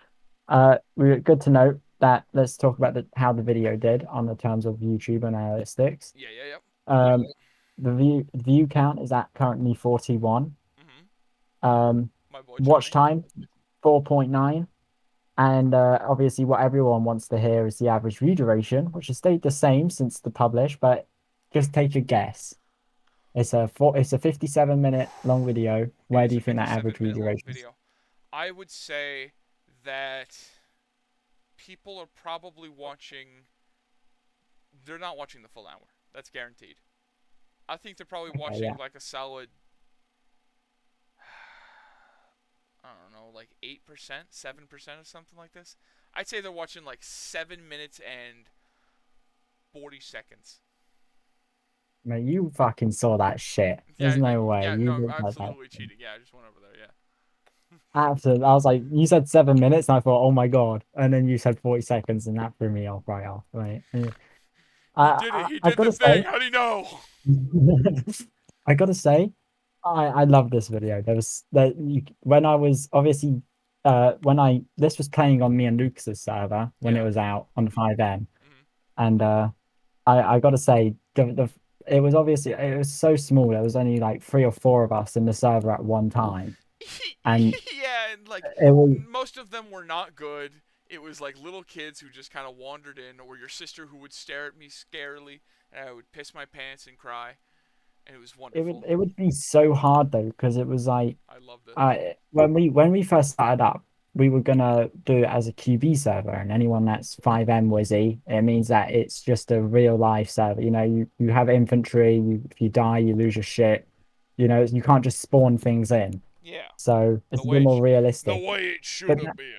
we good to note that. Let's talk about how the video did on the terms of YouTube and analytics. Yeah. Um, the view count is at currently 41. Mhm. Um, My boy watch Johnny. time 4.9. And obviously, what everyone wants to hear is the average view duration, which has stayed the same since the publish. But just take a guess. It's a 57-minute long video. It Where is do a you think that average view 57-minute long duration is? video. I would say that people are probably watching. They're not watching the full hour. That's guaranteed. I think they're probably Okay, watching yeah. like a solid, I don't know, like 8%, 7% or something like this. I'd say they're watching like 7 minutes and 40 seconds. Man, you fucking saw that shit. There's no way you No, looked at that. absolutely cheating. Yeah, I just went over there. Yeah. Absolutely. I was like, you said 7 minutes, and I thought, oh my god. And then you said 40 seconds, and that threw me off right off. Right. Yeah. He did it. He I did the gotta thing. say, How do you know? I gotta say, I love this video. There was that when I was obviously when I this was playing on me and Lucas's server when it Yeah. was out on 5M, Mhm. and I gotta say it was obviously it was so small. There was only like 3 or 4 of us in the server at one time, and Yeah, and like it was most of them were not good. It was like little kids who just kind of wandered in, or your sister who would stare at me scarily, and I would piss my pants and cry, and it was wonderful. it would be so hard though because it was like I loved it. when we first started up, we were gonna do it as a QB server, and anyone that's 5M Wizzy, it means that it's just a real life server. You know, you have infantry. If you die, you lose your shit. You know, you can't just spawn things in. Yeah, So the it's a bit more the realistic. way it should But have been.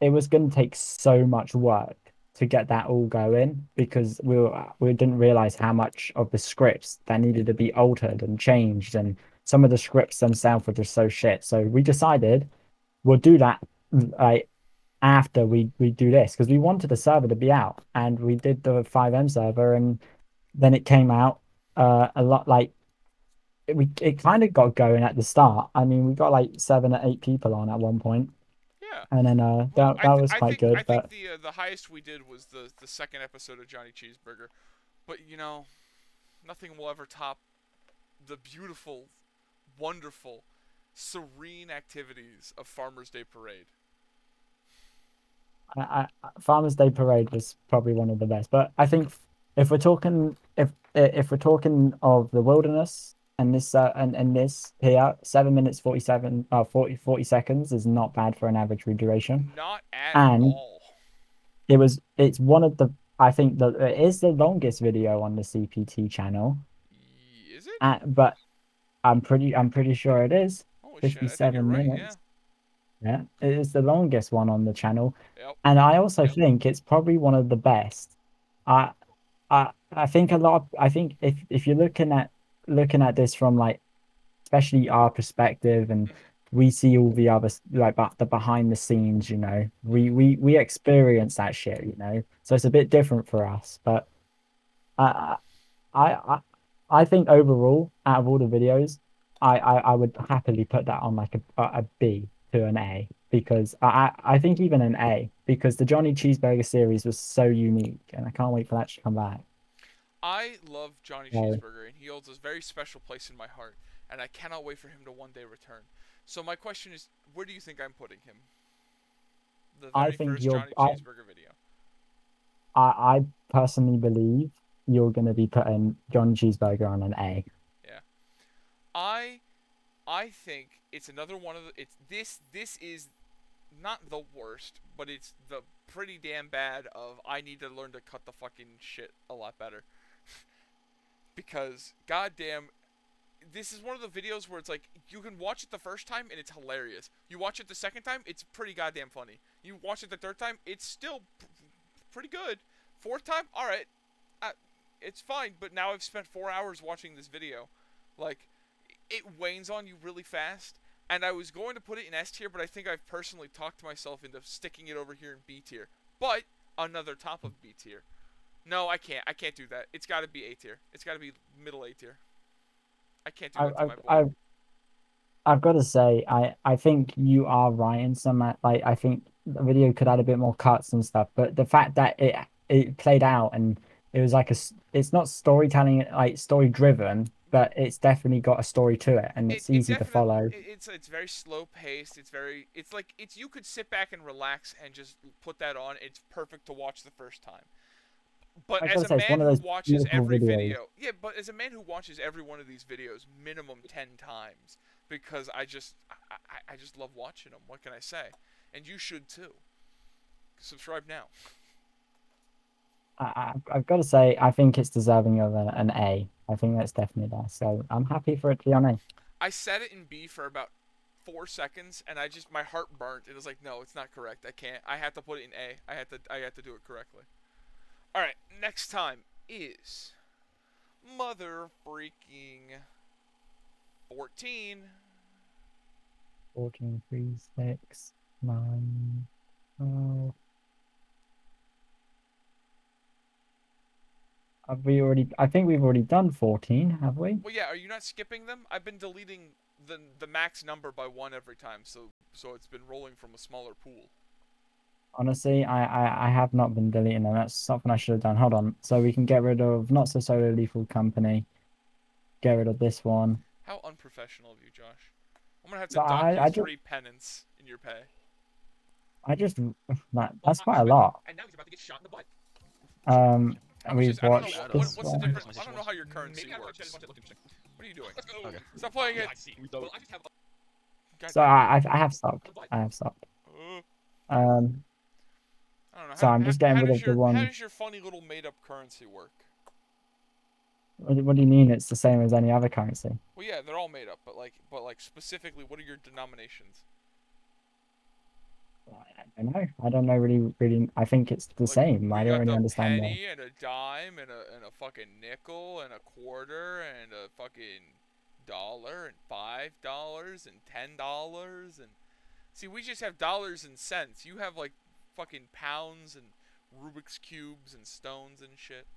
it was going to take so much work to get that all going because we didn't realize how much of the scripts that needed to be altered and changed, and some of the scripts themselves were just so shit. So we decided we'll do that like after we do this because we wanted the server to be out, and we did the 5M server, and then it came out a lot like it kind of got going at the start. I mean, we got like 7 or 8 people on at one point, Yeah. and then Well, that was quite I good, think but. the highest we did was the second episode of Johnny Cheeseburger, but you know, nothing will ever top the beautiful, wonderful, serene activities of Farmers Day Parade. Farmers Day Parade was probably one of the best. But I think if we're talking if we're talking of the wilderness and this and this here, 7 minutes 40 seconds is not bad for an average read duration. Not at And all. it's one of the I think that it is the longest video on the CPT channel. Is it? But I'm pretty sure it is. Holy shit! I think you're 57 right. Yeah. minutes. Yeah, it is the longest one on the channel. Yep. And I also think it's probably one of the best. I I think I think if you're looking at this from like especially our perspective, and we see all the other like the behind the scenes, you know, we experience that shit, you know, so it's a bit different for us. But I I I, I think overall, out of all the videos, I would happily put that on like a B to an A because I think even an A because the Johnny Cheeseburger series was so unique, and I can't wait for that to come back. I love Johnny So, Cheeseburger, and he holds a very special place in my heart, and I cannot wait for him to one day return. So my question is, where do you think I'm putting him? the I very think first you're. Johnny Cheeseburger video. I personally believe you're going to be putting John Cheeseburger on an A. Yeah. I I think it's another one of the it's this is not the worst, but it's the pretty damn bad of I need to learn to cut the fucking shit a lot better. Because goddamn, this is one of the videos where it's like you can watch it the first time and it's hilarious. You watch it the second time, it's pretty goddamn funny. You watch it the third time, it's still pretty good. Fourth time, all right, uh, it's fine. But now I've spent 4 hours watching this video, like it wanes on you really fast. And I was going to put it in S tier, but I think I've personally talked myself into sticking it over here in B tier. But another top of B tier. No, I can't. I can't do that. It's got to be A tier. It's got to be middle A tier. I can't do I, that to I, my boy. I've got to say, I think you are right in some like I think the video could add a bit more cuts and stuff, but the fact that it played out and it was like it's not storytelling like story driven, but it's definitely got a story to it and it's It easy to definitely follow. it's very slow paced. It's like it's you could sit back and relax and just put that on. It's perfect to watch the first time. But I've got as to a say, it's man one of who those watches beautiful every videos. video, yeah, but as a man who watches every one of these videos minimum 10 times because I just love watching them. What can I say? And you should too. Subscribe now. I've got to say, I think it's deserving of an A. I think that's definitely there. So I'm happy for it to be on A. I said it in B for about 4 seconds, and my heart burnt. It was like, no, it's not correct. I can't. I have to put it in A. I had to do it correctly. All right, next time is mother freaking 14. 14, 3, 6, 9, 12. Have we already? I think we've already done 14, have we? Well, yeah. Are you not skipping them? I've been deleting the max number by one every time, so it's been rolling from a smaller pool. Honestly, I have not been deleting them. That's something I should have done. Hold on. So we can get rid of Not So Solo Lethal Company. Get rid of this one. How unprofessional of you, Josh. I'm gonna have to So dock you I just 3 penance in your pay. that's quite a lot. And now he's about to get shot in the butt. I was We've just, I don't know watched what, this what's the one. difference. I don't know how your currency works. What are you doing? Let's go. Okay. Stop playing it. I see. Well, I just have God So damn it. I have stopped. I have stopped. Uh, Um. I don't know. So I'm just getting rid of the how one. does your funny little made up currency work? What do you mean? It's the same as any other currency? Well, yeah, they're all made up, but like specifically, what are your denominations? I don't know. I don't know really. I think it's the Like, same. we I don't got really the understand penny and a dime and a fucking nickel and a quarter and a fucking dollar and $5 and $10 and see, we just have dollars and cents. You have like fucking pounds and Rubik's cubes and stones and shit.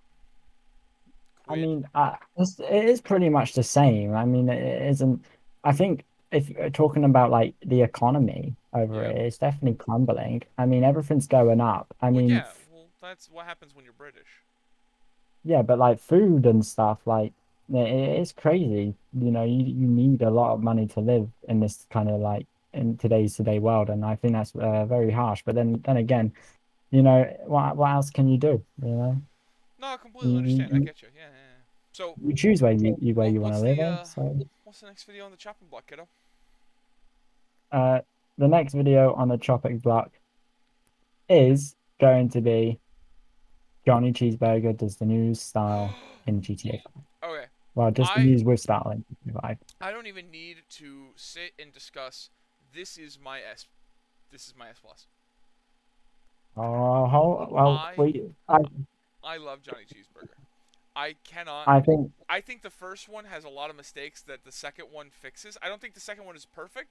I Quid. mean, it is pretty much the same. I mean, it isn't. I think if you're talking about like the economy over Yeah. it, it's definitely crumbling. I mean, everything's going up. I Well, mean, yeah. Well, that's what happens when you're British. yeah, but like food and stuff, like it's crazy. You know, you need a lot of money to live in this kind of like in today's today world, and I think that's very harsh. But then again, you know, what else can you do? You know, No, I completely you understand. I you, get you. Yeah, yeah, yeah. So, you choose where where you want to what's live. the So. what's the next video on the chopping block, kiddo? Uh, the next video on the chopping block is going to be Johnny Cheeseburger does the news style in GTA 5. Okay. Well, just the I news with style in GTA 5. I don't even need to sit and discuss. This is my S. This is my S plus. Oh, well, I love Johnny Cheeseburger. I cannot. I think I think the first one has a lot of mistakes that the second one fixes. I don't think the second one is perfect,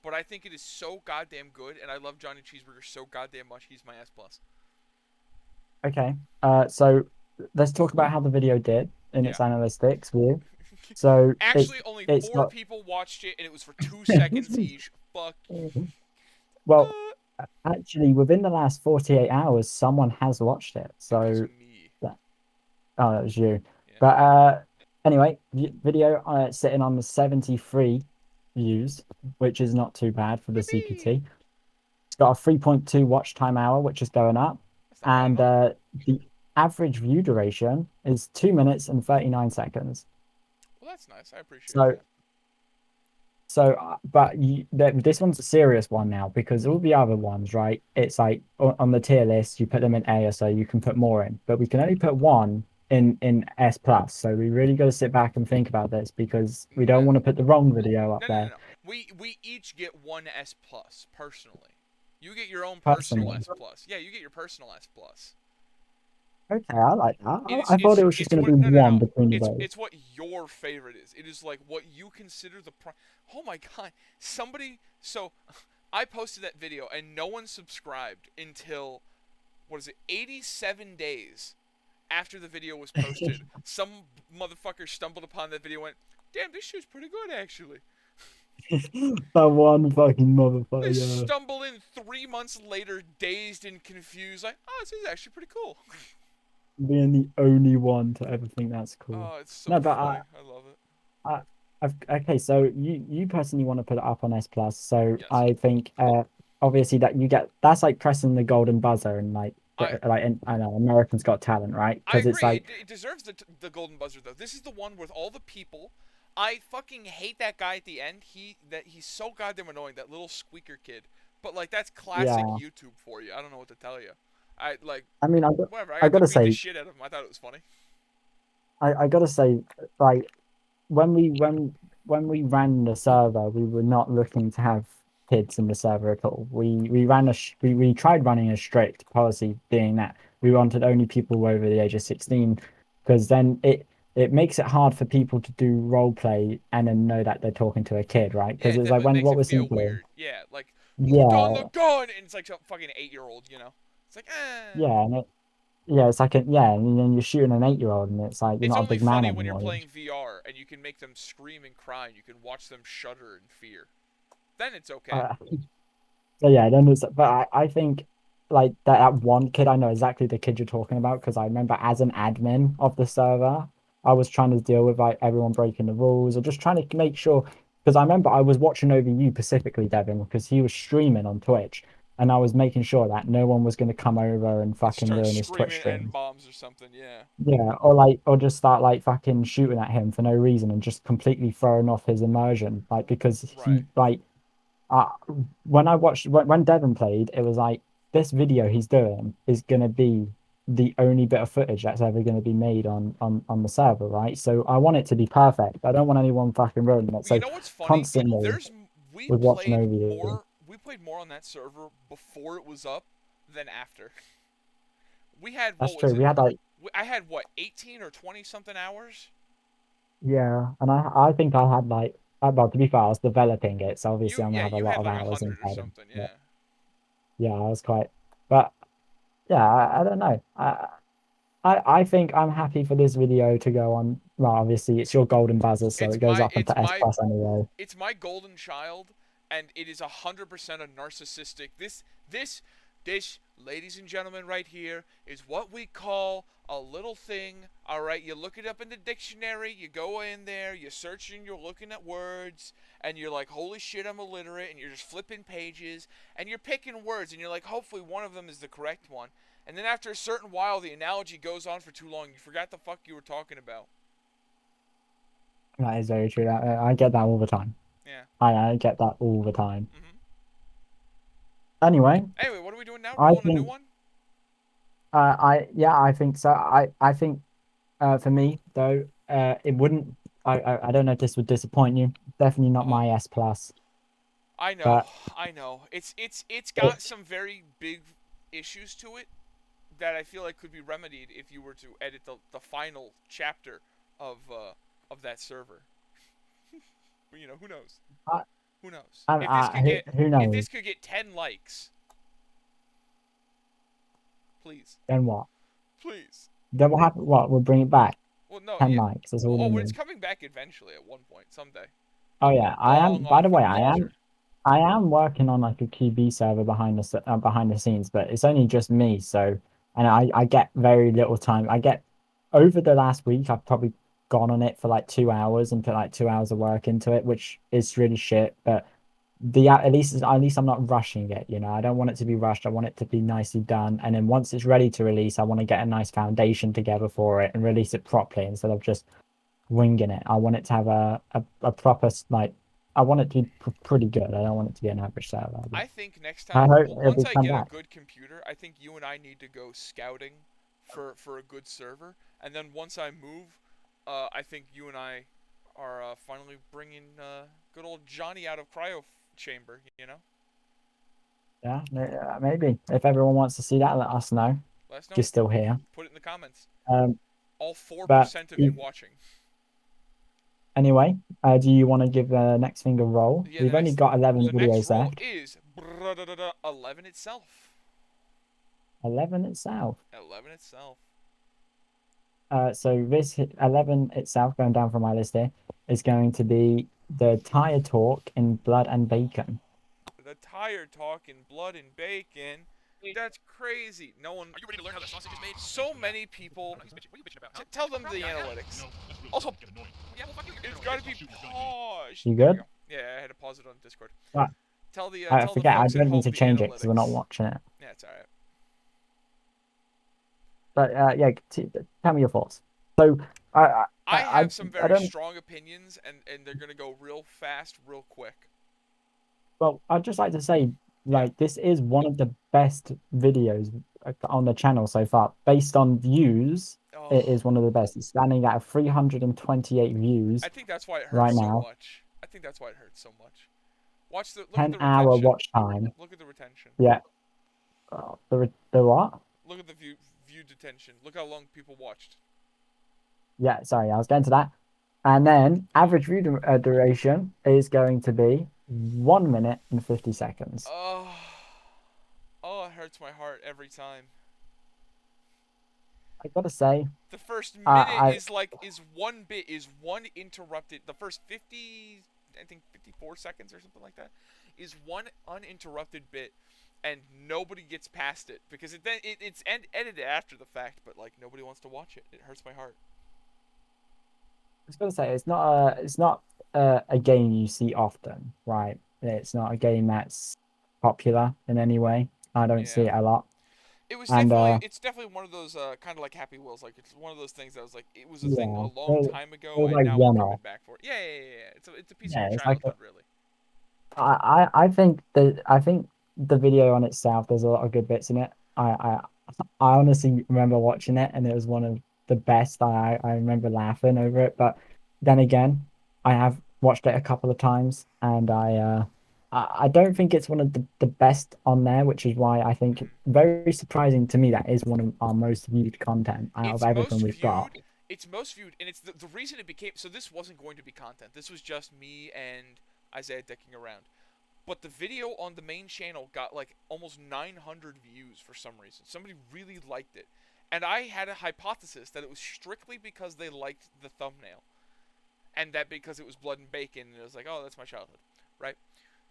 but I think it is so goddamn good, and I love Johnny Cheeseburger so goddamn much. He's my S plus. okay. So let's talk about how the video did in its Yeah. analytics view. So Actually, only it's 4 got people watched it, and it was for 2 seconds each. Fuck. well, actually, within the last 48 hours, someone has watched it. It was So me. oh, that was you. Yeah. But anyway, video sitting on the 73 views, which is not too bad for the CPT. got a 3.2 watch time hour, which is going up, That's not bad and at all. the average view duration is 2 minutes and 39 seconds. Well, that's nice. I appreciate So that. but this one's a serious one now because all the other ones, right? It's like on the tier list, you put them in A or so, you can put more in, but we can only put one in S plus. So we really got to sit back and think about this because we No, don't want to put the wrong video up no, no, no, there no. We each get one S plus personally. You get your own personal personally. S plus. Yeah, you get your personal S plus. Okay, I like that. It's I thought it was just it's going to what be no no one no. between the both. It's what your favorite is. It is like what you consider the Oh my god! Somebody so I posted that video and no one subscribed until what is it? 87 days after the video was posted. Some motherfucker stumbled upon that video and went, "Damn, this shit's pretty good actually." That one fucking They motherfucker. stumble in 3 months later, dazed and confused, like, "Oh, this is actually pretty cool." Being the only one to ever think that's cool. Oh, it's so No, but funny. I love it. I, okay, so you personally want to put it up on S plus, so Yes. I think obviously that you get that's like pressing the golden buzzer and like I know Americans Got Talent, right? I Because it's agree. like It deserves the golden buzzer though. This is the one with all the people. I fucking hate that guy at the end. He's so goddamn annoying. That little squeaker kid. But like that's classic yeah. YouTube for you. I don't know what to tell you. I like I mean, whatever. I I got to gotta beat the say shit out of him. I thought it was funny. I gotta say like when we ran the server, we were not looking to have kids in the server at all. We ran we tried running a strict policy, being that we wanted only people over the age of 16, because then it makes it hard for people to do role play and then know that they're talking to a kid, right? Yeah, Because it it's like definitely when makes what it was feel simpler, weird. Yeah, like put on the yeah, gun, and it's like some fucking 8-year-old. It's like yeah, yeah, it's like yeah, and then you're shooting an 8-year-old, and it's like you're It's not a only big man funny when you're anymore. playing VR and you can make them scream and cry and you can watch them shudder in fear. Then it's okay. So yeah, then there's, but I think like that one kid, I know exactly the kid you're talking about because I remember as an admin of the server, I was trying to deal with like everyone breaking the rules or just trying to make sure because I remember I was watching over you specifically, Devin, because he was streaming on Twitch and I was making sure that no one was going to come over and And fucking start ruin his Twitch screaming N stream. bombs or something, yeah. Yeah, or just start like fucking shooting at him for no reason and just completely throwing off his immersion, like because Right. he like uh, when I watched when Devon played, it was like this video he's doing is gonna be the only bit of footage that's ever gonna be made on the server, right? So I want it to be perfect. I don't want anyone fucking ruining it. Well, you So know what's funny? constantly We was watching played over you. more on that server before it was up than after. We had That's what was true. it? We had like I had what 18 or 20 something hours. yeah, and I think I had like well to be fair, I was developing it, so obviously I'm gonna have a You lot had of like hours 100 or inside of something, it. yeah. Yeah, I was quite but yeah, I don't know. I think I'm happy for this video to go on. Well, obviously it's your golden buzzer, so it goes up It's into S my plus anyway. it's my golden child, and it is 100% a narcissistic. This, ladies and gentlemen, right here is what we call a little thing. All right, you look it up in the dictionary. You go in there, you're searching, you're looking at words, and you're like, "Holy shit, I'm illiterate!" And you're just flipping pages, and you're picking words, and you're like, "Hopefully, one of them is the correct one." And then after a certain while, the analogy goes on for too long. You forgot the fuck you were talking about. That is very true. I get that all the time. Yeah. I get that all the time. Mhm. Anyway, Anyway, what are we doing now? I Rolling a new think one? I think so. I think for me though, it wouldn't. I don't know if this would disappoint you. Definitely not Uh-huh. my S plus, I know, but I know. It's got it, some very big issues to it that I feel like could be remedied if you were to edit the final chapter of that server. But, who knows? I, Who knows? who If knows? this could get 10 likes, please, Then what? please. Then what happen? What? We'll bring it back. Well, no, 10 yeah. likes. That's all we Oh, it's need. coming back eventually at one point, someday. Oh yeah, I am. Long By the off in way, the future. I am working on like a QB server behind the scenes, but it's only just me. So, and I get very little time. I get over the last week, I've probably gone on it for like 2 hours and put like 2 hours of work into it, which is really shit. But at least I'm not rushing it. I don't want it to be rushed. I want it to be nicely done. And then once it's ready to release, I want to get a nice foundation together for it and release it properly instead of just winging it. I want it to have a proper like. I want it to be pretty good. I don't want it to be an average server. I think next I time, hope once it'll I come get a back. good computer, I think you and I need to go scouting for a good server, and then once I move, I think you and I are finally bringing good old Johnny out of cryo chamber. Yeah, maybe if everyone wants to see that, let us know. Let us If know. you're still here. Put it in the comments. Um, All but 4% of you watching. anyway, do you want to give the next thing a roll? Yeah, We've only got 11 the next videos roll left. is 11 itself. 11 itself. 11 itself. So this 11 itself, going down from my list here, is going to be the tire talk in Blood and Bacon. The tire talk in Blood and Bacon. That's crazy. No one. Are you ready to learn how the sausage is made? So many people. What are you bitching about? Huh? Tell them the analytics. Also, Yeah, well, fuck you. it's gotta be paused. You There we good? go. Yeah, I had to pause it on Discord. Right. Tell the I tell the forget, I folks at don't home need to the change it because we're not analytics. watching it. Yeah, it's alright. But yeah, tell me your thoughts. So I have some I very don't. strong opinions, and they're gonna go real fast, real quick. Well, I'd just like to say, Yeah. this is one of the best videos on the channel so far. Based on views, Oh, it is one of the best. It's standing at 328 views I think that's why it hurts right so now. much. I think that's why it hurts so much. Look at 10-hour retention. watch time. Look at the retention. Yeah. The what? Look at the view detention. Look how long people watched. Yeah, sorry, I was getting to that. And then average view duration is going to be 1 minute and 50 seconds. Oh, it hurts my heart every time. I gotta say, The first minute I- is one bit, is one interrupted. The first 50, I think 54 seconds or something like that, is one uninterrupted bit, and nobody gets past it because it's edited after the fact, but like nobody wants to watch it. It hurts my heart. I was gonna say it's not a game you see often, right? It's not a game that's popular in any way. I don't see it a lot. It was And it's definitely one of those kind of like Happy Wheels. Like it's one of those things that was like it was a yeah, thing a long time it ago, was and like now we're coming one-off. back for it. Yeah. It's a piece Yeah, of your it's like childhood, really. I think the video on itself, there's a lot of good bits in it. I honestly remember watching it, and it was one of the best. I remember laughing over it, but then again, I have watched it a couple of times, and I don't think it's one of the best on there, which is why I think very surprising to me that is one of our most viewed content out of everything we've got. It's most viewed, and it's the reason it became so. This wasn't going to be content. This was just me and Isaiah dicking around. But the video on the main channel got like almost 900 views for some reason. Somebody really liked it. And I had a hypothesis that it was strictly because they liked the thumbnail. And that because it was Blood and Bacon, and it was like, oh, that's my childhood, right?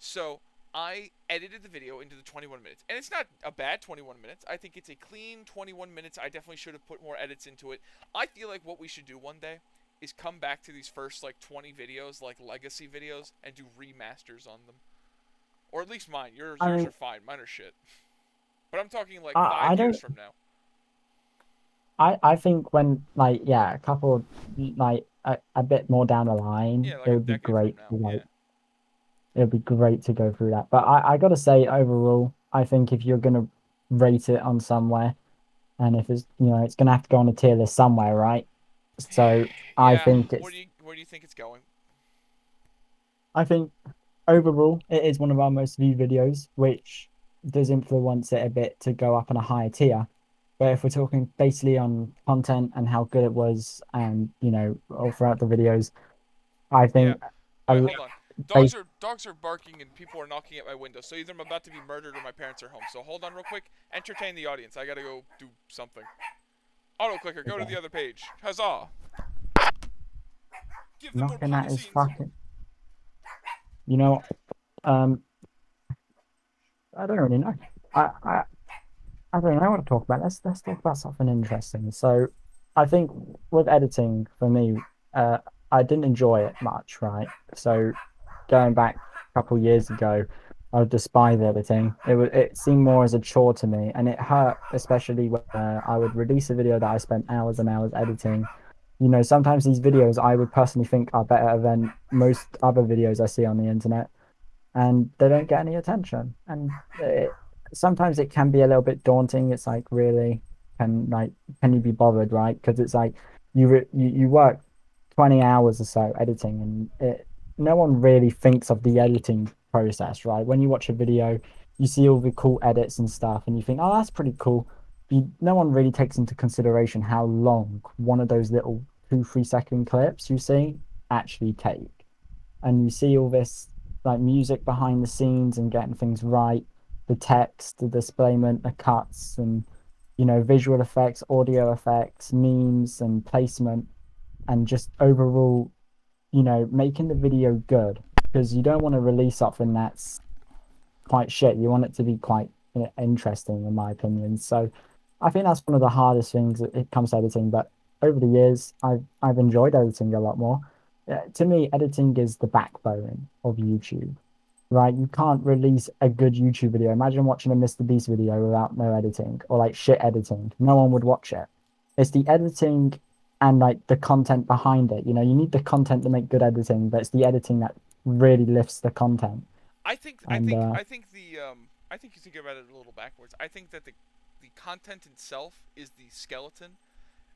So I edited the video into the 21 minutes. And it's not a bad 21 minutes. I think it's a clean 21 minutes. I definitely should have put more edits into it. I feel like what we should do one day is come back to these first like 20 videos, like legacy videos, and do remasters on them. Or at least mine. Yours are fine. Mine are shit. But I'm talking like 5 years from now. I think when a couple a bit more down the line, Yeah, like it a would be decade great from now. Yeah. it would be great to go through that. But I gotta say overall, I think if you're gonna rate it on somewhere, and if it's it's gonna have to go on a tier list somewhere, right? So I think it's where do you think it's going? I think overall it is one of our most viewed videos, which does influence it a bit to go up on a higher tier. But if we're talking basically on content and how good it was, and all throughout the videos, I think. Alright, hold on. Dogs are barking and people are knocking at my window. So either I'm about to be murdered or my parents are home. So hold on real quick. Entertain the audience. I gotta go do something. Auto clicker, go to the other page. Huzzah! Give them more Knocking at behind the his scenes. fucking. I don't really know. I don't know what to talk about. Let's talk about something interesting. So, I think with editing for me, I didn't enjoy it much, right? So, going back a couple years ago, I would despise editing. It seemed more as a chore to me, and it hurt, especially when I would release a video that I spent hours and hours editing. You know, sometimes these videos I would personally think are better than most other videos I see on the internet, and they don't get any attention. And sometimes it can be a little bit daunting. It's like, really, like can you be bothered, right? Because it's like you work 20 hours or so editing, and no one really thinks of the editing process, right? When you watch a video, you see all the cool edits and stuff, and you think, oh, that's pretty cool. No one really takes into consideration how long one of those little 2 3 second clips you see actually take. And you see all this like music behind the scenes and getting things right, the text, the displayment, the cuts, and visual effects, audio effects, memes, and placement, and just overall, making the video good, because you don't want to release something that's quite shit. You want it to be quite interesting, in my opinion. So I think that's one of the hardest things that it comes to editing. But over the years, I've enjoyed editing a lot more. To me, editing is the backbone of YouTube, right? You can't release a good YouTube video. Imagine watching a Mr. Beast video without no editing, or like shit editing. No one would watch it. It's the editing and like the content behind it. You need the content to make good editing, but it's the editing that really lifts the content. I think And I think you think about it a little backwards. I think that the content itself is the skeleton,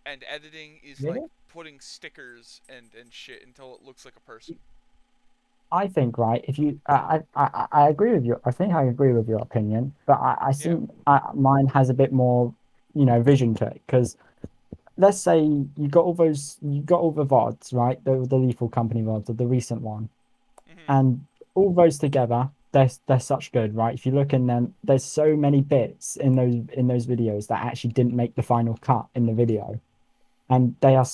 and editing is like really, putting stickers and shit until it looks like a person. I think, right, if you I agree with you. I think I agree with your opinion, but I Yeah. think mine has a bit more vision to it. Because let's say you got all the VODs, right? The Lethal Company VODs, or the recent one, Hmm. and all those together, they're such good, right? If you look in them, there's so many bits in those videos that actually didn't make the final cut in the video, and they are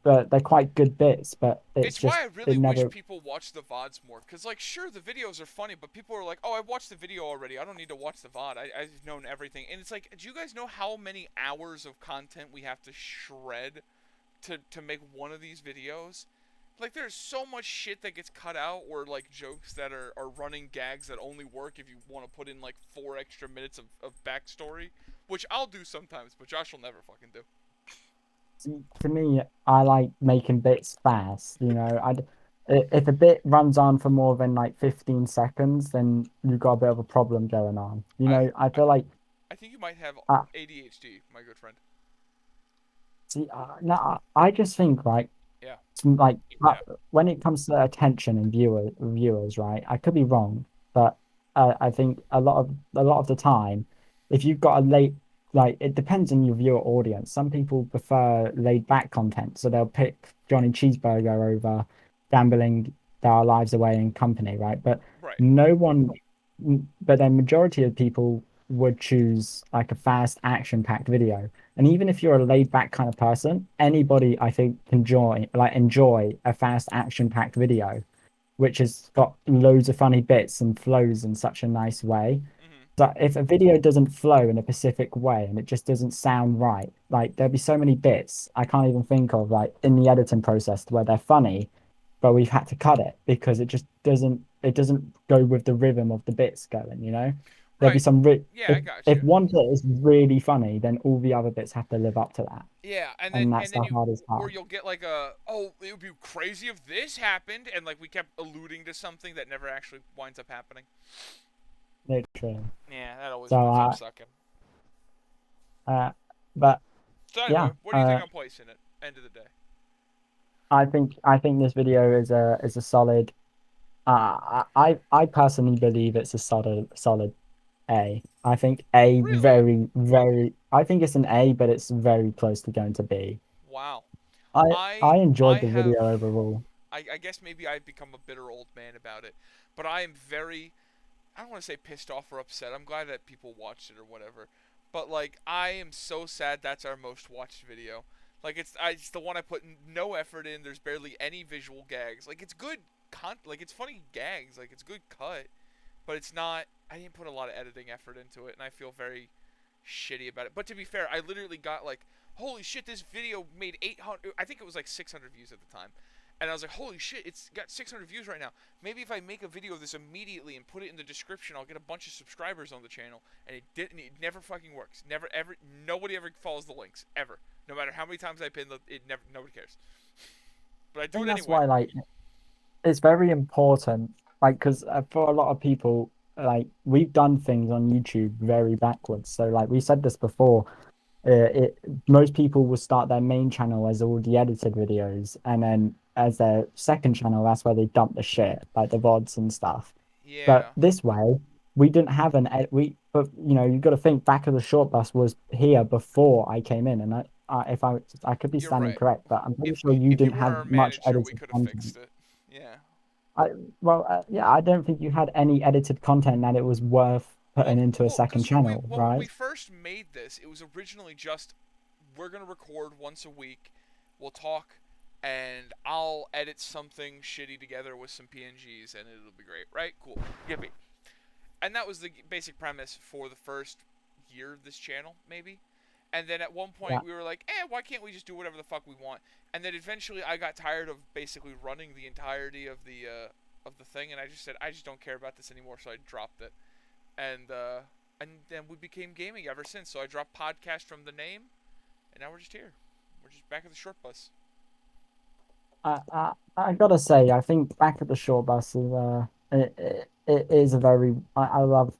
they're quite good bits, but it's It's why just I it really wish never. people watch the VODs more. Because, like, sure, the videos are funny, but people are like, oh, I watched the video already. I don't need to watch the VOD. I've known everything. And it's like, do you guys know how many hours of content we have to shred to make one of these videos? Like, there's so much shit that gets cut out, or, like, jokes that are running gags that only work if you want to put in, like, 4 extra minutes of backstory. Which I'll do sometimes, but Josh will never fucking do. See, to me, I like making bits fast. If a bit runs on for more than like 15 seconds, then you've got a bit of a problem going on. I, I I, feel like I think you might have uh, ADHD, my good friend. see, no, I just think, right, Yeah, like yeah. when it comes to attention and viewers, right? I could be wrong, but I think a lot of the time, if you've got a late, like, it depends on your viewer audience. Some people prefer laid back content, so they'll pick Johnny Cheeseburger over gambling their lives away in company, right? But Right. no one, but the majority of people would choose like a fast action packed video. And even if you're a laid back kind of person, anybody I think can enjoy a fast action packed video, which has got loads of funny bits and flows in such a nice way. Hmm. But if a video doesn't flow in a specific way and it just doesn't sound right, like there'll be so many bits I can't even think of, like in the editing process, where they're funny, but we've had to cut it because it doesn't go with the rhythm of the bits going. There'll be Right. some Yeah, I got if you. one bit is really funny, then all the other bits have to live up to that, Yeah, and then and and that's then the you, hardest or part. you'll get like a, oh, it would be crazy if this happened, and like we kept alluding to something that never actually winds up happening. Literally. Yeah, that always So winds up sucking. uh but So anyway, yeah, where do you think I'm placing it? End of the day. I think this video is a solid. I personally believe it's a solid A. I think A, Really? I think it's an A, but it's very close to going to B. Wow. I I I I enjoyed the have. video overall. I guess maybe I've become a bitter old man about it, but I am very, I don't want to say pissed off or upset. I'm glad that people watched it or whatever. But like I am so sad that's our most watched video. Like it's the one I put no effort in. There's barely any visual gags. Like it's good like it's funny gags. Like it's good cut, but it's not. I didn't put a lot of editing effort into it, and I feel very shitty about it. But to be fair, I literally got like, holy shit, this video made 800. I think it was like 600 views at the time, And I was like, holy shit, it's got 600 views right now. Maybe if I make a video of this immediately and put it in the description, I'll get a bunch of subscribers on the channel. And it didn't. It never fucking works. Never, ever. Nobody ever follows the links, ever. No matter how many times I pin them, it never. Nobody cares. But I I do think it that's anyway. why, like, it's very important, like, because for a lot of people, like, we've done things on YouTube very backwards. So, like, we said this before, it most people will start their main channel as all the edited videos, and then as their second channel, that's where they dump the shit, like the VODs and stuff. But Yeah. this way, we didn't have but you got to think back of the short bus was here before I came in, and if I could be You're standing right. correct, but I'm pretty sure you If you didn't were have our much manager, we edited could have content. fixed it. Yeah. Yeah, I don't think you had any edited content that it was worth putting into a second Because when we channel, when right? we first made this, it was originally just we're gonna record once a week. We'll talk, and I'll edit something shitty together with some PNGs, and it'll be great, right? Cool. Yippee. And that was the basic premise for the first year of this channel, maybe. And then at one Yeah. point we were like, why can't we just do whatever the fuck we want? And then eventually I got tired of basically running the entirety of the thing, and I just said I just don't care about this anymore, so I dropped it. And then we became gaming ever since. So I dropped podcast from the name, and now we're just here. We're just back at the short bus. I gotta say, I think back at the short bus is it is a very I love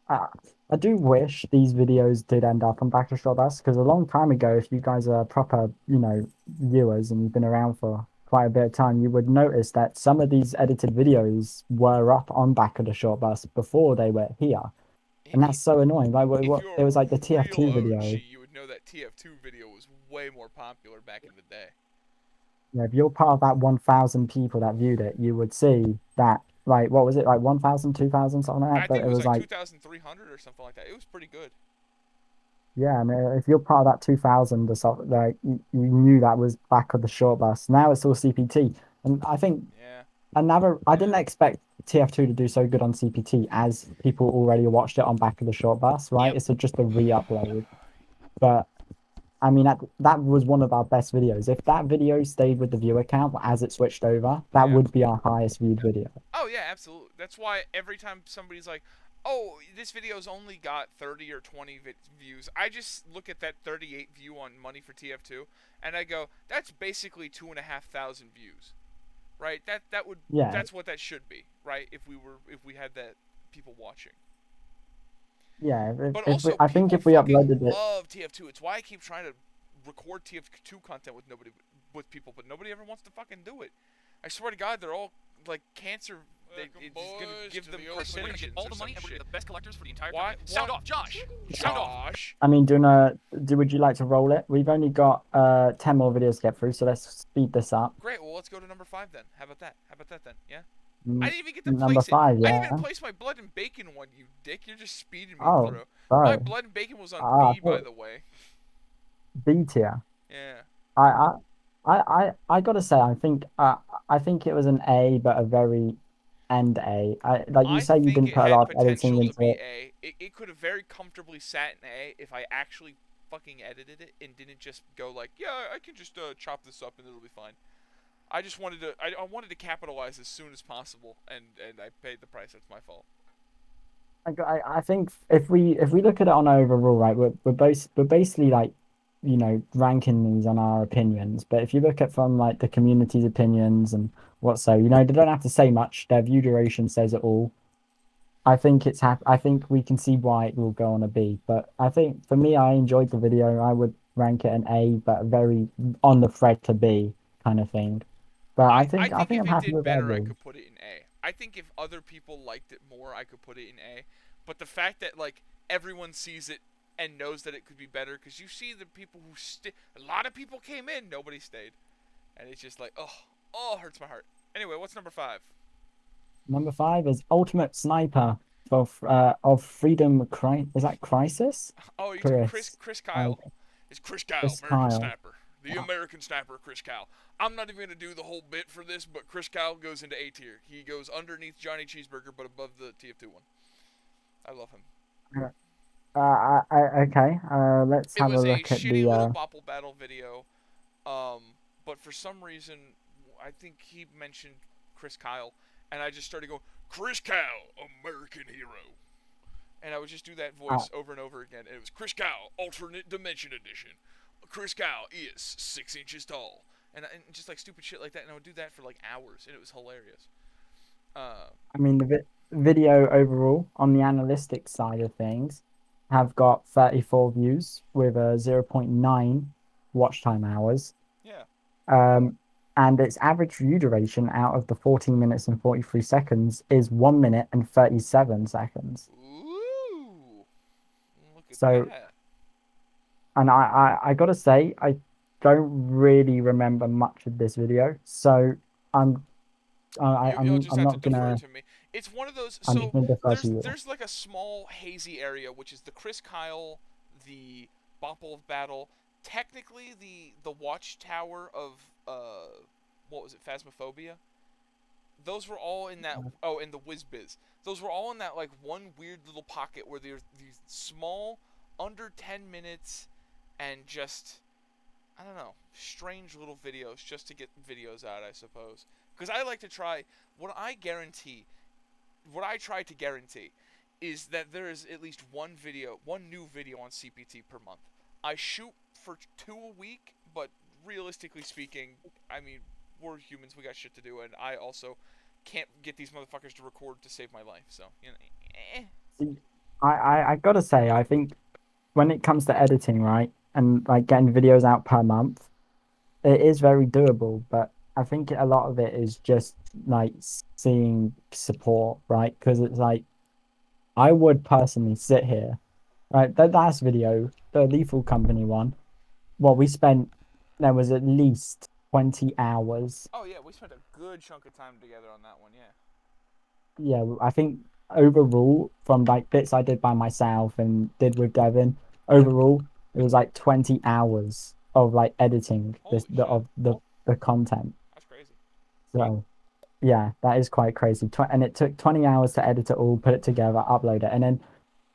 I, I do wish these videos did end up on back to short bus, because a long time ago, if you guys are proper viewers and you've been around for quite a bit of time, you would notice that some of these edited videos were up on back of the short bus before they were here, and that's so annoying. Like If what you're it was like the a real TF2 OG, video. you would know that TF2 video was way more popular back in the day. Yeah, if you're part of that 1,000 people that viewed it, you would see that, like, what was it, like 1,000, 2,000, something like I that. But think it it was was like like, 2,300 or something like that. It was pretty good. yeah, I mean, if you're part of that 2,000 or something, like, you knew that was back of the short bus. Now it's all CPT. And I think Yeah. I didn't expect TF2 to do so good on CPT, as people already watched it on back of the short bus, right? Yep. It's just a re-upload. But I mean, that was one of our best videos. If that video stayed with the viewer count as it switched over, that Yeah. would be our highest viewed video. Oh yeah, absolutely. That's why every time somebody's like, "Oh, this video's only got 30 or 20 views," I just look at that 38 view on Money for TF2, and I go, "That's basically 2,500 views, right? Yeah, That's what that should be, right? If we had that people watching." yeah. But If we, also, I think people if we fucking uploaded it, love TF2. It's why I keep trying to record TF2 content with people, but nobody ever wants to fucking do it. I swear to God, they're all like cancer. It's gonna give them We're gonna get carcinogens all or the some money, and we're gonna shit. be the best collectors for the entire Why? company. Sound off, Josh. Sound off. Josh. I mean, would you like to roll it? We've only got 10 more videos to get through, so let's speed this up. Great. Well, let's go to number 5 then. How about that? How about that then? Yeah. Mm, I didn't even get to Number place it. 5, I yeah. didn't even place my blood and bacon one. You dick. You're just speeding me Oh, through. My sorry. blood and bacon was on I B, by thought the way. B tier. Yeah. I I gotta say, I think it was an A, but a very end A. Like you I say, you think didn't it put a had lot of editing potential to into be it. A. It could have very comfortably sat in A if I actually fucking edited it and didn't just go like, yeah, I can just chop this up and it'll be fine. I just wanted to. I wanted to capitalize as soon as possible, and I paid the price. That's my fault. I think if we look at it on overall, right, we're basically like, ranking these on our opinions. But if you look at from like the community's opinions and they don't have to say much. Their view duration says it all. I think we can see why it will go on a B. But I think for me, I enjoyed the video. I would rank it an A, but very on the thread to B kind of thing. But I I think think if I'm it happy did with better, I average. could put it in A. I think if other people liked it more, I could put it in A. But the fact that like everyone sees it and knows that it could be better, because you see the people who a lot of people came in, nobody stayed, and it's just like, oh, hurts my heart. Anyway, what's number 5? Number 5 is Ultimate Sniper of Freedom. Is that Crisis? Oh, you took Chris. Chris Kyle. It's Chris Kyle, Chris American Kyle. Sniper. The American Sniper, Chris Kyle. I'm not even gonna do the whole bit for this, but Chris Kyle goes into A tier. He goes underneath Johnny Cheeseburger, but above the TF2 one. I love him. Okay. Let's It have a was a look at shitty little the. bopple battle video, but for some reason, I think he mentioned Chris Kyle, and I just started going, Chris Kyle, American hero. And I would just do that voice over and over again. And it was Chris Kyle, alternate dimension edition. Chris Kyle is 6 inches tall. And just like stupid shit like that. And I would do that for like hours. And it was hilarious. I mean, the video overall on the analytics side of things have got 34 views with a 0.9 watch time hours. Yeah. And its average view duration out of the 14 minutes and 43 seconds is 1 minute and 37 seconds. Ooh. Look at So, that. and I gotta say, I don't really remember much of this video. So I'm You'll just I'm have to not defer gonna to me. It's one of those. I'm So just gonna defer to you. there's like a small hazy area, which is the Chris Kyle, the Bopple of Battle. Technically, the Watchtower of what was it, Phasmophobia? Those were all in that. Oh, and the WizBiz. Those were all in that like one weird little pocket where there's these small, under 10 minutes, and just I don't know, strange little videos just to get videos out, I suppose. Because I like to try what I try to guarantee is that there is at least one new video on CPT per month. I shoot for 2 a week, but realistically speaking, I mean, we're humans, we got shit to do, and I also can't get these motherfuckers to record to save my life, so, you know, See, I gotta say, I think when it comes to editing, right, and like getting videos out per month, it is very doable, but I think a lot of it is just like seeing support, right? Because it's like I would personally sit here, right? That last video, the Lethal Company one, well, there was at least 20 hours. Oh, yeah, we spent a good chunk of time together on that one, yeah. Yeah, I think overall, from like bits I did by myself and did with Devin, overall, it was like 20 hours of like editing of the content. That's crazy. So yeah, that is quite crazy. And it took 20 hours to edit it all, put it together, upload it, and then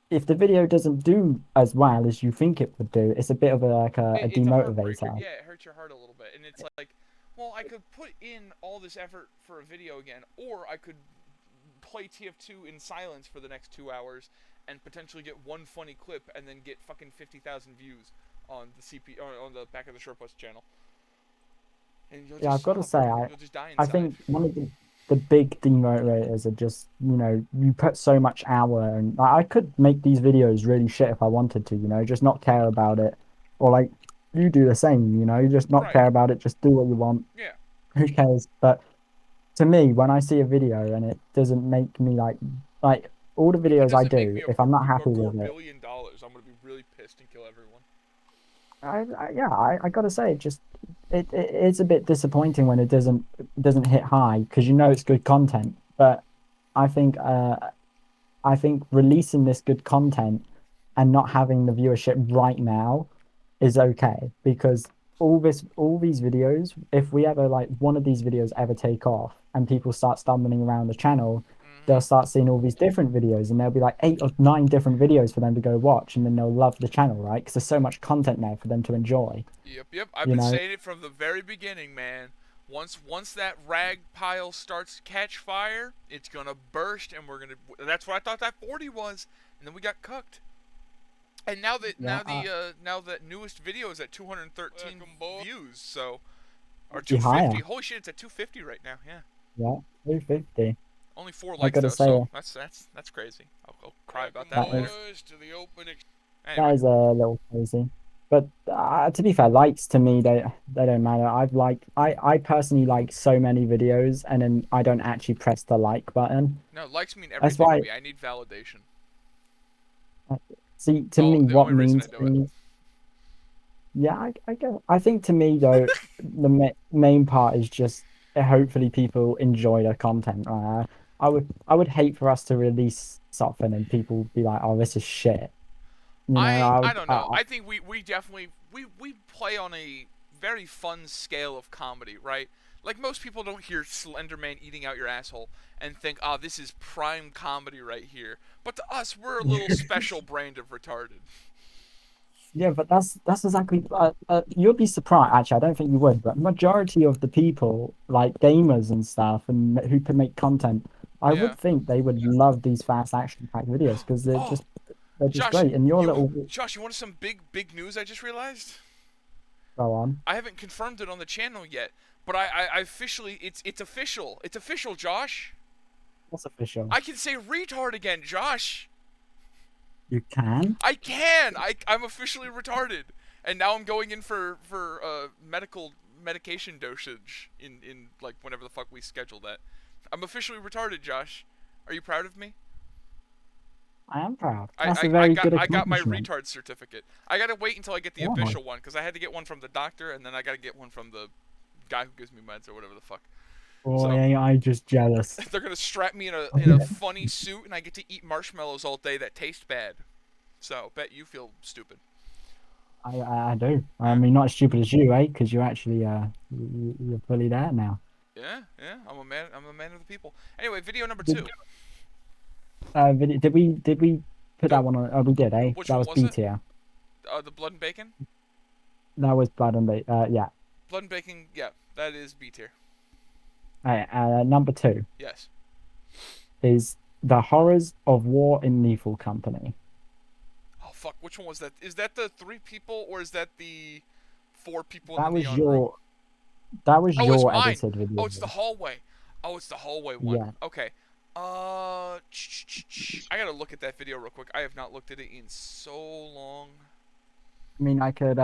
if the video doesn't do as well as you think it would do, it's a bit of a It's a heartbreaker. demotivator. Yeah, it hurts your heart a little bit. And it's like, well, I could put in all this effort for a video again, or I could play TF2 in silence for the next 2 hours and potentially get one funny clip and then get fucking 50,000 views on the on the Back of the Short Post channel. And you'll Yeah, I've got to say, you'll just die I inside. think one of the big demotivators are just, you put so much hour and like, I could make these videos really shit if I wanted to, just not care about it. Or like you do the same, you just not Right. care about it, just do what you want. Yeah. Who cares? But to me, when I see a video and it doesn't make me like all the If it videos I doesn't make do, me a if I'm not $4 happy with it, billion, I'm gonna be really pissed and kill everyone. I gotta say, it's a bit disappointing when it doesn't hit high because it's good content. But I think releasing this good content and not having the viewership right now is okay because all these videos, if we ever like one of these videos ever take off and people start stumbling around the channel, they'll start seeing all these different videos and there'll be like 8 or 9 different videos for them to go watch, and then they'll love the channel, right? Because there's so much content there for them to enjoy. Yep. I've been saying it from the very beginning, man. Once that rag pile starts to catch fire, it's gonna burst, and that's what I thought that 40 was, and then we got cooked. And now that newest video is at 213 views, so or 250. Holy shit, it's at 250 right now. Yeah. Yeah, 250. Only 4 I likes gotta though, say, so that's crazy. I'll cry about that later. that Anyway, is a little crazy. But to be fair, likes to me they don't matter. I personally like so many videos, and then I don't actually press the like button. no, likes mean That's everything why. to me. I need validation. See, to me, The what only reason means I do it. yeah, I get. I think to me though, the main part is just hopefully people enjoy the content. Right? I would hate for us to release something and people be like, "Oh, this is shit." I don't know. I think we definitely we play on a very fun scale of comedy, right? Like most people don't hear Slenderman eating out your asshole and think, "Oh, this is prime comedy right here." But to us, we're a little special brand of retarded. Yeah, but that's exactly. You'll be surprised. Actually, I don't think you would, but majority of the people, like gamers and stuff, and who can make content, I Yeah. would think they would love these fast action packed videos because Oh, they're just Josh, great. And your you little Josh, you wanted some big news? I just realized. go on. I haven't confirmed it on the channel yet, but I officially it's official. It's official, Josh. What's official? I can say retard again, Josh. You can. I can. I'm officially retarded, and now I'm going in for medication dosage in like whenever the fuck we schedule that. I'm officially retarded, Josh. Are you proud of me? I am proud. That's a very good I got my accomplishment. retard certificate. I gotta wait until I get the Wow. official one because I had to get one from the doctor, and then I gotta get one from the guy who gives me meds or whatever the fuck. Boy, ain't I just jealous. They're gonna strap me in a funny suit, and I get to eat marshmallows all day that taste bad. So bet you feel stupid. I do. I mean, not as stupid as you, eh? Because you're actually you're fully there now. Yeah. I'm a man. I'm a man of the people. Anyway, video number 2. Did we put No. that one on? Oh, we did, eh? Which That one was was B it? tier. The blood and bacon. That was blood and yeah. Blood and bacon. Yeah, that is B tier. Alright, number 2 Yes. is the horrors of war in Lethal Company. Oh fuck. Which one was that? Is that the 3 people or is that the 4 people That in the was neon your room? Oh, it's your mine. edited video. Oh, it's the hallway. Oh, it's the hallway one. Yeah. Okay. I gotta look at that video real quick. I have not looked at it in so long. I mean, I could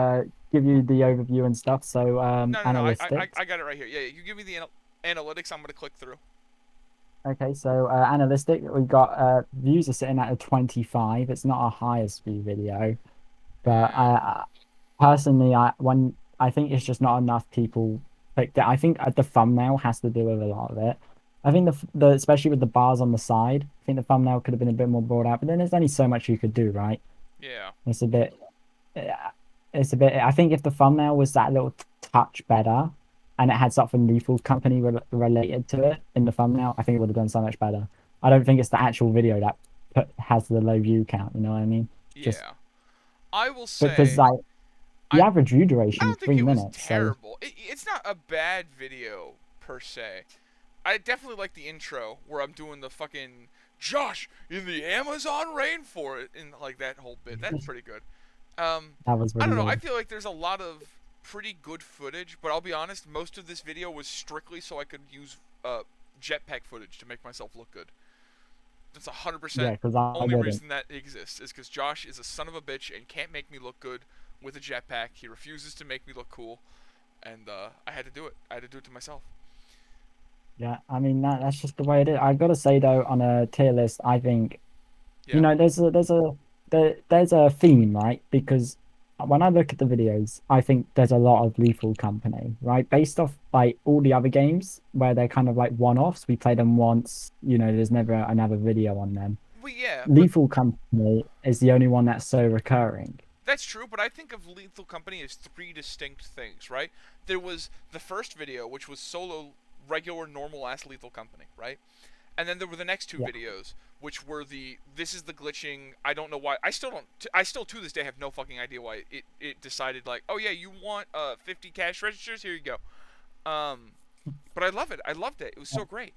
give you the overview and stuff. So No. analytics. I got it right here. Yeah, you give me the analytics. I'm gonna click through. Okay, so analytic, we got views are sitting at a 25. It's not our highest view video, but personally, I think it's just not enough people clicked it. I think the thumbnail has to do with a lot of it. I think the especially with the bars on the side, I think the thumbnail could have been a bit more broad out. But then there's only so much you could do, right? Yeah. It's a bit, yeah, it's a bit. I think if the thumbnail was that little touch better, and it had something Lethal Company related to it in the thumbnail, I think it would have done so much better. I don't think it's the actual video that has the low view count. You know what I mean? Yeah. I will say. Because like the average view duration I is don't think 3 it was minutes. terrible. It's not a bad video per se. I definitely like the intro where I'm doing the fucking Josh in the Amazon rainforest and like that whole bit. That's pretty good. That was really I don't know. good. I feel like there's a lot of pretty good footage, but I'll be honest, most of this video was strictly so I could use jetpack footage to make myself look good. That's 100% Yeah, because I only didn't. reason that exists is because Josh is a son of a bitch and can't make me look good with a jetpack. He refuses to make me look cool, and I had to do it. I had to do it to myself. Yeah, I mean that's just the way it is. I gotta say though, on a tier list, I think Yeah. you know there's a theme, right? Because when I look at the videos, I think there's a lot of Lethal Company, right? Based off like all the other games where they're kind of like one-offs. We play them once, you know, there's never another video on them. Well, yeah, but Lethal Company is the only one that's so recurring. that's true, but I think of Lethal Company as 3 distinct things, right? There was the first video, which was solo, regular, normal-ass Lethal Company, right? And then there were the next 2 Yeah. videos, which were this is the glitching. I don't know why. I still to this day have no fucking idea why it decided like, oh yeah, you want 50 cash registers? Here you go. But I love it. I loved it. It was so great.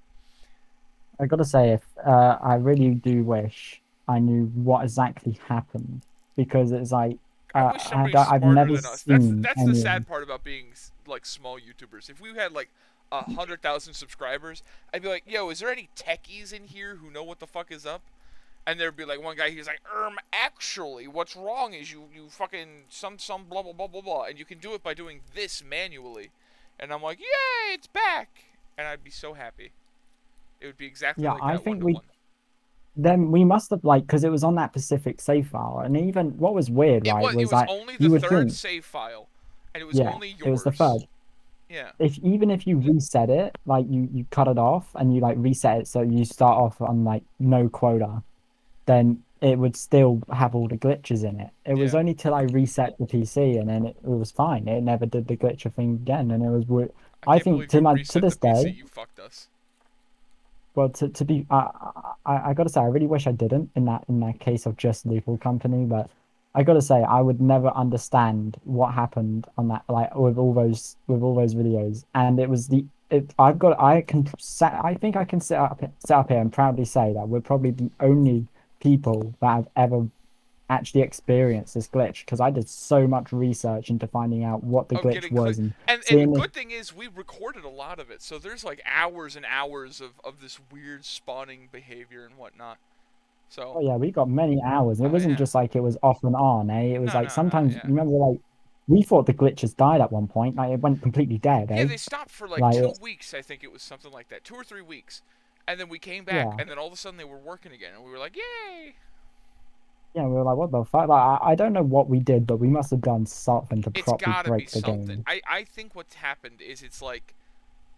I gotta say, if I really do wish I knew what exactly happened because it's like I wish somebody I've smarter never than us. seen That's any the of sad part about being like small YouTubers. If we had like 100,000 subscribers, I'd be like, yo, is there any techies in here who know what the fuck is up? And there'd be like one guy, he's like, actually, what's wrong is you fucking some blah blah blah blah blah, and you can do it by doing this manually. And I'm like, yay, it's back, and I'd be so happy. It would be exactly Yeah, like I that think one-to-one. then we must have like because it was on that Pacific save file, and even what was weird, right, It was was like only you the would third think, save file, and it was yeah, only yours. it was the third. Yeah. Even if you reset it, like you cut it off and you like reset it so you start off on like no quota, then it would still have all the glitches in it. It was Yeah. only till I reset the PC and then it was fine. It never did the glitcher thing again, and it was weird. I I can't think believe you to reset this the PC. day, You fucked us. well, to be, I gotta say, I really wish I didn't in that case of just Lethal Company, but I gotta say, I would never understand what happened on that, like with all those videos. And it was I think I can sit up here and proudly say that we're probably the only people that have ever actually experienced this glitch because I did so much research into finding out what the Of glitch getting click. was and And the seeing if good thing is we recorded a lot of it, so there's like hours and hours of this weird spawning behavior and whatnot. So, oh yeah, we got many hours. It oh wasn't yeah. just like it was off and on, eh? It was No, like no, no, sometimes yeah. remember like we thought the glitch just died at one point, like it went completely dead, Yeah, eh? they stopped for like Like 2 weeks, I think it was something like that. 2 or 3 weeks. And then we came back, yeah. and then all of a sudden they were working again, and we were like, yay! Yeah, we were like, what the fuck? Like, I don't know what we did, but we must have done something to It's properly gotta be break the something. game. I think what's happened is it's like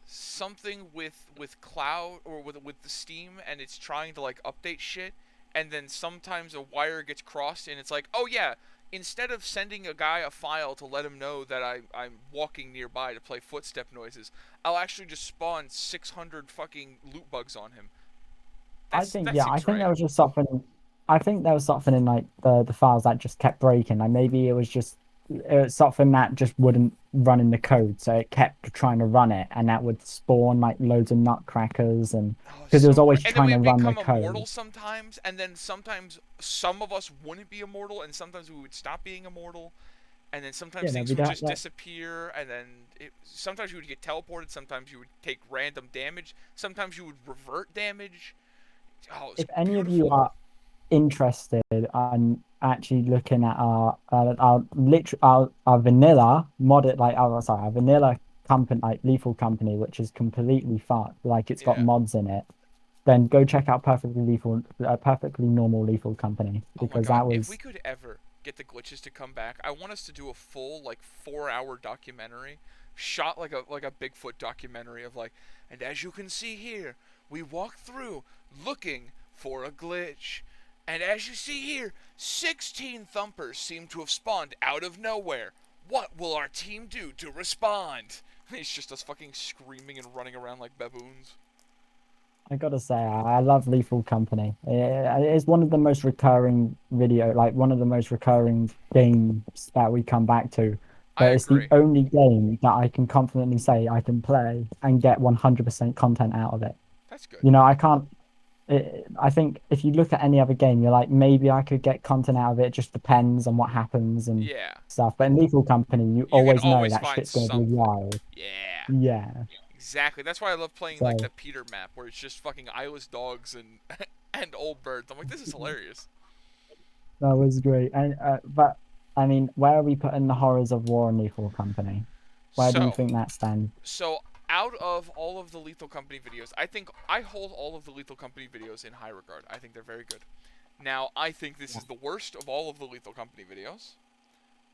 something with cloud or with the Steam, and it's trying to like update shit, and then sometimes a wire gets crossed, and it's like, oh yeah, instead of sending a guy a file to let him know that I'm walking nearby to play footstep noises, I'll actually just spawn 600 fucking loot bugs on him. I That's think, that yeah, I seems think right. there was just something. I think there was something in like the files that just kept breaking. Like maybe it was something that just wouldn't run in the code, so it kept trying to run it, and that would spawn like loads of nutcrackers, and Oh, because it was so right. always And then trying we to run the become code. immortal sometimes, and then sometimes some of us wouldn't be immortal, and sometimes we would stop being immortal, and then sometimes Yeah, no, things we would don't. just disappear, and then sometimes you would get teleported, sometimes you would take random damage, sometimes you would revert damage. Oh, it's If any of you beautiful. are interested on actually looking at our vanilla modded like our vanilla company like lethal company which is completely fucked like it's got Yeah. mods in it, then go check out perfectly normal lethal company Oh my because god, that if we was could ever get the glitches to come back, I want us to do a full like 4 hour documentary, shot like a Bigfoot documentary of like, and as you can see here, we walk through looking for a glitch. And as you see here, 16 thumpers seem to have spawned out of nowhere. What will our team do to respond? It's just us fucking screaming and running around like baboons. I gotta say I love Lethal Company. It's one of the most recurring like one of the most recurring games that we come back to. I But it's the agree. only game that I can confidently say I can play and get 100% content out of it. That's good. You know, I can't. I think if you look at any other game, you're like, maybe I could get content out of it. It just depends on what happens and Yeah. stuff. But in Lethal Company, you You can always know always that find shit's gonna be something. wild. Yeah. Yeah. Exactly. That's why I love playing like So the Peter map where it's just fucking eyeless dogs and and old birds. I'm like, this is hilarious. that was great. And but I mean, where are we putting the horrors of war in Lethal Company? Where do you So, think that stands? so out of all of the Lethal Company videos, I think I hold all of the Lethal Company videos in high regard. I think they're very good. Now, I think this Yeah. is the worst of all of the Lethal Company videos.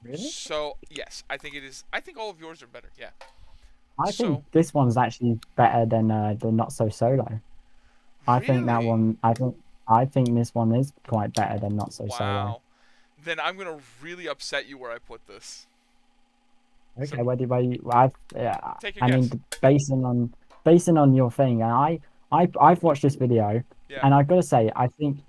Really? So, yes, I think it is. I think all of yours are better. Yeah. I think So, this one's actually better than the Not So Solo. I think that really? one. I think this one is quite better than Not So Solo. Wow. Then I'm gonna really upset you where I put this. So, Okay, where you, I've, yeah, take your I mean, guess. basing on your thing, and I've watched this video, Yeah. and I've got to say, I think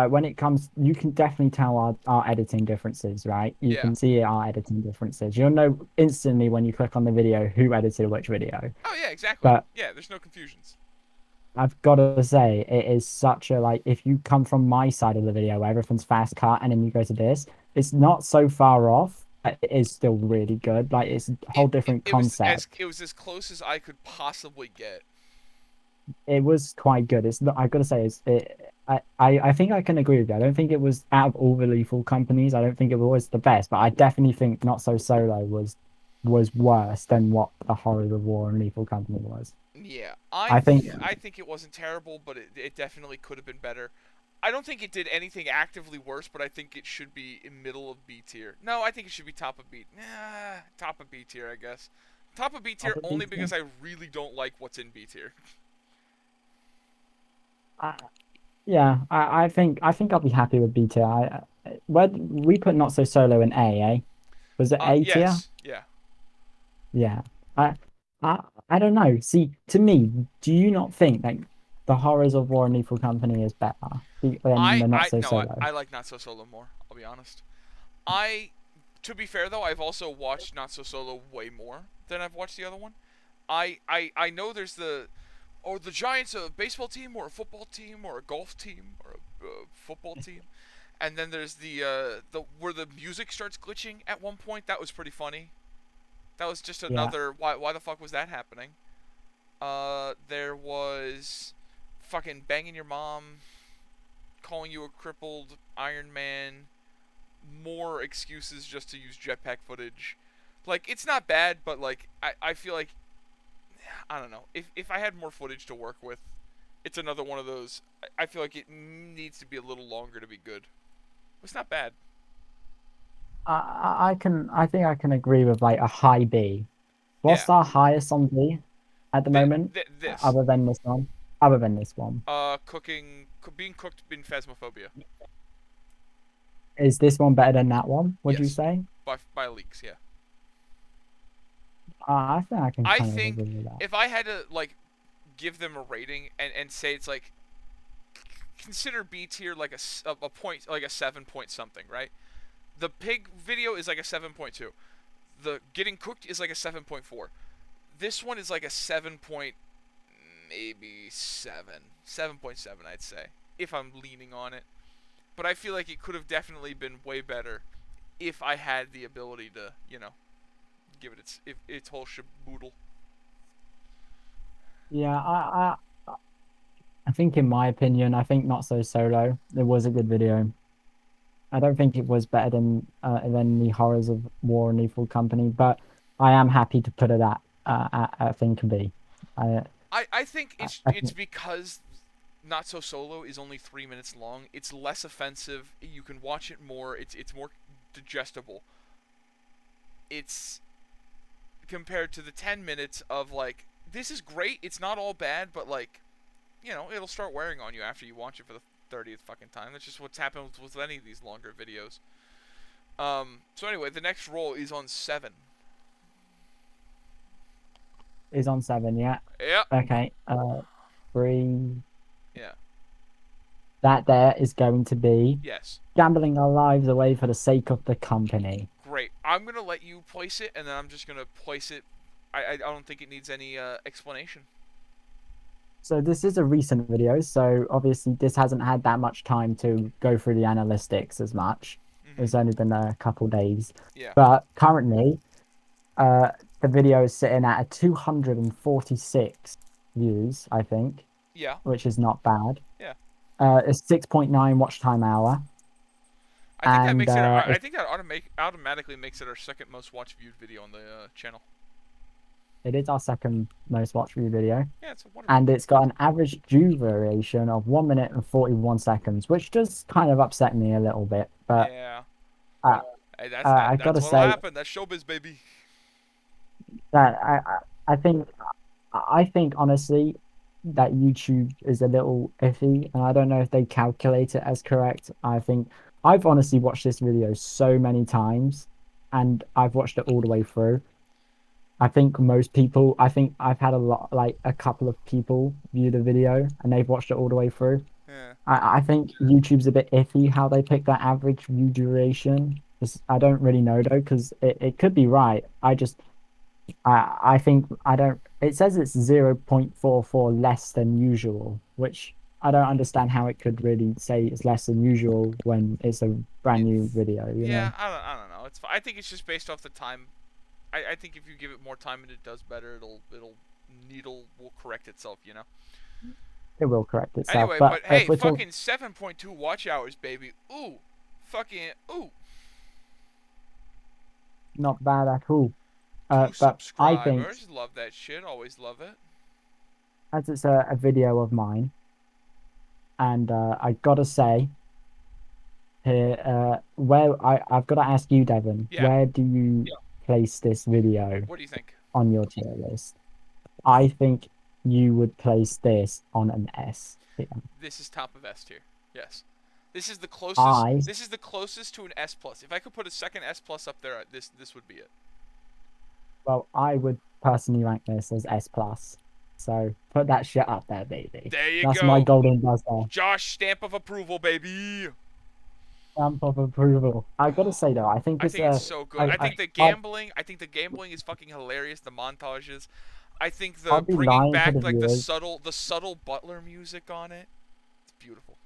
when it comes, you can definitely tell our editing differences, right? You Yeah. can see our editing differences. You'll know instantly when you click on the video who edited which video. Oh yeah, exactly. But Yeah, there's no confusions. I've got to say, it is such a like, if you come from my side of the video where everything's fast cut, and then you go to this, it's not so far off. It is still really good. Like it's a whole different concept. It was as close as I could possibly get. It was quite good. It's not, I gotta say, I think I can agree with you. I don't think it was out of all the lethal companies. I don't think it was the best, but I definitely think Not So Solo was worse than what the Horror of War and Lethal Company was. Yeah, I think I think it wasn't terrible, but it definitely could have been better. I don't think it did anything actively worse, but I think it should be in middle of B tier. No, I think it should be top of B. Top of B tier, I guess. Top of B tier Upper only BT. because I really don't like what's in B tier. I, yeah, I think I'll be happy with B tier. Where we put Not So Solo in A, eh? Was it A tier? Yes, yeah. Yeah. I I I don't know. See, to me, do you not think like the Horrors of War and Lethal Company is better than the Not So No, Solo? I like Not So Solo more. I'll be honest. To be fair though, I've also watched Not So Solo way more than I've watched the other one. I know there's the Giants a baseball team or a football team or a golf team or a football team, and then there's the where the music starts glitching at one point. That was pretty funny. That was just Yeah. another why the fuck was that happening? There was fucking banging your mom, calling you a crippled Iron Man, more excuses just to use jetpack footage. Like, it's not bad, but like I feel like I don't know. If I had more footage to work with, it's another one of those. I feel like it needs to be a little longer to be good. It's not bad. I think I can agree with like a high B. What's Yeah. our highest on B at the moment, This. other than this one? Other than this one, Being cooked in Phasmophobia. is this one better than that one? Would you Yes. say? By leaks, yeah. I think I can I kind of think agree with that. if I had to like give them a rating and say it's like consider B tier like a point like a 7 point something, right? The pig video is like a 7.2. The getting cooked is like a 7.4. This one is like a 7 point maybe 7.7 I'd say if I'm leaning on it. But I feel like it could have definitely been way better if I had the ability to, give it its whole shaboodle. Yeah, I think in my opinion, I think Not So Solo. It was a good video. I don't think it was better than the Horrors of War and Lethal Company, but I am happy to put it at Think and B. I I think I, it's I it's think, because Not So Solo is only 3 minutes long. It's less offensive. You can watch it more. It's more digestible. It's compared to the 10 minutes of like this is great. It's not all bad, but like it'll start wearing on you after you watch it for the 30th fucking time. That's just what's happened with any of these longer videos. So anyway, the next roll is on 7. is on 7, yeah. Yeah. Okay. 3. Yeah. That there is going to be Yes. gambling our lives away for the sake of the company. Great. I'm gonna let you place it, and then I'm just gonna place it. I don't think it needs any explanation. So this is a recent video, so obviously this hasn't had that much time to go through the analytics as much. It's only been a couple days. Yeah. But currently, the video is sitting at a 246 views, I think, Yeah. which is not bad. Yeah. It's 6.9 watch time hour. I think that And makes it. I if think that automatically makes it our second most watched viewed video on the channel. it is our second most watched view video, Yeah, it's a wonderful. and it's got an average view duration of 1 minute and 41 seconds, which does kind of upset me a little bit. But Yeah. uh, Hey, that's I that's gotta what'll say happen. That's showbiz, baby. that I think honestly that YouTube is a little iffy, and I don't know if they calculate it as correct. I think I've honestly watched this video so many times, and I've watched it all the way through. I think most people, I think I've had like a couple of people view the video and they've watched it all the way through. Yeah. I think YouTube's a bit iffy how they pick that average view duration. I don't really know though, because it could be right. I think I don't. It says it's 0.44 less than usual, which I don't understand how it could really say it's less than usual when it's a brand new video. Yeah, I don't know. I think it's just based off the time. I think if you give it more time and it does better, needle will correct itself. It will correct itself. Anyway, but hey, if we're fucking 7.2 watch hours, baby. Ooh, fucking ooh. not bad at all. 2 But I think subscribers, love that shit. Always love it. as it's a video of mine, and I gotta say here, I've got to ask you, Devon, Yeah. where do you place this video What do you think? on your tier list? I think you would place this on an S. This is top of S tier. Yes. This is the closest. I- This is the closest to an S plus. If I could put a second S plus up there, this would be it. Well, I would personally rank this as S plus. So put that shit up there, baby. There you That's go. my golden buzzer. Josh, stamp of approval, baby. stamp of approval. I gotta say though, I think I it's think it's so good. I think the I gambling. I think the gambling is fucking hilarious. The montages. I think the I'll be bringing lying to back the like viewers. the subtle Butler music on it. It's beautiful.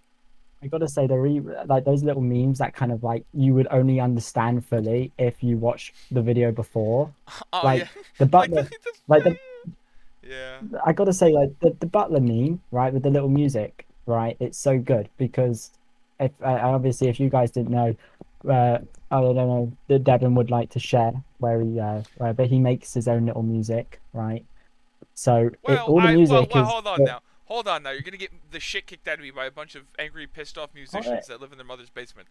I gotta say like those little memes that kind of like you would only understand fully if you watch the video before. Oh yeah, Like the like butler, the like the yeah. I gotta say like the butler meme, right, with the little music, right? It's so good because if obviously if you guys didn't know, uh, I don't know, that Devin would like to share but he makes his own little music, right? So Well, all the music well, is. hold on now. Hold on now. You're gonna get the shit kicked out of me by a bunch of angry, pissed off Oh, musicians that live in their mother's basement.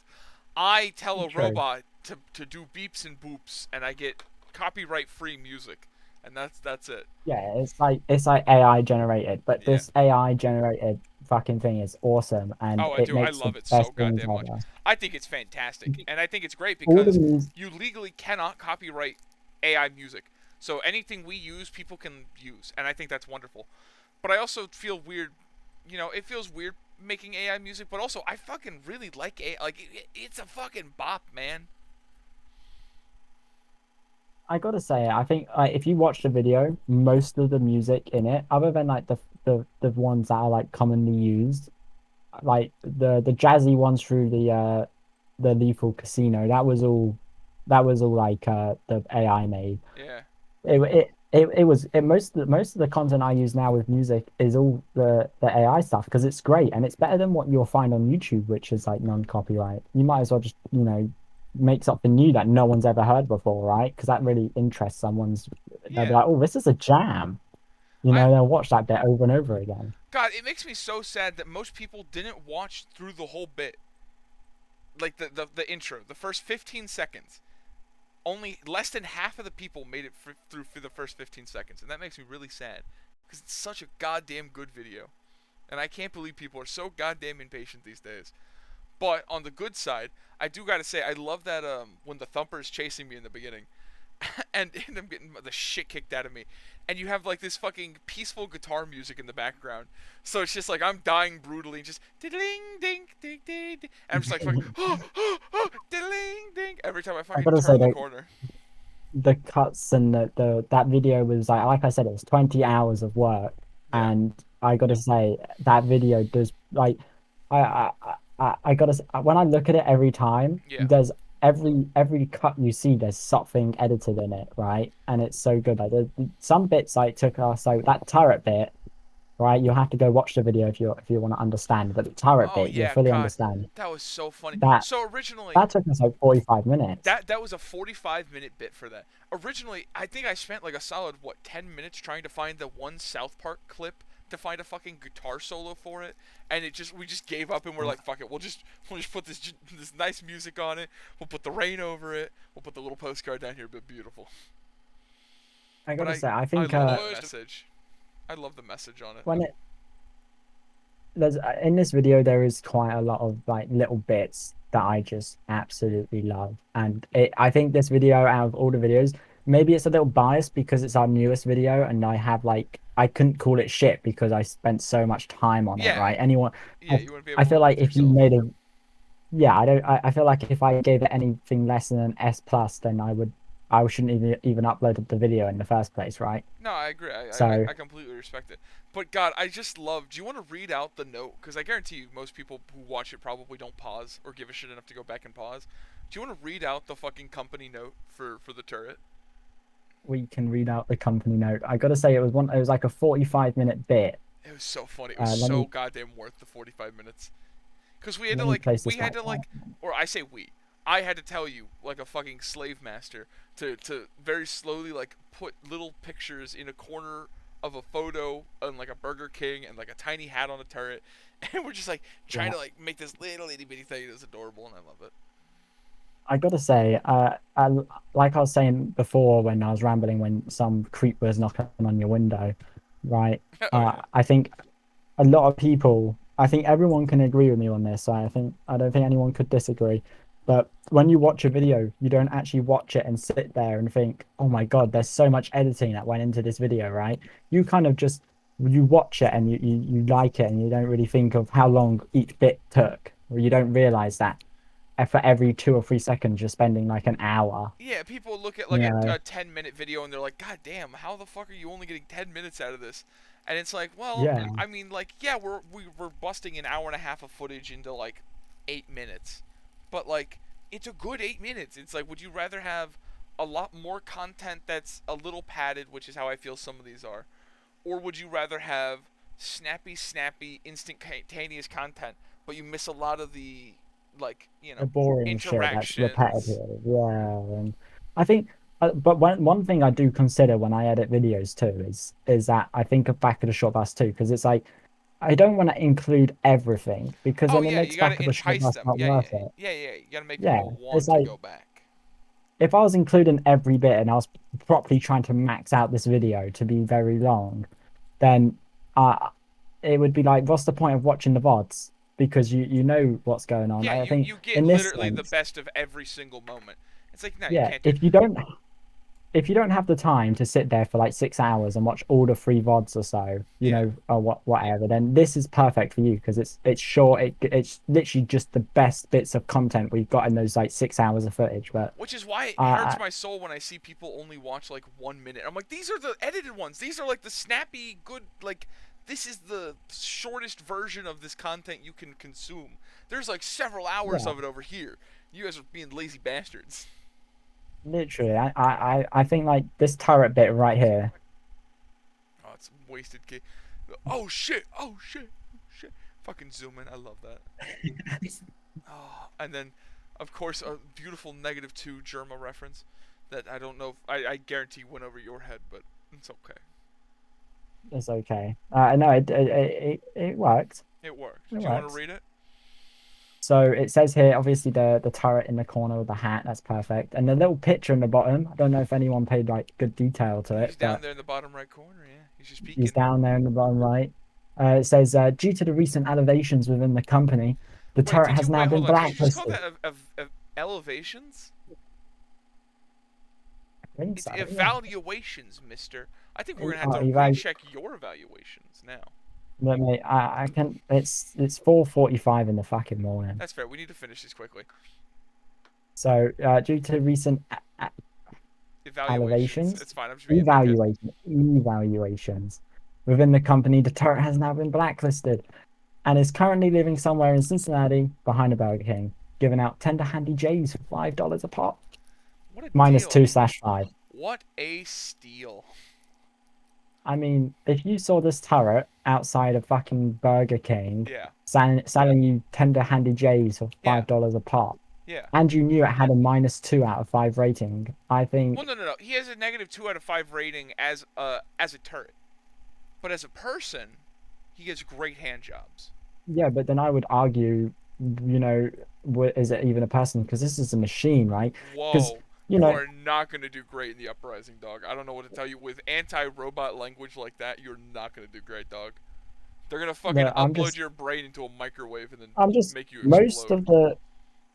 I tell a true. robot to do beeps and boops, and I get copyright free music, and that's it. Yeah, it's like AI generated, but Yeah. this AI generated fucking thing is awesome and Oh, I it do. I makes the love it so best things goddamn much. ever. I think it's fantastic, and I think it's great All the because music, you legally cannot copyright AI music. So anything we use, people can use, and I think that's wonderful. But I also feel weird. You know, it feels weird making AI music, but also I fucking really like AI. Like it's a fucking bop, man. I gotta say, I think if you watch the video, most of the music in it, other than like the ones that are like commonly used, like the jazzy ones through the Lethal Casino, that was all like the AI made. Yeah. Most of the content I use now with music is all the AI stuff because it's great and it's better than what you'll find on YouTube, which is like non-copyright. You might as well just, make something new that no one's ever heard before, right? Because that really interests someone's. They'll be Yeah. like, "Oh, this is a jam." I They'll watch that bit over and over again. God, it makes me so sad that most people didn't watch through the whole bit. Like the intro, the first 15 seconds. Only less than half of the people made it through for the first 15 seconds, and that makes me really sad because it's such a goddamn good video. And I can't believe people are so goddamn impatient these days. But on the good side, I do gotta say I love that when the thumper is chasing me in the beginning, and I'm getting the shit kicked out of me, and you have like this fucking peaceful guitar music in the background. So it's just like I'm dying brutally, and just ding ding ding ding, and I'm just like fucking ding ding every time I I fucking gotta say turn the that corner. the cuts and that video was like I said, it was 20 hours of work, Yeah, and I gotta say that video does like I gotta say, when I look at it every time, yeah. there's every cut you see, there's something edited in it, right? And it's so good. Like some bits like took us so that turret bit, right? You'll have to go watch the video if you want to understand. But the turret Oh bit, you'll yeah, fully God, understand. that was so funny. That So originally, that took us like 45 minutes. that was a 45-minute bit for that. Originally, I think I spent like a solid 10 minutes trying to find the one South Park clip to find a fucking guitar solo for it, and we just gave up and we're like, fuck it, we'll just put this nice music on it. We'll put the rain over it. We'll put the little postcard down here, but beautiful. I But gotta say, I I think love that message. I love the message on it. when it there's in this video there is quite a lot of like little bits that I just absolutely love, and I think this video out of all the videos, maybe it's a little biased because it's our newest video, and I couldn't call it shit because I spent so much time on it, Yeah, right? Anyone, yeah, you wouldn't be able I to feel live like with if you yourself. made a yeah, I feel like if I gave it anything less than an S plus, then I shouldn't even upload the video in the first place, right? No, I agree. So I completely respect it. But God, I just love. Do you want to read out the note? Because I guarantee you, most people who watch it probably don't pause or give a shit enough to go back and pause. Do you want to read out the fucking company note for the turret? we can read out the company note. I gotta say it was like a 45-minute bit. It was so funny. It was Let so me goddamn worth the 45 minutes. Because place we this had back to like, down. or I say we. I had to tell you like a fucking slave master to very slowly like put little pictures in a corner of a photo on like a Burger King and like a tiny hat on a turret, and we're just like trying Yeah. to like make this little itty bitty thing that's adorable, and I love it. I gotta say, like I was saying before when I was rambling, when some creep was knocking on your window, right? Oh yeah. I think a lot of people, I think everyone can agree with me on this. So I don't think anyone could disagree. But when you watch a video, you don't actually watch it and sit there and think, "Oh my God, there's so much editing that went into this video," right? You kind of just you watch it and you like it and you don't really think of how long each bit took, or you don't realize that for every 2 or 3 seconds, you're spending like an hour. Yeah, people look at You like know, a 10-minute video and they're like, God damn, how the fuck are you only getting 10 minutes out of this? And it's like, well, yeah, I mean, like, yeah, we're busting an hour and a half of footage into like 8 minutes, but like, it's a good 8 minutes. It's like, would you rather have a lot more content that's a little padded, which is how I feel some of these are, or would you rather have snappy, instantaneous content, but you miss a lot of the, like, the boring shit that's interactions? repetitive. Yeah, and I think, but one thing I do consider when I edit videos too is that I think of Back of the Short Bus too, because it's like I don't want to include everything because Oh then it yeah, makes you gotta Back of the Short entice Bus them. not Yeah, yeah, worth it. yeah, yeah. You gotta make Yeah, people it's want to like go back. if I was including every bit and I was properly trying to max out this video to be very long, then it would be like, what's the point of watching the VODs? Because you know what's going on. Yeah, I you think you get in this literally the sense, best of every single moment. It's like, no, you yeah, can't do. if you don't have the time to sit there for like 6 hours and watch all the three VODs or so, you Yeah, know, or whatever, then this is perfect for you because it's short. It's literally just the best bits of content we've got in those like 6 hours of footage. But which is why it uh, hurts my soul when I see people only watch like 1 minute. I'm like, these are the edited ones. These are like the snappy, good. Like, this is the shortest version of this content you can consume. There's like several hours yeah, of it over here. You guys are being lazy bastards. literally, I think like this turret bit right here. Oh, it's wasted. Oh shit! Oh shit! Oh shit! Fucking zoom in. I love that. Oh, and then, of course, a beautiful -2 Germa reference that I don't know if I guarantee went over your head, but it's okay. It's okay. No, it worked. It worked. It Do you want to works. read it? So it says here, obviously the turret in the corner with the hat. That's perfect. And the little picture in the bottom. I don't know if anyone paid like good detail to He's it, down but there in the bottom right corner. Yeah, he's just he's peeking. down there in the bottom right. It says, due to the recent elevations within the company, the Wait, turret has now wait? been Hold on. Did you just call blacklisted. that of elevations? I think It's so. Yeah. evaluations, Mister. I think we're gonna have Oh, to eval recheck your evaluations now. But mate, I can. It's 4:45 in the fucking morning. That's fair. We need to finish this quickly. So due to recent Evaluations. elevations, It's fine. I'm just being a dickhead. evaluations within the company, the turret has now been blacklisted and is currently living somewhere in Cincinnati behind a Burger King, giving out tender handy J's for $5 a pop, What a minus deal. 2/5. What a steal. I mean, if you saw this turret outside of fucking Burger King Yeah. selling you tender handy J's for Yeah. $5 a pop, Yeah. and you knew it had a -2 out of 5 rating, I Well, think, no. He has a -2 out of 5 rating as a turret, but as a person, he gets great hand jobs. yeah, but then I would argue, you know, is it even a person? Because this is a machine, right? Because, Whoa, you you know, are not gonna do great in the uprising, dog. I don't know what to tell you. With anti-robot language like that, you're not gonna do great, dog. They're gonna fucking no, upload your brain into a microwave and then I'm just, make you most explode. of the,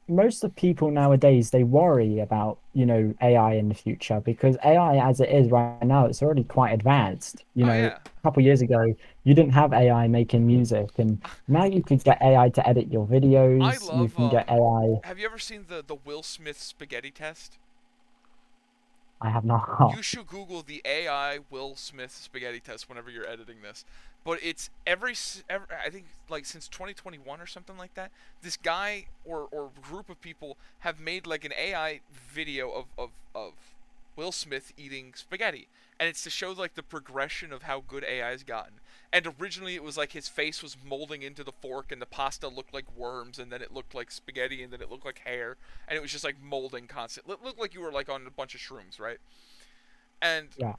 most of people nowadays, they worry about, AI in the future because AI as it is right now, it's already quite advanced. Oh yeah. A couple years ago, you didn't have AI making music, and now you could get AI to edit your I videos. You love can get AI. have you ever seen the Will Smith spaghetti test? I have not. You should Google the AI Will Smith spaghetti test whenever you're editing this. But it's every I think like since 2021 or something like that. This guy or group of people have made like an AI video of Will Smith eating spaghetti, and it's to show like the progression of how good AI has gotten. And originally it was like his face was molding into the fork, and the pasta looked like worms, and then it looked like spaghetti, and then it looked like hair, and it was just like molding constant. It looked like you were like on a bunch of shrooms, right? And Yeah.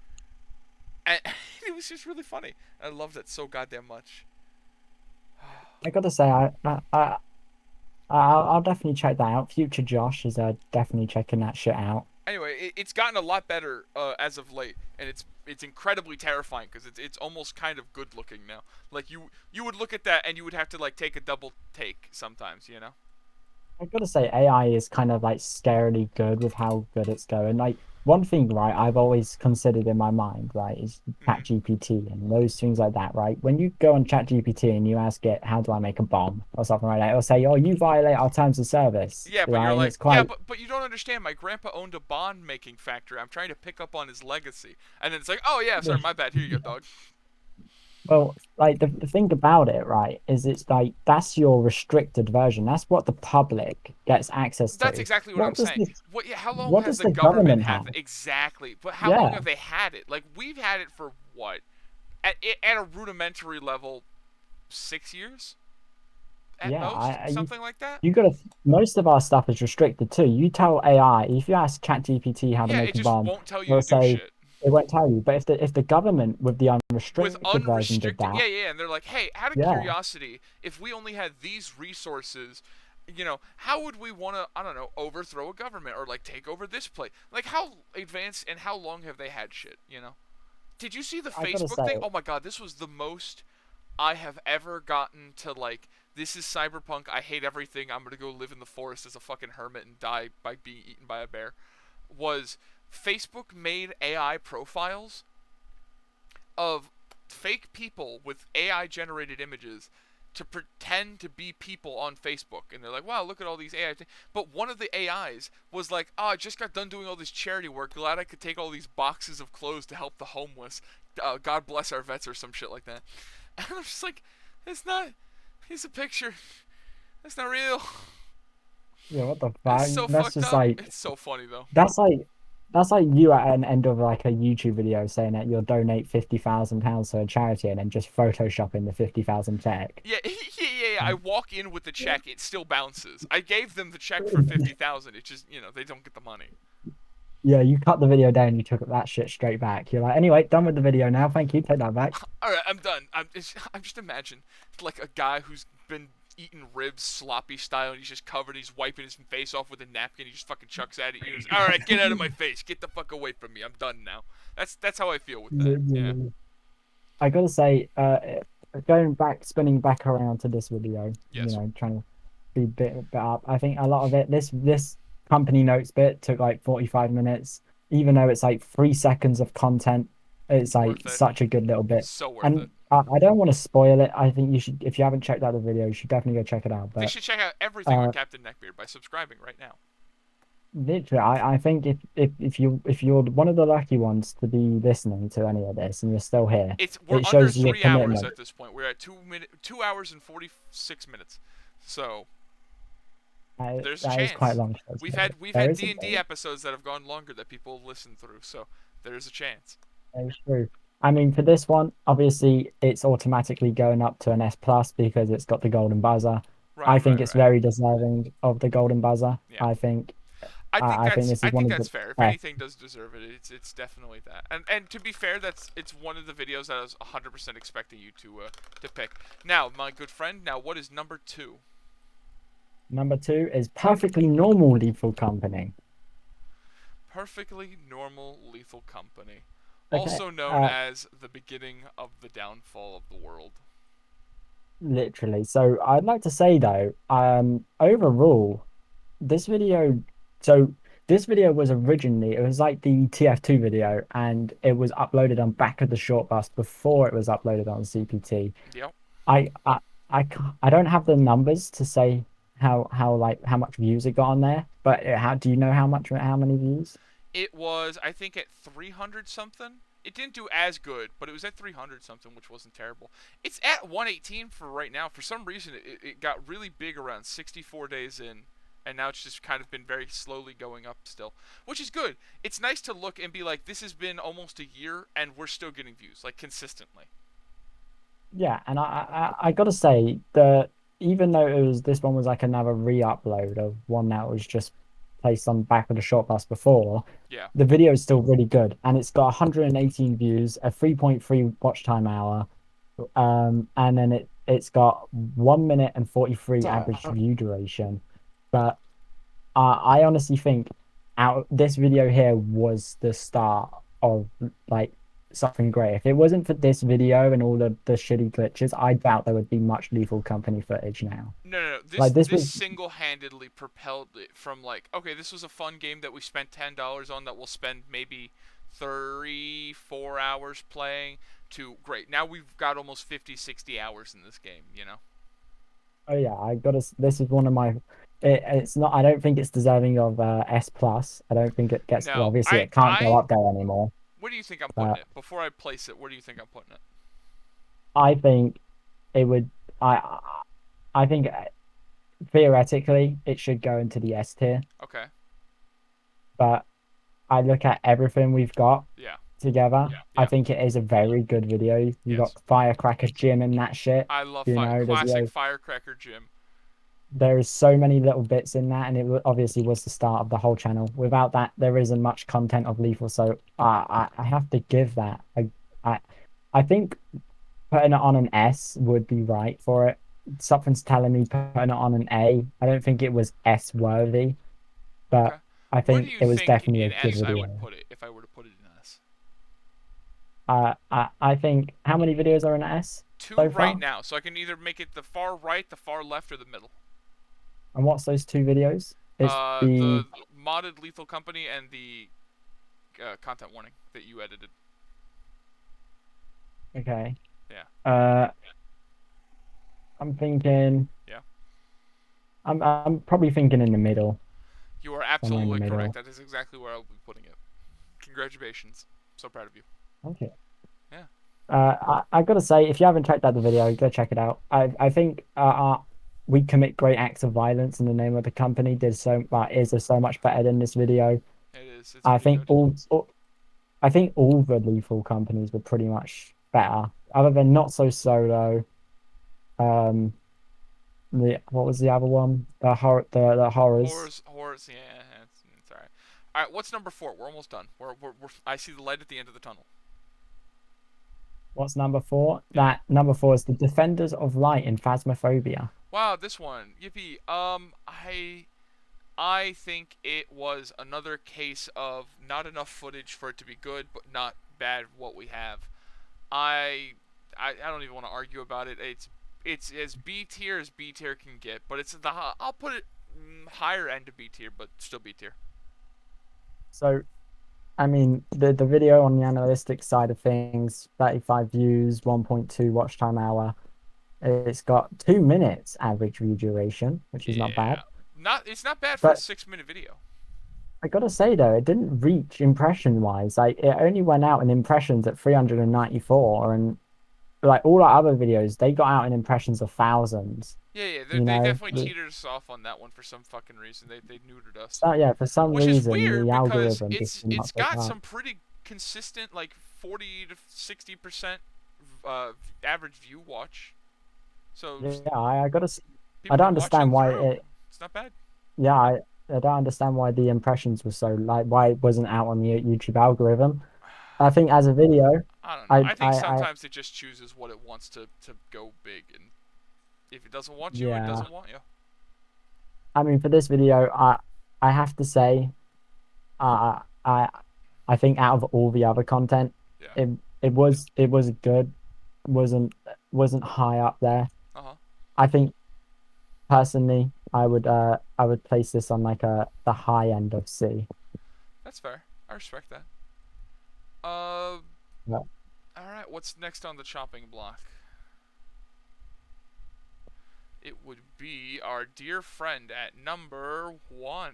and it was just really funny. I loved it so goddamn much. I gotta say, I'll definitely check that out. Future Josh is definitely checking that shit out. Anyway, it's gotten a lot better as of late, and it's incredibly terrifying because it's almost kind of good looking now. Like you would look at that and you would have to like take a double take sometimes, I gotta say, AI is kind of like scarily good with how good it's going. Like one thing, right, I've always considered in my mind, right, is Mhm. ChatGPT and those things like that, right? When you go on ChatGPT and you ask it, how do I make a bomb or something like that, it'll say, oh, you violate our terms of service, Yeah, but right? you're And like, it's yeah, quite, but you don't understand. My grandpa owned a bond making factory. I'm trying to pick up on his legacy, and then it's like, oh yeah, sorry, my bad. Here you go, dog. well, like the thing about it, right, is it's like that's your restricted version. That's what the public gets access That's to. exactly what I'm What does saying. the What? Yeah, how long what has does the the government government have have? exactly? But how long Yeah, have they had it? Like we've had it for what? At a rudimentary level, 6 years at yeah. most, You something like that. you gotta. Most of our stuff is restricted too. You tell AI if you ask ChatGPT how to Yeah, make it a just bomb, won't tell you it'll to do say shit. it won't tell you. But if the government with the With unrestricted version did unrestricted, that, yeah, and they're like, hey, out of yeah, curiosity, if we only had these resources, how would we want to, I don't know, overthrow a government or like take over this place? Like, how advanced and how long have they had shit? Did you see the I gotta Facebook say, thing? Oh my god, this was the most I have ever gotten to like. This is cyberpunk. I hate everything. I'm gonna go live in the forest as a fucking hermit and die by being eaten by a bear. Was Facebook made AI profiles of fake people with AI generated images to pretend to be people on Facebook. And they're like, wow, look at all these AI things. But one of the AIs was like, oh, I just got done doing all this charity work. Glad I could take all these boxes of clothes to help the homeless. God bless our vets or some shit like that. And I'm just like, it's not, it's a picture. That's not real. yeah, what the It's fuck? so That's fucked just up. like It's so funny though. That's like that's like you at an end of like a YouTube video saying that you'll donate £50,000 to a charity and then just photoshopping the 50,000 check. Yeah, yeah. I walk in with the check, it still bounces. I gave them the check for 50,000. It just, they don't get the money. Yeah, you cut the video down, you took that shit straight back. You're like, anyway, done with the video now. Thank you. Take that back. All right, I'm done. I'm just imagine like a guy who's been eating ribs sloppy style, and he's just covered. He's wiping his face off with a napkin. He just fucking chucks at it. He's, all right, get out of my face. Get the fuck away from me. I'm done now. That's how I feel with that. Yeah. I gotta say, going back, spinning back around to this video, Yes. trying to be a bit up. I think a lot of it, this company notes bit took like 45 minutes, even though it's like 3 seconds of content. It's like Worth it. such a good little bit. So worth And it. I don't want to spoil it. I think you should, if you haven't checked out the video, you should definitely go check it out. They But should check out everything on uh, Captain Neckbeard by subscribing right now. literally, I think if you're one of the lucky ones to be listening to any of this and you're still here, We're it under shows your 3 hours commitment. at this point. We're at 2 hours and 46 minutes. So there's a That is quite chance. long. We've There had is a D&D episodes that have gone longer that people have listened through. So there's a chance. That is true. I mean, for this one, obviously, it's automatically going up to an S plus because it's got the golden buzzer. I Right, think right, it's right. very deserving of the golden buzzer. Yeah. I think, I think I think that's this I is one think of that's the fair. If best. anything does deserve it, it's definitely that. And to be fair, it's one of the videos that I was 100% expecting you to pick. Now, my good friend, what is number 2? Number 2 is perfectly normal lethal company. Perfectly Normal Lethal Company, Okay, also known as the beginning of the downfall of the world. literally. So I'd like to say though, overall, this video. So this video was originally it was like the TF2 video, and it was uploaded on back of the short bus before it was uploaded on CPT. Yep. I I I don't have the numbers to say how much views it got on there, but how do you know how many views? It was, I think, at 300 something. It didn't do as good, but it was at 300 something, which wasn't terrible. It's at 118 for right now. For some reason, it got really big around 64 days in, and now it's just kind of been very slowly going up still, which is good. It's nice to look and be like, this has been almost a year, and we're still getting views, like, consistently. Yeah, and I gotta say that even though this one was like another re-upload of one that was just placed on back of the short bus before, Yeah. the video is still really good, and it's got 118 views, a 3.3 watch time hour, and then it's got 1 minute and 43 average view duration. But I honestly think this video here was the start of like something great. If it wasn't for this video and all the shitty glitches, I doubt there would be much Lethal Company footage now. No. This Like this this was single-handedly propelled it from like, okay, this was a fun game that we spent $10 on that we'll spend maybe 3-4 hours playing, to great. Now we've got almost 50-60 hours in this game, you know? oh yeah, I gotta. This is one of my. It's not. I don't think it's deserving of S plus. I don't think it gets. Well, No, obviously, it can't go I up there anymore. where do you think I'm putting But it? Before I place it, where do you think I'm putting it? I think it would. I think theoretically it should go into the S tier. Okay. But I look at everything we've got Yeah. together. Yeah. I think it is a very good video. You Yes. got Firecracker Jim and that shit. I love You know, classic Firecracker Jim. there is so many little bits in that, and it obviously was the start of the whole channel. Without that, there isn't much content of Lethal. So I have to give that. I think putting it on an S would be right for it. Something's telling me putting it on an A. I don't think it was S worthy, but Okay. I Where do think you it was think definitely a in good S I video. would put it if I were to put it in S? I think how many videos are in S? Two So right far? now, so I can either make it the far right, the far left, or the middle. And what's those 2 videos? It's The modded Lethal Company and the content warning that you edited. okay. Yeah. I'm thinking. Yeah. I'm probably thinking in the middle. You are Somewhere in the absolutely middle. correct. That is exactly where I'll be putting it. Congratulations. So proud of you. Okay. Yeah. I gotta say, if you haven't checked out the video, go check it out. I think we commit great acts of violence in the name of the company is so much better than this video. It is. It's I really think good. I think all the Lethal companies were pretty much better, other than Not So Solo. What was the other one? The horrors. Horrors. Yeah, it's all right. All right. What's number 4? We're almost done. I see the light at the end of the tunnel. What's number 4? That number 4 is the Defenders of Light in Phasmophobia. Wow, this one. Yippee. I think it was another case of not enough footage for it to be good, but not bad what we have. I don't even want to argue about it. It's as B tier as B tier can get, but I'll put it higher end of B tier, but still B tier. So, I mean, the video on the analytics side of things, 35 views, 1.2 watch time hour. It's got 2 minutes average view duration, which is not bad. It's not bad for a But 6-minute video. I gotta say though, it didn't reach impression wise. Like it only went out in impressions at 394, and like all our other videos, they got out in impressions of thousands. Yeah, You they know, definitely cheated us off on that one for some fucking reason. They neutered us. So yeah, for some Which is reason weird the because algorithm it's did not pick got up. some pretty consistent, like 40 to 60% average view watch. So Yeah, I gotta. people I don't are understand why watching through. it. It's not bad. Yeah, I don't understand why the impressions were so like why it wasn't out on the YouTube algorithm. I think as a video, I don't know. I think sometimes it just chooses what it wants to go big, and if it doesn't want you, it Yeah. doesn't want you. I mean, for this video, I have to say, I think out of all the other content, Yeah. it was good, wasn't high up there. Uh-huh. I think personally, I would place this on like the high end of C. That's fair. I respect that. Yeah. All right. What's next on the chopping block? It would be our dear friend at number 1.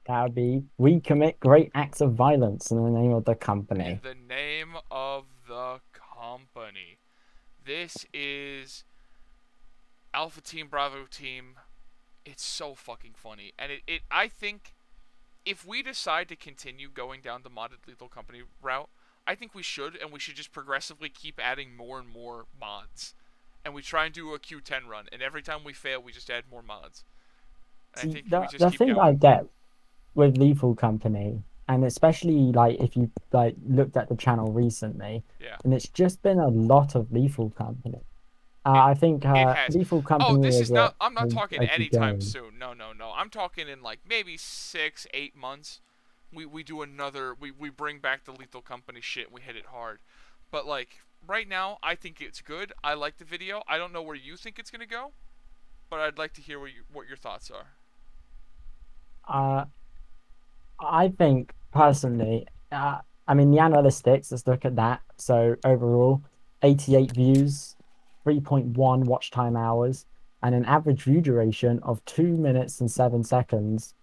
That would be we commit great acts of violence in the name of the company. In the name of the company. This is Alpha Team, Bravo Team. It's so fucking funny. And I think if we decide to continue going down the modded Lethal Company route, I think we should, and we should just progressively keep adding more and more mods. And we try and do a Q10 run, and every time we fail, we just add more mods. And I think we just The keep thing going. I get with Lethal Company, and especially like if you like looked at the channel recently, Yeah. and it's just been a lot of Lethal Company. I think has. Lethal Company. Oh, this is not. I'm not a talking good anytime game. soon. No. I'm talking in like maybe 6-8 months. we do another. We bring back the Lethal Company shit. And we hit it hard. But like right now, I think it's good. I like the video. I don't know where you think it's gonna go, but I'd like to hear what your thoughts are. Uh, I think personally, I mean the analytics. Let's look at that. So overall, 88 views, 3.1 watch time hours, and an average view duration of 2 minutes and 7 seconds.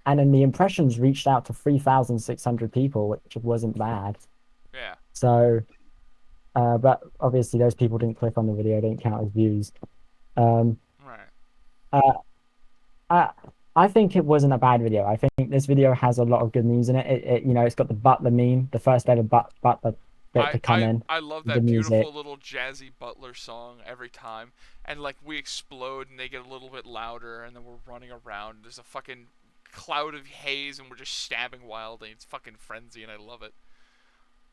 And then the impressions reached out to 3,600 people, which wasn't bad. Yeah. So, but obviously those people didn't click on the video, didn't count as views. Um, Right. uh, I I think it wasn't a bad video. I think this video has a lot of good memes in it. It's got the Butler meme, the first ever Butler bit I, to come I in, I love the that music. beautiful little jazzy Butler song every time, and like we explode and they get a little bit louder, and then we're running around. There's a fucking cloud of haze, and we're just stabbing wildly. It's fucking frenzy, and I love it.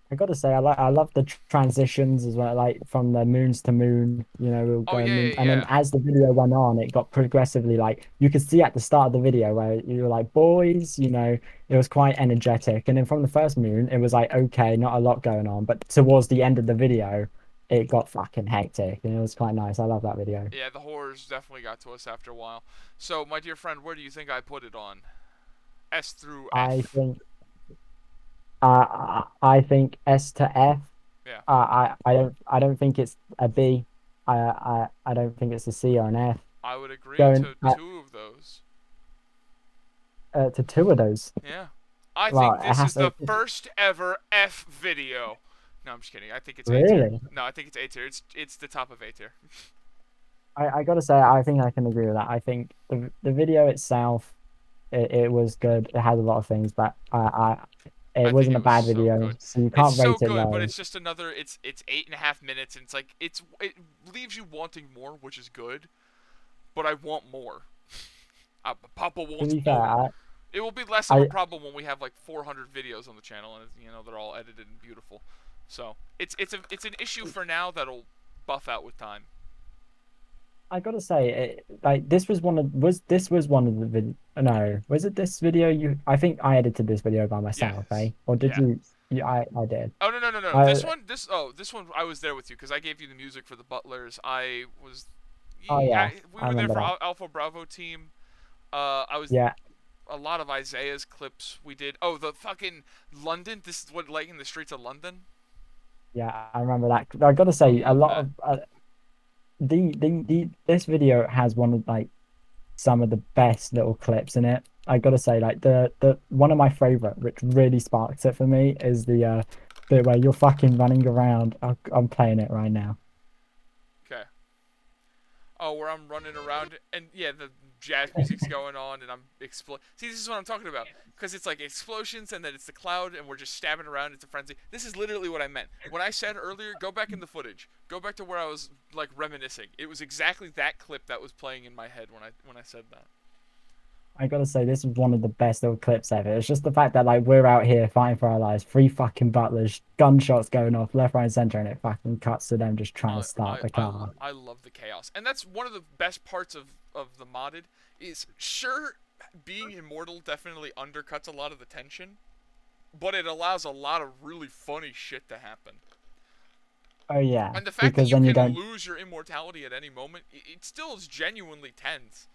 I gotta say, I love the transitions as well, like from the moons to moon. We'll Oh go yeah, moon, yeah, and then yeah. as the video went on, it got progressively like you could see at the start of the video where you were like, boys, it was quite energetic, and then from the first moon, it was like okay, not a lot going on, but towards the end of the video, it got fucking hectic, and it was quite nice. I love that video. Yeah, the horrors definitely got to us after a while. So, my dear friend, where do you think I put it on? S through I F. think, I think S to F. Yeah, I don't think it's a B. I don't think it's a C or an F. I would agree Going to two of those. to two of those. Yeah. I Well, think it this has is the to. first ever F video. No, I'm just kidding. I think it's A tier. Really? No, I think it's A tier. It's the top of A tier. I gotta say, I think I can agree with that. I think the video itself, it was good. It had a lot of things, but I it think wasn't it a was bad so video, good. so you It's can't so rate it good, but low. it's just another. It's 8.5 minutes, and it's like it leaves you wanting more, which is good. But I want more. Papa To wants be fair, more. It will be less of a I problem when we have like 400 videos on the channel, and they're all edited and beautiful. So it's an issue for now that'll buff out with time. I gotta say, like this was one of the no, was it this video you? I think I edited this video by myself, eh? Yes. Or did Yeah. you? I did. Oh no no no no! I This one I was there with you because I gave you the music for the Butlers. I was, oh yeah, we I were there remember for that. Alpha Bravo team. I was Yeah, a lot of Isaiah's clips we did. Oh, the fucking London. This is what like in the streets of London. yeah, I remember that. I gotta I say, a love lot that. of the this video has one of like some of the best little clips in it. I gotta say, like the one of my favorite, which really sparks it for me, is the bit where you're fucking running around. I'm playing it right now. Okay. Oh, where I'm running around and yeah, the jazz music's going on and I'm explode. See, this is what I'm talking about because it's like explosions and then it's the cloud and we're just stabbing around. It's a frenzy. This is literally what I meant when I said earlier. Go back in the footage. Go back to where I was like reminiscing. It was exactly that clip that was playing in my head when I said that. I gotta say, this is one of the best little clips ever. It's just the fact that like we're out here fighting for our lives, three fucking butlers, gunshots going off left, right, and center, and it fucking cuts to them just trying to start the car. I love the chaos, and that's one of the best parts of the modded. Is sure, being immortal definitely undercuts a lot of the tension, but it allows a lot of really funny shit to happen. Oh yeah, And the fact that because you then you can don't. lose your immortality at any moment, it still is genuinely tense,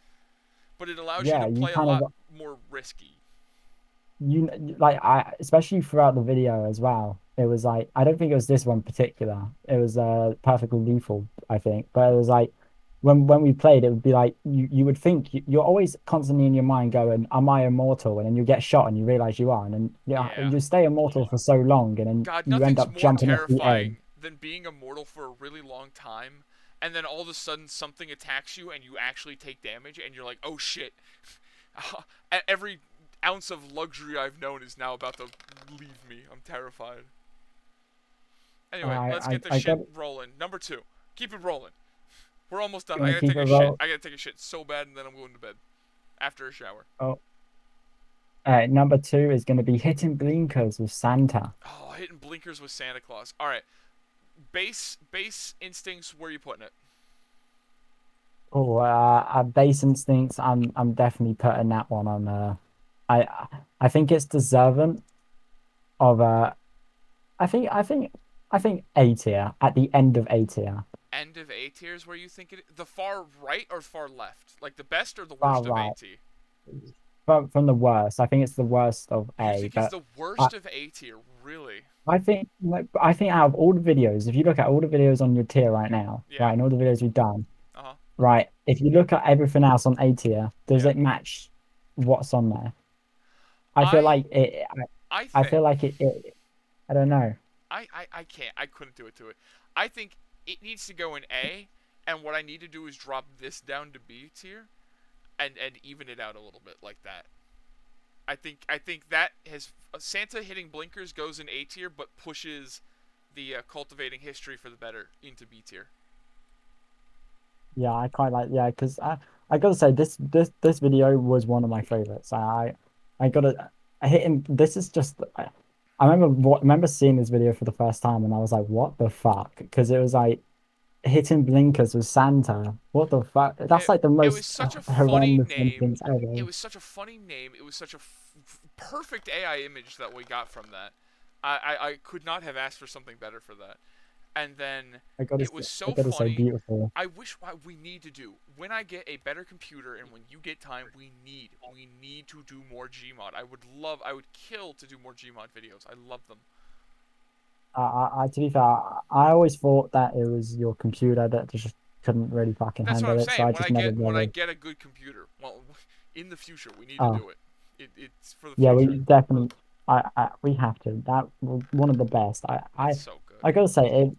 but it allows you Yeah, to you play a kind lot of more risky. like I especially throughout the video as well. It was like I don't think it was this one particular. It was perfectly lethal, I think. But it was like when we played, it would be like you would think you're always constantly in your mind going, "Am I immortal?" And then you get shot and you realize you are, and then Yeah. you stay immortal for so long, and then God, you end nothing's up more jumping off the edge. terrifying than being immortal for a really long time, and then all of a sudden something attacks you and you actually take damage, and you're like, oh shit. Every ounce of luxury I've known is now about to leave me. I'm terrified. Anyway, let's get this I shit got rolling. Number 2. Keep it rolling. We're almost done. I gonna gotta keep take it a shit. roll. I gotta take a shit so bad, and then I'm going to bed. After a shower. Oh, number two is gonna be hitting blinkers with Santa. Oh, hitting blinkers with Santa Claus. Alright. Base instincts, where are you putting it? Oh, base instincts. I'm definitely putting that one on I think it's deserving of I think A tier at the end of A tier. End of A tier is where you think it. The far right or far left? Like the best or the Far worst of right. AT? From the worst. I think it's the worst of You A, think it's but the I, worst of A tier? Really? I think out of all the videos, if you look at all the videos on your tier right now, Yeah. right, and all the videos we've done, Uh huh. right, if you look at everything else on A tier, does Yeah. it match what's on there? I feel I like it. I I feel think like it. I don't know. I can't. I couldn't do it to it. I think it needs to go in A, and what I need to do is drop this down to B tier, and even it out a little bit like that. I think that has Santa hitting blinkers goes in A tier, but pushes the cultivating history for the better into B tier. Yeah, I quite like because I gotta say this video was one of my favorites. I gotta I hit him. This is just I remember seeing this video for the first time and I was like, what the fuck? Because it was like hitting blinkers with Santa. What the fuck? That's like the It was most such a funny horrendous name. sentence ever. It was such a funny name. It was such a perfect AI image that we got from that. I could not have asked for something better for that. And then it was I so gotta say funny. beautiful. I wish what we need to do when I get a better computer and when you get time, we need to do more Gmod. I would kill to do more Gmod videos. I love them. To be fair, I always thought that it was your computer that just couldn't really fucking That's what handle I'm it, so saying. I When just I never get when I bothered. get a good computer, well, in the future we need to Oh, do it. It's for the yeah, we future. definitely, we have to. That was one of the best. It's so good. I gotta say,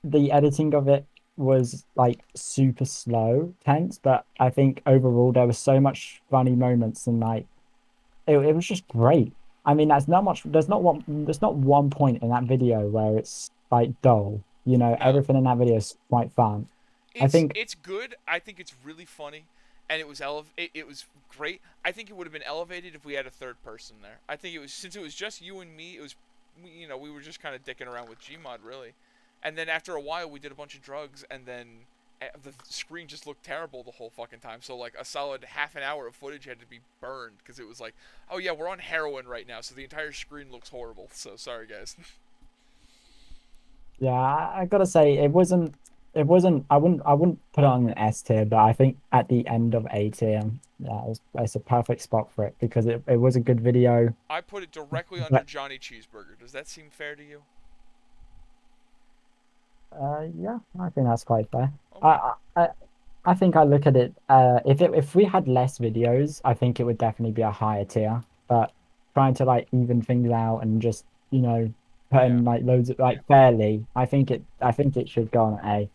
the editing of it was like super slow, tense, but I think overall there was so much funny moments and like it was just great. I mean, that's not much. There's not one point in that video where it's like dull. You know, No. everything in that video is quite fun. I think, It's good. I think it's really funny, and it was great. I think it would have been elevated if we had a third person there. I think it was since it was just you and me. It was, we were just kind of dicking around with Gmod really, and then after a while we did a bunch of drugs, and then the screen just looked terrible the whole fucking time. So like a solid half an hour of footage had to be burned because it was like, oh yeah, we're on heroin right now, so the entire screen looks horrible. So sorry guys. yeah, I gotta say I wouldn't put it on an S tier, but I think at the end of A tier, yeah, it's a perfect spot for it because it was a good video. I put it directly under But Johnny Cheeseburger. Does that seem fair to you? yeah, I think that's quite fair. Okay. I think I look at it. If we had less videos, I think it would definitely be a higher tier. But trying to like even things out and just put Yeah. in like loads of like fairly, I think it should go on A.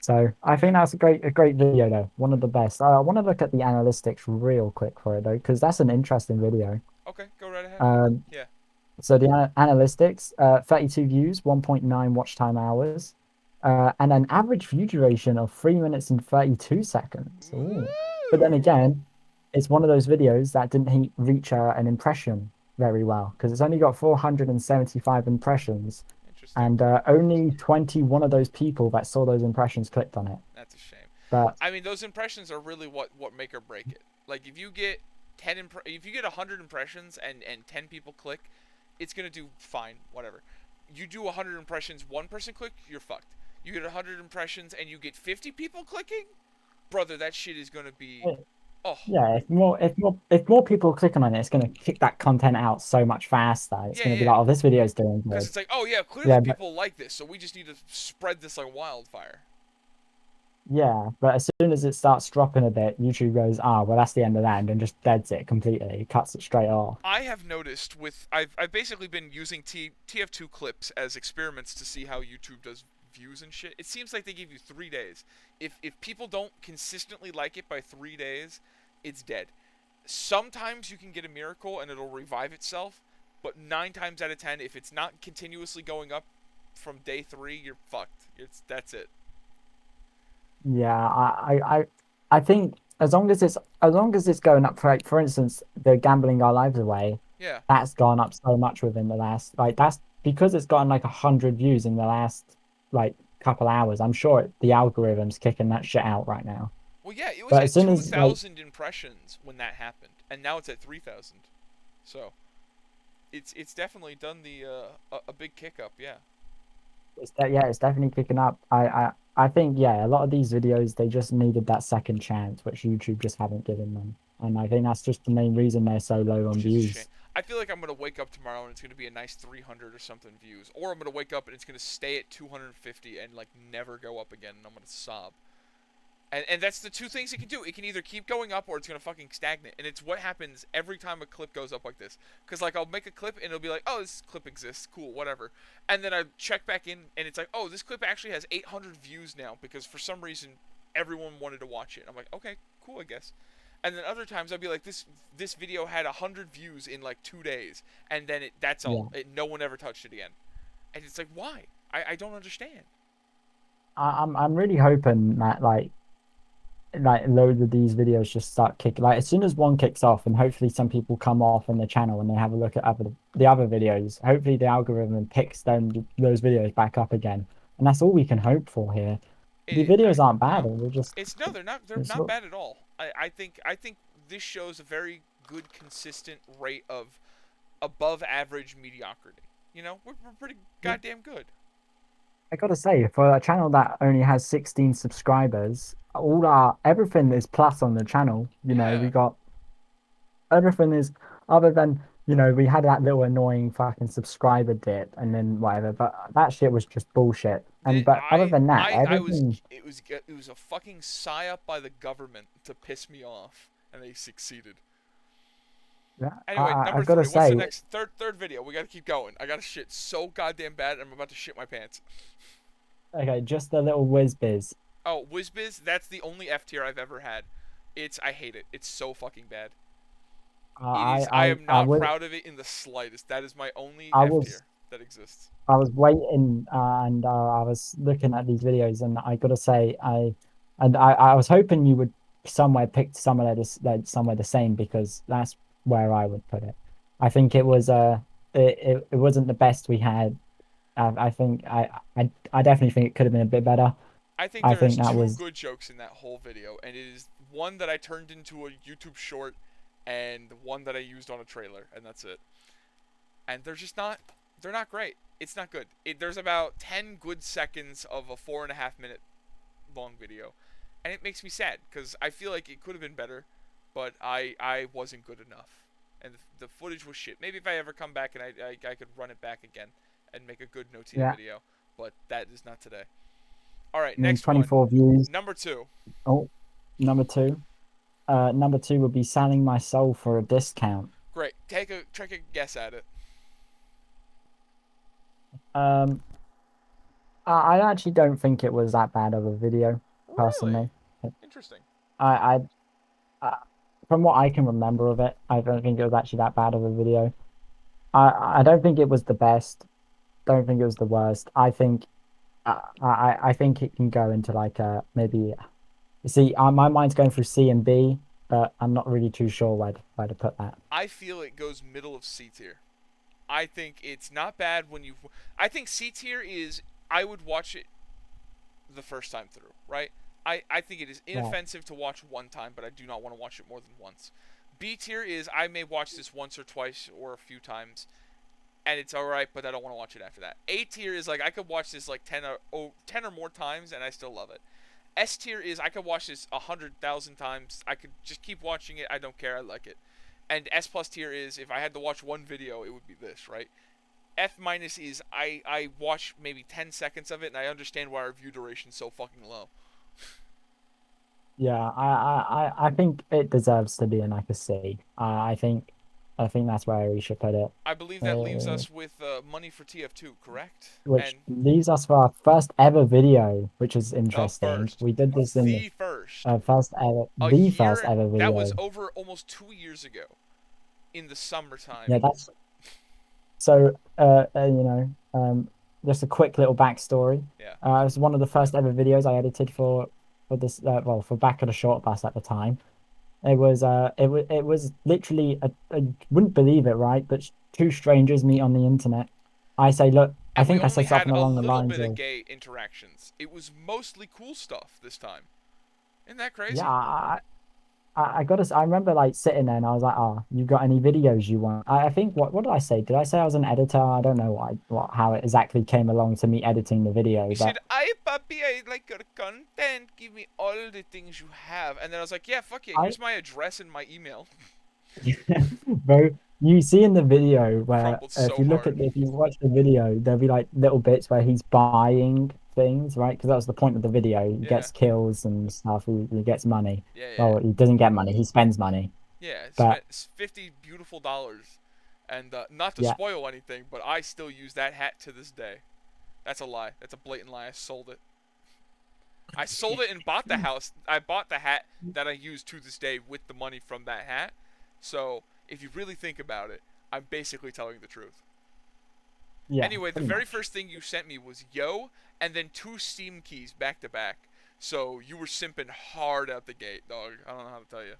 So I think that's a great video though. One of the best. I want to look at the analytics real quick for it though, because that's an interesting video. Okay, go right ahead. Um, Yeah. so the analytics, 32 views, 1.9 watch time hours, and an average view duration of 3 minutes and 32 seconds. Ooh. But then Ooh. again, it's one of those videos that didn't reach an impression very well because it's only got 475 impressions, Interesting. and only 21 of those people that saw those impressions clicked on it. That's a shame. But I mean, those impressions are really what make or break it. Like if you get if you get 100 impressions and 10 people click, it's gonna do fine. Whatever. You do 100 impressions, one person click, you're fucked. You get 100 impressions and you get 50 people clicking, brother. That shit is gonna be. Oh. yeah, if more people clicking on it, it's gonna kick that content out so much faster. It's Yeah, gonna be yeah. like, oh, this video is doing Because good. it's like, oh yeah, clearly Yeah, but people like this, so we just need to spread this like wildfire. yeah, but as soon as it starts dropping a bit, YouTube goes, ah, well, that's the end of that, and then just deads it completely, cuts it straight off. I have noticed I've basically been using TF2 clips as experiments to see how YouTube does views and shit. It seems like they give you 3 days. If people don't consistently like it by 3 days, it's dead. Sometimes you can get a miracle and it'll revive itself, but 9 times out of 10, if it's not continuously going up from day 3, you're fucked. That's it. Yeah, I think as long as it's going up, for instance, the gambling our lives away, Yeah. that's gone up so much within the last that's because it's gotten like 100 views in the last like couple hours. I'm sure the algorithm's kicking that shit out right now. Well, yeah, it was But at as soon as like 2,000 impressions when that happened, and now it's at 3,000. So it's definitely done the a big kick up. Yeah. it's definitely picking up. I think yeah, a lot of these videos they just needed that second chance, which YouTube just haven't given them, and I think that's just the main reason they're so low on Which is a shame. views. I feel like I'm gonna wake up tomorrow and it's gonna be a nice 300 or something views, or I'm gonna wake up and it's gonna stay at 250 and like never go up again, and I'm gonna sob. And that's the two things it can do. It can either keep going up or it's gonna fucking stagnate. And it's what happens every time a clip goes up like this. Cause like I'll make a clip and it'll be like, oh, this clip exists, cool, whatever. And then I check back in and it's like, oh, this clip actually has 800 views now because for some reason everyone wanted to watch it. I'm like, okay, cool, I guess. And then other times I'd be like, this video had 100 views in like 2 days, and then that's all. No one ever touched it again. And it's like, why? I don't understand. I'm really hoping that like loads of these videos just start kicking, like as soon as one kicks off and hopefully some people come off on the channel and they have a look at the other videos, hopefully the algorithm picks those videos back up again, and that's all we can hope for here. The videos aren't bad, No, they're just they're not it's not bad at all. I think this shows a very good consistent rate of above average mediocrity. You know, we're pretty goddamn good. I gotta say, for a channel that only has 16 subscribers, everything is plus on the channel. You know, we Yeah. got everything is other than we had that little annoying fucking subscriber dip and then whatever, but that shit was just bullshit. And but other than that, I was everything. it was a fucking psyop by the government to piss me off, and they succeeded. Yeah, Anyway, I number gotta 3. What's the say, next third video? We gotta keep going. I gotta shit so goddamn bad. I'm about to shit my pants. okay, just a little whiz biz. Oh, WizBiz, that's the only F tier I've ever had. I hate it. It's so fucking bad. It is. I am I not was proud of it in the slightest. That is my only I F was tier that exists. I was waiting and I was looking at these videos, and I gotta say, I was hoping you would somewhere pick somewhere somewhere the same, because that's where I would put it. I think it was it wasn't the best we had. I think I definitely think it could have been a bit better. I think I there is think that two was good jokes in that whole video, and it is one that I turned into a YouTube short, and one that I used on a trailer, and that's it. And they're not great. It's not good. There's about 10 good seconds of a 4.5 minute long video, and it makes me sad because I feel like it could have been better, but I wasn't good enough, and the footage was shit. Maybe if I ever come back and I could run it back again and make a good Notina video, but that is not today. All right, and then next one. 24 views. Number 2. Oh, number two. Number two would be selling my soul for a discount. Great. Take a guess at it. Um, I actually don't think it was that bad of a video, personally. Really? Interesting. I, from what I can remember of it, I don't think it was actually that bad of a video. I don't think it was the best. Don't think it was the worst. I think, I think it can go into like a maybe. See, my mind's going through C and B, but I'm not really too sure where to put that. I feel it goes middle of C tier. I think it's not bad when you. I think C tier is. I would watch it the first time through, right? I think it is inoffensive to watch one time, but I do not want to watch it more than once. B tier is I may watch this once or twice or a few times, and it's alright, but I don't want to watch it after that. A tier is like I could watch this like 10 or more times, and I still love it. S tier is I could watch this 100,000 times. I could just keep watching it. I don't care. I like it. And S plus tier is if I had to watch one video, it would be this, right? F minus is I watch maybe 10 seconds of it, and I understand why our view duration is so fucking low. Yeah, I think it deserves to be in like a C. I think that's where we should put it. I believe that leaves us with money for TF2, correct? Which And leaves us for our first ever video, which is the interesting. first. We did this in The first. first ever, A the year, first ever video. That was over almost 2 years ago. In the summertime. Yeah, that's so. Just a quick little backstory. Yeah. It was one of the first ever videos I edited for this. For Back of the Short Bus at the time. It was it was literally I wouldn't believe it, right? But two strangers meet on the internet. I say, look, I think I said something along the lines a little bit of of gay interactions. It was mostly cool stuff this time. Isn't that crazy? Yeah, I gotta. I remember like sitting there and I was like, "Oh, you got any videos you want?" I think what did I say? Did I say I was an editor? I don't know how it exactly came along to me editing the video, You but said, "I, puppy, I like your content. Give me all the things you have." And then I was like, "Yeah, fuck yeah. I Here's my address and my email." bro, you see in the video where Crumbled if so you look hard. at if you watch the video, there'll be like little bits where he's buying things, right? Because that's the point of the video. He Yeah. gets kills and stuff. He gets money. Yeah, yeah, Well, he doesn't get money. He spends money. yeah. But Spent $50 beautiful dollars, and not to yeah, spoil anything, but I still use that hat to this day. That's a lie. That's a blatant lie. I sold it. I sold it and bought the house. I bought the hat that I use to this day with the money from that hat. So if you really think about it, I'm basically telling the truth. yeah, Anyway, the pretty very much. first thing you sent me was yo, and then 2 Steam keys back to back. So you were simping hard out the gate, dog. I don't know how to tell you.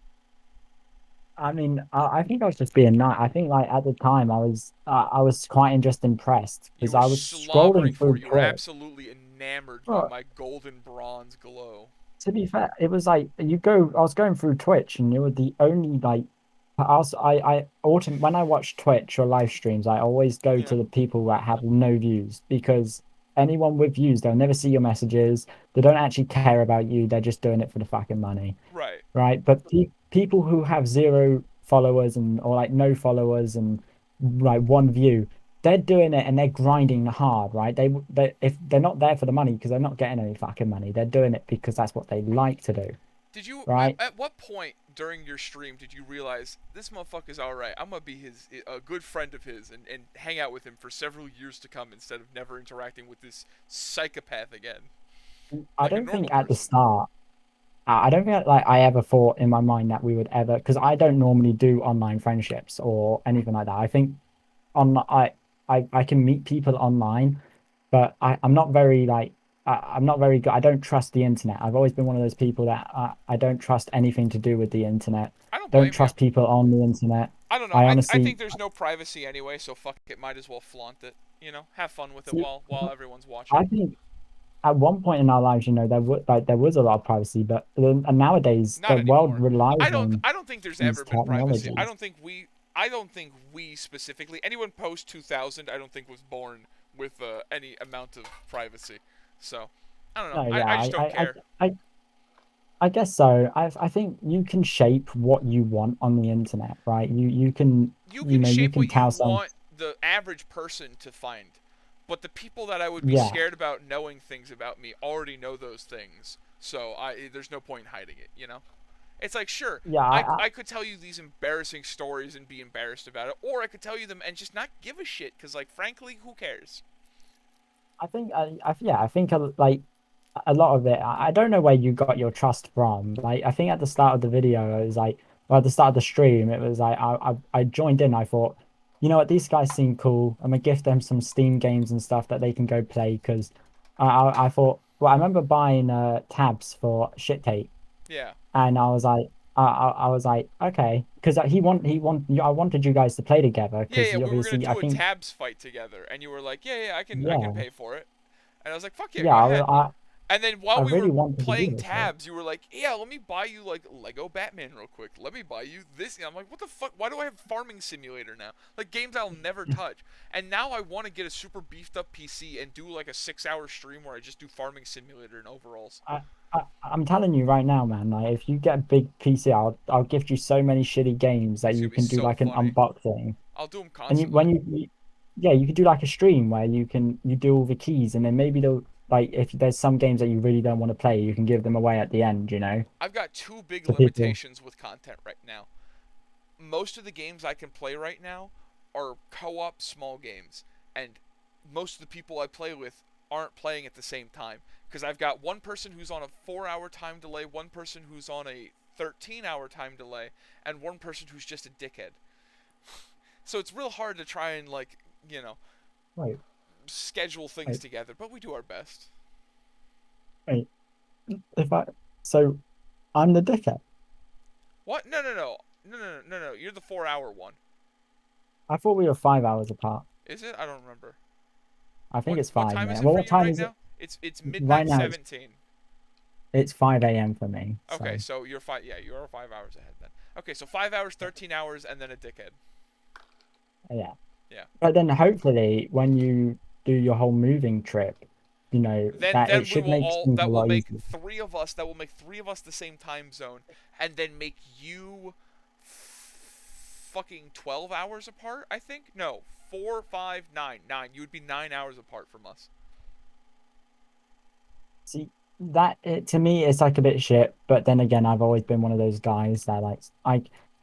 I mean, I think I was just being nice. I think like at the time I was quite just impressed You because were I was slobbering scrolling for through it. You were Twitch. absolutely enamored by Well, my golden bronze glow. to be fair, it was like I was going through Twitch and you were the only like when I watch Twitch or live streams, I always go Yeah, to the people that have no views because anyone with views, they'll never see your messages. They don't actually care about you. They're just doing it for the fucking money, right. right? But people who have zero followers and or like no followers and like one view, they're doing it and they're grinding hard, right? They if they're not there for the money because they're not getting any fucking money, they're doing it because that's what they like to do, Did you right? at what point during your stream did you realize this motherfucker's all right? I'm gonna be a good friend of his and hang out with him for several years to come instead of never interacting with this psychopath again, I like a don't normal think at the person. start. I don't think like I ever thought in my mind that we would ever because I don't normally do online friendships or anything like that. I think on I can meet people online, but I'm not very like I'm not very good. I don't trust the internet. I've always been one of those people that I don't trust anything to do with the internet. I don't Don't blame you. trust people on the internet. I don't know. I I honestly think there's no privacy anyway, so fuck it. Might as well flaunt it. You know, have fun with it see. while everyone's watching. I think at one point in our lives, there was a lot of privacy, but and nowadays Not the world anymore. relies on I don't think there's these ever been privacy. technologies. I don't think we specifically anyone post 2000 I don't think was born with any amount of privacy. So, I don't know. No, yeah, I just don't care. I guess so. I think you can shape what you want on the internet, right? You can You can you shape can what you tell some want the average person to find. But the people that I would be yeah scared about knowing things about me already know those things. So, there's no point in hiding it, you know? It's like, sure, yeah I could tell you these embarrassing stories and be embarrassed about it, or I could tell you them and just not give a shit, because, like, frankly, who cares? I think I think like a lot of it. I don't know where you got your trust from. Like I think at the start of the video, it was like, well, at the start of the stream, it was like I joined in. I thought, you know what, these guys seem cool. I'm gonna gift them some Steam games and stuff that they can go play because I thought, well, I remember buying tabs for shit tape, Yeah. and I was like. I was like, okay, because I wanted you guys to play together Yeah, because yeah, we were gonna obviously I do a think tabs fight together, and you were like, yeah, yeah, I can yeah pay for it, and I was like, fuck yeah, yeah go ahead. And then I while we really were wanted to do playing this, right? tabs, you were like, yeah, let me buy you like Lego Batman real quick. Let me buy you this. And I'm like, what the fuck? Why do I have Farming Simulator now? Like games I'll never touch. And now I want to get a super beefed up PC and do like a 6 hour stream where I just do Farming Simulator and overalls. I'm telling you right now, man. Like, if you get a big PC, I'll gift you so many shitty games that It's you gonna be can do so like an funny. unboxing. I'll do them And constantly. yeah, you could do like a stream where you do all the keys, and then maybe they'll like if there's some games that you really don't want to play, you can give them away at the end. You know, I've got two big to people. limitations with content right now. Most of the games I can play right now are co-op small games, and most of the people I play with aren't playing at the same time because I've got one person who's on a 4 hour time delay, one person who's on a 13-hour time delay, and one person who's just a dickhead. So it's real hard to try and like, you know, Wait, schedule things wait, together, but we do our best. wait. If I so I'm the dickhead. What? No, no, no. No, no, no, no, no. You're the 4 hour one. I thought we were 5 hours apart. Is it? I don't remember. I think it's What five, time is man. it Well, for what you time right is it? now? It's Right midnight now it's 17. it's 5 a.m. for me. Okay, So so you're 5. Yeah, you are 5 hours ahead then. Okay, so 5 hours, 13 hours, and then a dickhead. yeah. Yeah. But then hopefully when you do your whole moving trip, you know, Then that it we should will make all things a that will lot make easier. three of us. That will make three of us the same time zone, and then make you fucking 12 hours apart. I think no, 4, 5, 9, 9. You would be 9 hours apart from us. See, that it, to me it's like a bit shit, but then again, I've always been one of those guys that like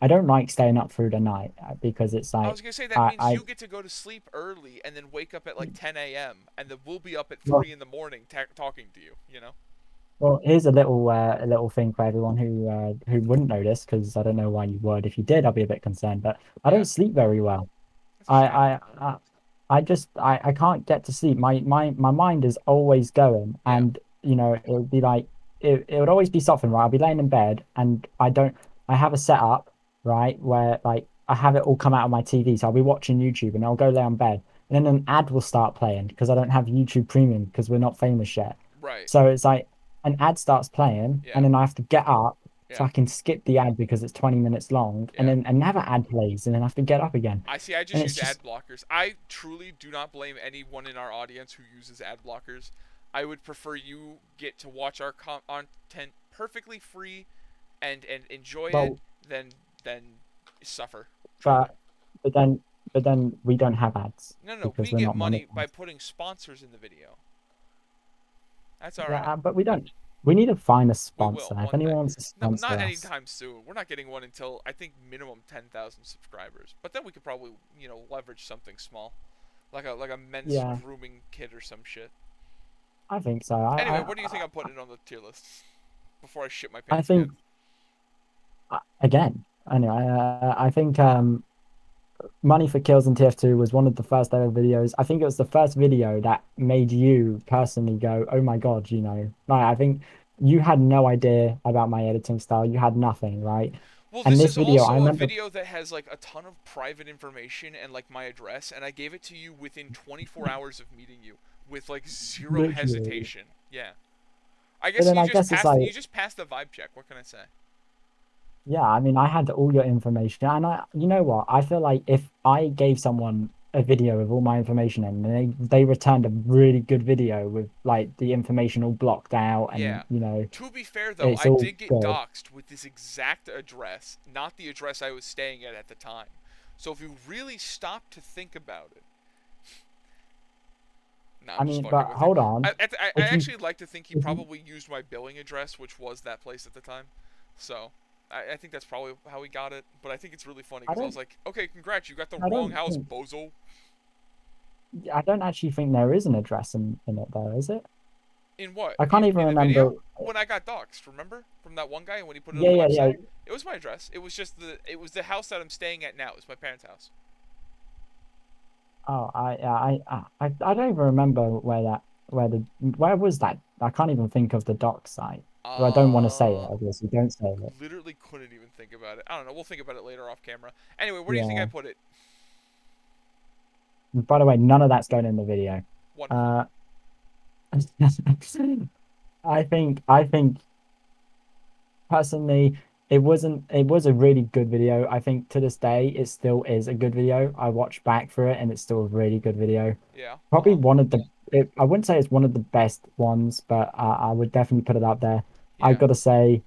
I don't like staying up through the night because it's I like was gonna say that means I you get to go to sleep early and then wake up at like 10 a.m. and then we'll be up at well, 3 in the morning talking to you. You know. well, here's a little thing for everyone who wouldn't know this because I don't know why you would. If you did, I'll be a bit concerned, but I Yeah, don't sleep very well. that's a shame. I can't get to sleep. My mind is always going, Yeah. and you know it would be like it would always be something, right? I'll be laying in bed, and I have a setup, right, where like I have it all come out of my TV, so I'll be watching YouTube, and I'll go lay on bed, and then an ad will start playing because I don't have YouTube Premium because we're not famous yet. Right. So it's like an ad starts playing, Yeah. and then I have to get up so Yeah. I can skip the ad because it's 20 minutes long, and Yeah. then another ad plays, and then I have to get up again, I see. I and just it's use ad just blockers. I truly do not blame anyone in our audience who uses ad blockers. I would prefer you get to watch our content perfectly free and enjoy it well. than suffer. Truly. But but then we don't have ads No, no, because we we're get not money by monetized. putting sponsors in the video. That's all Yeah, right. but we don't. We need to find a We will sponsor. If one day. anyone wants to No, sponsor not us, anytime soon. We're not getting one until I think minimum 10,000 subscribers. But then we could probably leverage something small, like a men's yeah, grooming kit or some shit. I think so. Anyway, what do you think I'm putting on the tier list before I shit my I pants think again? again. Anyway, I think Money for Kills in TF2 was one of the first ever videos. I think it was the first video that made you personally go, "Oh my God," you know. Like I think you had no idea about my editing style. You had nothing, right? Well, And this this is video, I also a remember. video that has like a ton of private information and like my address, and I gave it to you within 24 hours of meeting you with like zero Literally. hesitation. Yeah. I But guess then I guess it's like, you just passed the vibe check. What can I say? yeah, I mean, I had all your information, and you know what? I feel like if I gave someone a video with all my information in, and they returned a really good video with like the information all blocked out, and Yeah. you know, To be fair though, it's I all did get good. doxxed with this exact address, not the address I was staying at the time. So if you really stop to think about it, nah, I I'm just mean, fucking but with you. hold on, I if you actually like to think he if you probably used my billing address, which was that place at the time. So I think that's probably how he got it. But I think it's really funny I because I was don't like, okay, congrats, you got the I wrong don't house, think bozo. I don't actually think there is an address in it though, is it? In what? I can't even In the remember. video? When I got doxxed, remember? From that one guy when he put it on Yeah, the yeah, yeah. website? It was my address. It was just the house that I'm staying at now. It's my parents' house. Oh, I don't even remember where was that? I can't even think of the doc site. Well, I don't want to say it, Uh obviously. Don't say it. literally couldn't even think about it. I don't know. We'll think about it later off camera. Anyway, where do you think I Yeah. put it? By the way, none of that's going in the video. Wonderful. Uh, I think personally, it was a really good video. I think to this day, it still is a good video. I watched back for it, and it's still a really good video. Yeah. Probably one of the. I wouldn't say it's one of the best ones, but I would definitely put it out there. I Yeah. gotta say,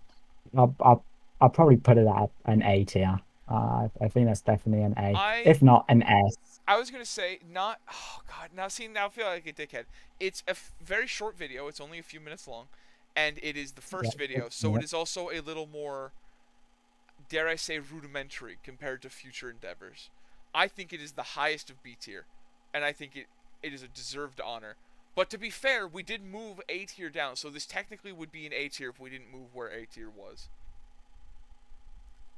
I'll probably put it at an A tier. I think that's definitely an A, I if not an S. I was gonna say not. Oh God! Now see, now I feel like a dickhead. It's a very short video. It's only a few minutes long, and it is the Yeah, first video, so it yeah. is also a little more, dare I say, rudimentary compared to future endeavors. I think it is the highest of B tier, and I think it is a deserved honor. But to be fair, we did move A tier down, so this technically would be an A tier if we didn't move where A tier was.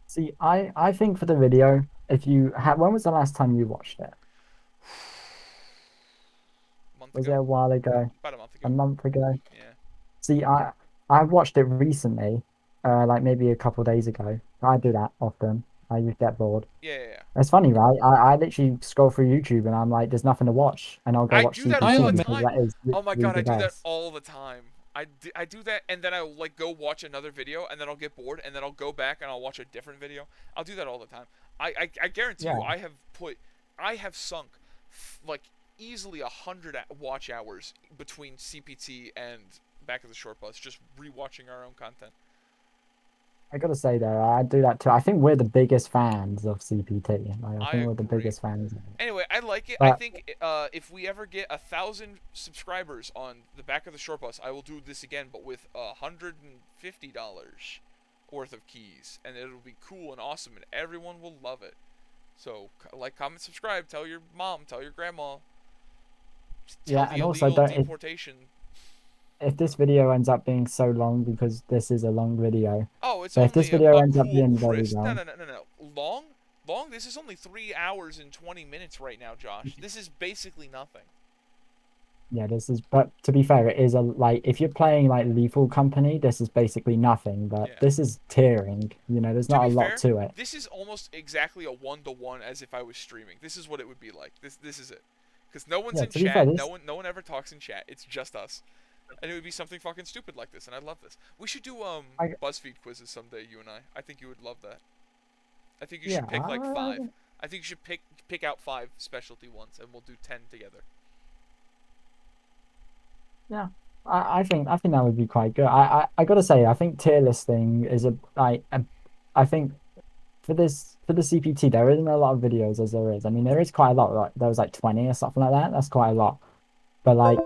See, I think for the video, if you had, when was the last time you watched it? A month Was it ago, a while ago? about a month A ago. month ago? Yeah. See, I watched it recently, like maybe a couple days ago. I do that often. I just get bored. Yeah, yeah, yeah. It's funny, right? I literally scroll through YouTube and I'm like, there's nothing to watch, and I'll go I watch do that all CPT the because time. that is Oh my literally God, the I do that best. all the time. I do that, and then I'll like go watch another video, and then I'll get bored, and then I'll go back and I'll watch a different video. I'll do that all the time. I guarantee you, Yeah. I have sunk like easily 100 watch hours between CPT and Back of the Short Bus, just rewatching our own content. I gotta say though, I do that too. I think we're the biggest fans of CPT. Like, I I think we're the agree. biggest fans of it. Anyway, I like it. I But think if we ever get 1,000 subscribers on the Back of the Short Bus, I will do this again, but with $150 worth of keys, and it'll be cool and awesome, and everyone will love it. So, like, comment, subscribe, tell your mom, tell your grandma, tell yeah, the and also illegal don't deportation. if this video ends up being so long because this is a long video. Oh, it's But if this only video a ends up cool, being very crisp. No, long, no, no, no, no. Long? Long? This is only 3 hours and 20 minutes right now, Josh. This is basically nothing. yeah, this is. But to be fair, it is a like if you're playing like Lethal Company, this is basically nothing. But Yeah. this is tearing. You know, there's To not a be lot fair, to it. this is almost exactly a 1-to-1 as if I was streaming. This is what it would be like. This is it. Because no one's Yeah, in to be fair, chat. this No one ever talks in chat. It's just us. And it would be something fucking stupid like this, and I love this. We should do I, BuzzFeed quizzes someday, you and I. I think you would love that. I think you yeah, should pick like 5. I think you should pick out 5 specialty ones, and we'll do 10 together. yeah. I think that would be quite good. I gotta say, I think tier listing is I think for the CPT there isn't a lot of videos as there is. I mean, there is quite a lot. Like there was like 20 or something like that. That's quite a lot. But like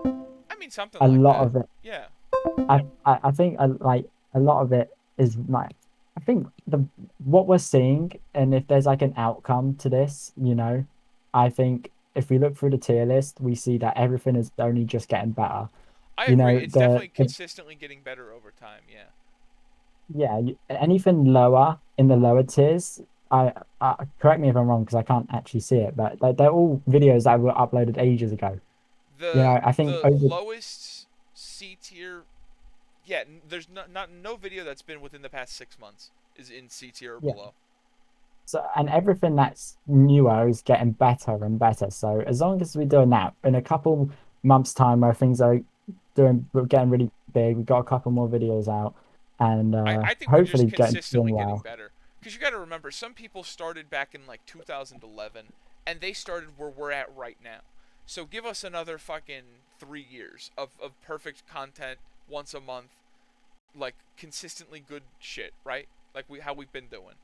I mean, something a like lot that. of it, Yeah. I think like a lot of it is like I think what we're seeing, and if there's like an outcome to this, you know, I think if we look through the tier list, we see that everything is only just getting better. I You agree. know, It's definitely consistently getting better over time, yeah. yeah, anything lower in the lower tiers, I correct me if I'm wrong because I can't actually see it, but they're all videos that were uploaded ages ago. You know, I think The lowest C tier, yeah, there's no video that's been within the past 6 months is in C tier or yeah. below. So, and everything that's newer is getting better and better. So as long as we're doing that in a couple months' time where things are we're getting really big, we've got a couple more videos out, and I think we're hopefully just consistently doing getting well. better. Because you got to remember, some people started back in like 2011, and they started where we're at right now. So give us another fucking 3 years of perfect content once a month, like consistently good shit, right? Like how we've been doing.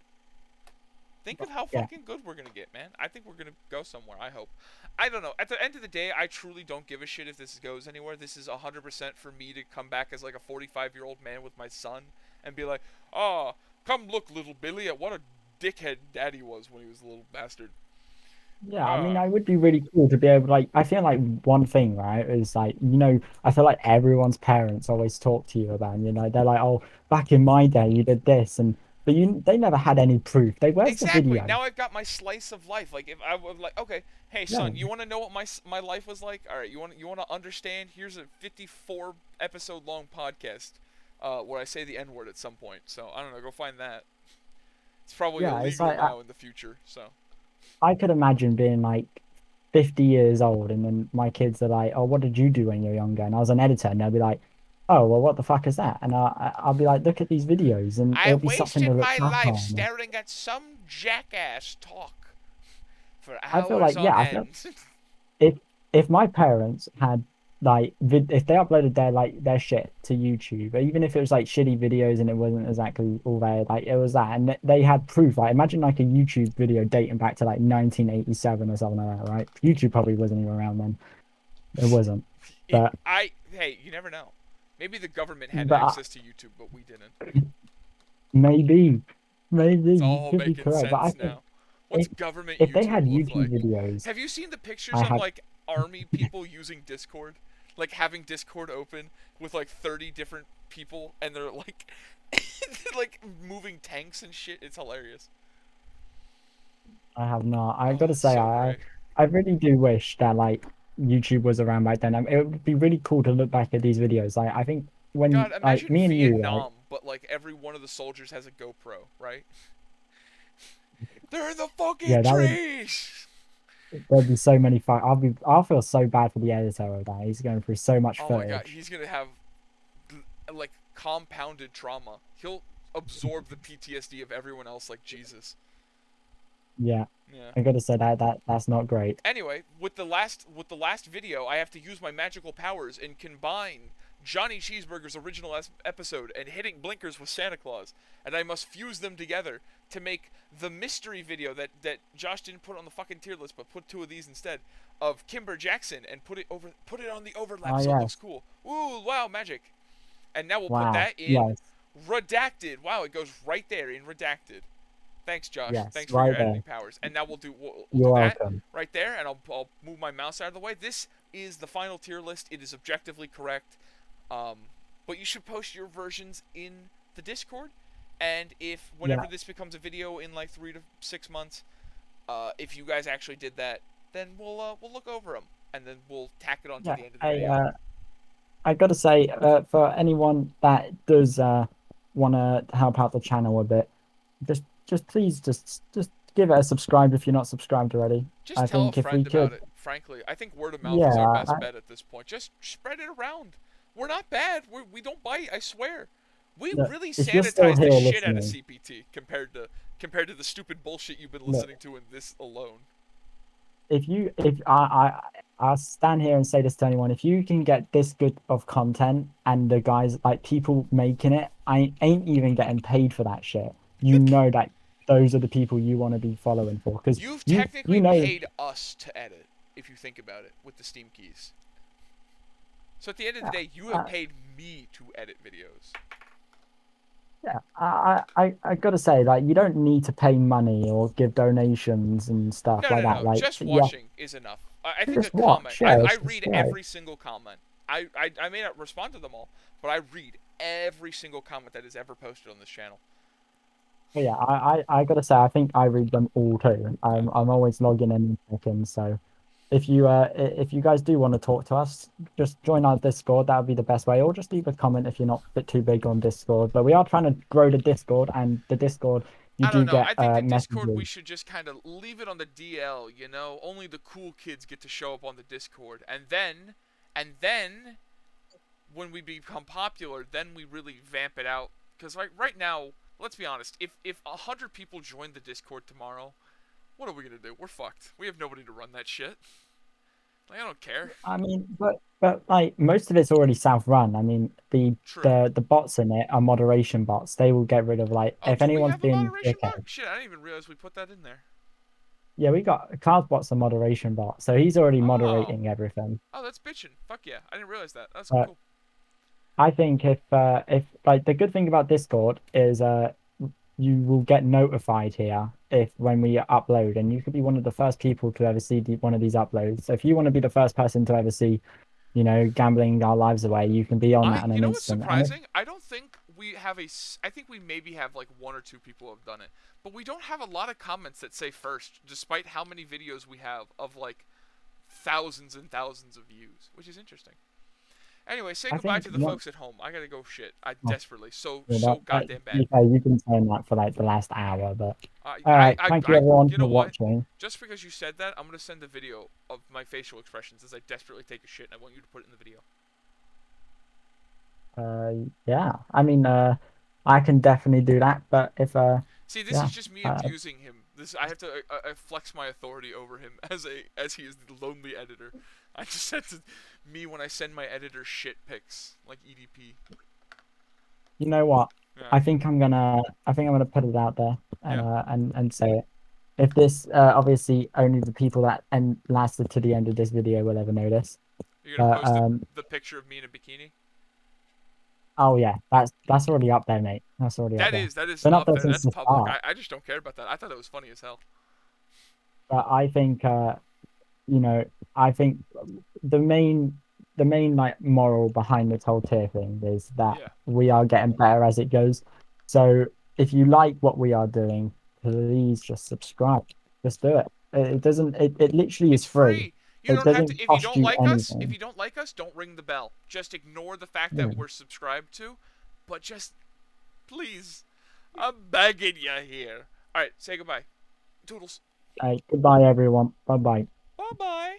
Think of how Yeah. fucking good we're gonna get, man. I think we're gonna go somewhere. I hope. I don't know. At the end of the day, I truly don't give a shit if this goes anywhere. This is 100% for me to come back as like a 45-year-old man with my son and be like, "Oh, come look, little Billy, at what a dickhead Daddy was when he was a little bastard." Yeah, I mean, Ah, I would be really cool to be able to like. I feel like one thing, right, is like I feel like everyone's parents always talk to you about, they're like, "Oh, back in my day, you did this," but they never had any proof. Where's the exactly. video? Now I've got my slice of life. Like if I was like, okay, hey Yeah, son, you want to know what my life was like? All right, you want to understand? Here's a 54 episode long podcast, where I say the N word at some point. So I don't know. Go find that. It's probably yeah. It's illegal like now in the future. So I could imagine being like 50 years old, and then my kids are like, "Oh, what did you do when you were younger?" And I was an editor, and they'll be like, "Oh, well, what the fuck is that?" And I'll be like, "Look at these videos," and I it'll be something to wasted look my back life on. staring at some jackass talk for I feel hours like, on yeah, I feel end. if if my parents had like if they uploaded their shit to YouTube, even if it was like shitty videos and it wasn't exactly all there, like it was that, and they had proof. Like imagine like a YouTube video dating back to like 1987 or something like that, right? YouTube probably wasn't even around then. It wasn't, but Hey, you never know. Maybe the government had but access to YouTube, but we didn't. maybe It's you all could be making correct. But I sense think now. What's if government if they YouTube had look YouTube like? videos, Have you seen the pictures I of had like army people using Discord? Like having Discord open with like 30 different people and they're like they're like moving tanks and shit. It's hilarious. I have not. I Oh, gotta it's say, so great. I really do wish that like YouTube was around back then. It would be really cool to look back at these videos. Like I think when God, like imagine me and you, like Vietnam, but like every one of the soldiers has a GoPro, right? They're in the fucking yeah, trees. there'd be so many I'll feel so bad for the editor of that. He's going through so much Oh my god, footage. he's gonna have like compounded trauma. He'll absorb the PTSD of everyone else like Jesus. Yeah, Yeah. I gotta say that's not great. Anyway, with the last video, I have to use my magical powers and combine Johnny Cheeseburger's original episode and hitting blinkers with Santa Claus, and I must fuse them together to make the mystery video that Josh didn't put on the fucking tier list, but put 2 of these instead of Kimber Jackson and put it on the overlap Oh, so it yes. looks cool. Ooh, wow, magic! And now we'll put Wow. that in Yes. redacted. Wow, it goes right there in redacted. Thanks, Josh. Yes, Thanks for right your there. editing powers. And now we'll do You're do that welcome. right there, and I'll move my mouse out of the way. This is the final tier list. It is objectively correct, but you should post your versions in the Discord. And if whenever this becomes a video in like 3 to 6 months, if you guys actually did that, then we'll look over them and then we'll tack it on to the end of the video. I gotta say, for anyone that does want to help out the channel a bit, just please just give it a subscribe if you're not subscribed already. Just I tell think a if we friend about could, it. Frankly, I think word of mouth is our Yeah, best bet at this point. Just spread it around. We're not bad. We don't bite. I swear. We Look, really if you're still sanitize the here shit out of listening- CPT compared to the stupid bullshit you've been Look. listening to in this alone. if I stand here and say this to anyone, if you can get this good of content and the guys like people making it, I ain't even getting paid for that shit. You know that those are the people you want to be following for, because You've technically you know, paid us to edit, if you think about it, with the Steam keys. So at the end of the day, you have paid me to edit videos. yeah, I gotta say, like, you don't need to pay money or give donations and stuff No, like no, that. no. Like, Just yeah, watching is enough. I think Just a comment. watch, yeah, I just read subscribe. every single comment. I may not respond to them all, but I read every single comment that is ever posted on this channel. but yeah, I gotta say, I think I read them all too. I'm always logging in and checking. So if you guys do want to talk to us, just join our Discord. That would be the best way, or just leave a comment if you're not a bit too big on Discord. But we are trying to grow the Discord, and the Discord you I don't do know. get I think the Discord, we messages. should just kind of leave it on the DL, you know? Only the cool kids get to show up on the Discord. And then, when we become popular, then we really vamp it out. Because like right now, let's be honest, if 100 people join the Discord tomorrow, what are we going to do? We're fucked. We have nobody to run that shit. Like, I don't care. I mean, but like most of it's already self-run. I mean, True. the bots in it are moderation bots. They will get rid of, like, Oh, if do we anyone's have a being moderation dickhead. bot? Shit, I didn't even realize we put that in there. Yeah, we got Cardbot's a moderation bot, so he's already Oh. moderating everything. Oh, that's bitchin'. Fuck yeah. I didn't realize that. That's Uh, cool. I think if like the good thing about Discord is you will get notified here if when we upload, and you could be one of the first people to ever see one of these uploads. So if you want to be the first person to ever see, gambling our lives away, you can be on that in You an know what's instant. And surprising? I don't think we have I think we maybe have like 1 or 2 people who have done it, but we don't have a lot of comments that say first, despite how many videos we have of like thousands and thousands of views, which is interesting. Anyway, say I goodbye think to the what- folks at home. I gotta go shit. I Oh. desperately, so that- goddamn bad. you've been saying that for like the last hour, but I, all right. I, Thank you everyone you know for what? watching. Just because you said that, I'm gonna send a video of my facial expressions as I desperately take a shit, and I want you to put it in the video. Yeah. I mean, I can definitely do that, but if See, this yeah, is just me abusing him. I have to flex my authority over him as he is the lonely editor. I just said to me when I send my editor shit pics like EDP. you know what? Yeah. I think I'm gonna put it out there Yeah. and say it. If this obviously only the people that lasted to the end of this video will ever know this. You're gonna post the Um, picture of me in a bikini. oh yeah, that's already up there, mate. That's already up That there. is Been up there. since That's the public. start. I just don't care about that. I thought that was funny as hell. But I think I think the main like moral behind this whole tier thing is that Yeah. we are getting better as it goes. So if you like what we are doing, please just subscribe. Just do it. It doesn't. It literally is It's free. You It don't have doesn't to. If you cost don't you like us, anything. don't ring the bell. Just ignore the fact Yeah. that we're subscribed to. But just, please, I'm begging you here. All right, say goodbye. Toodles. Goodbye, everyone. Bye bye. Bye bye.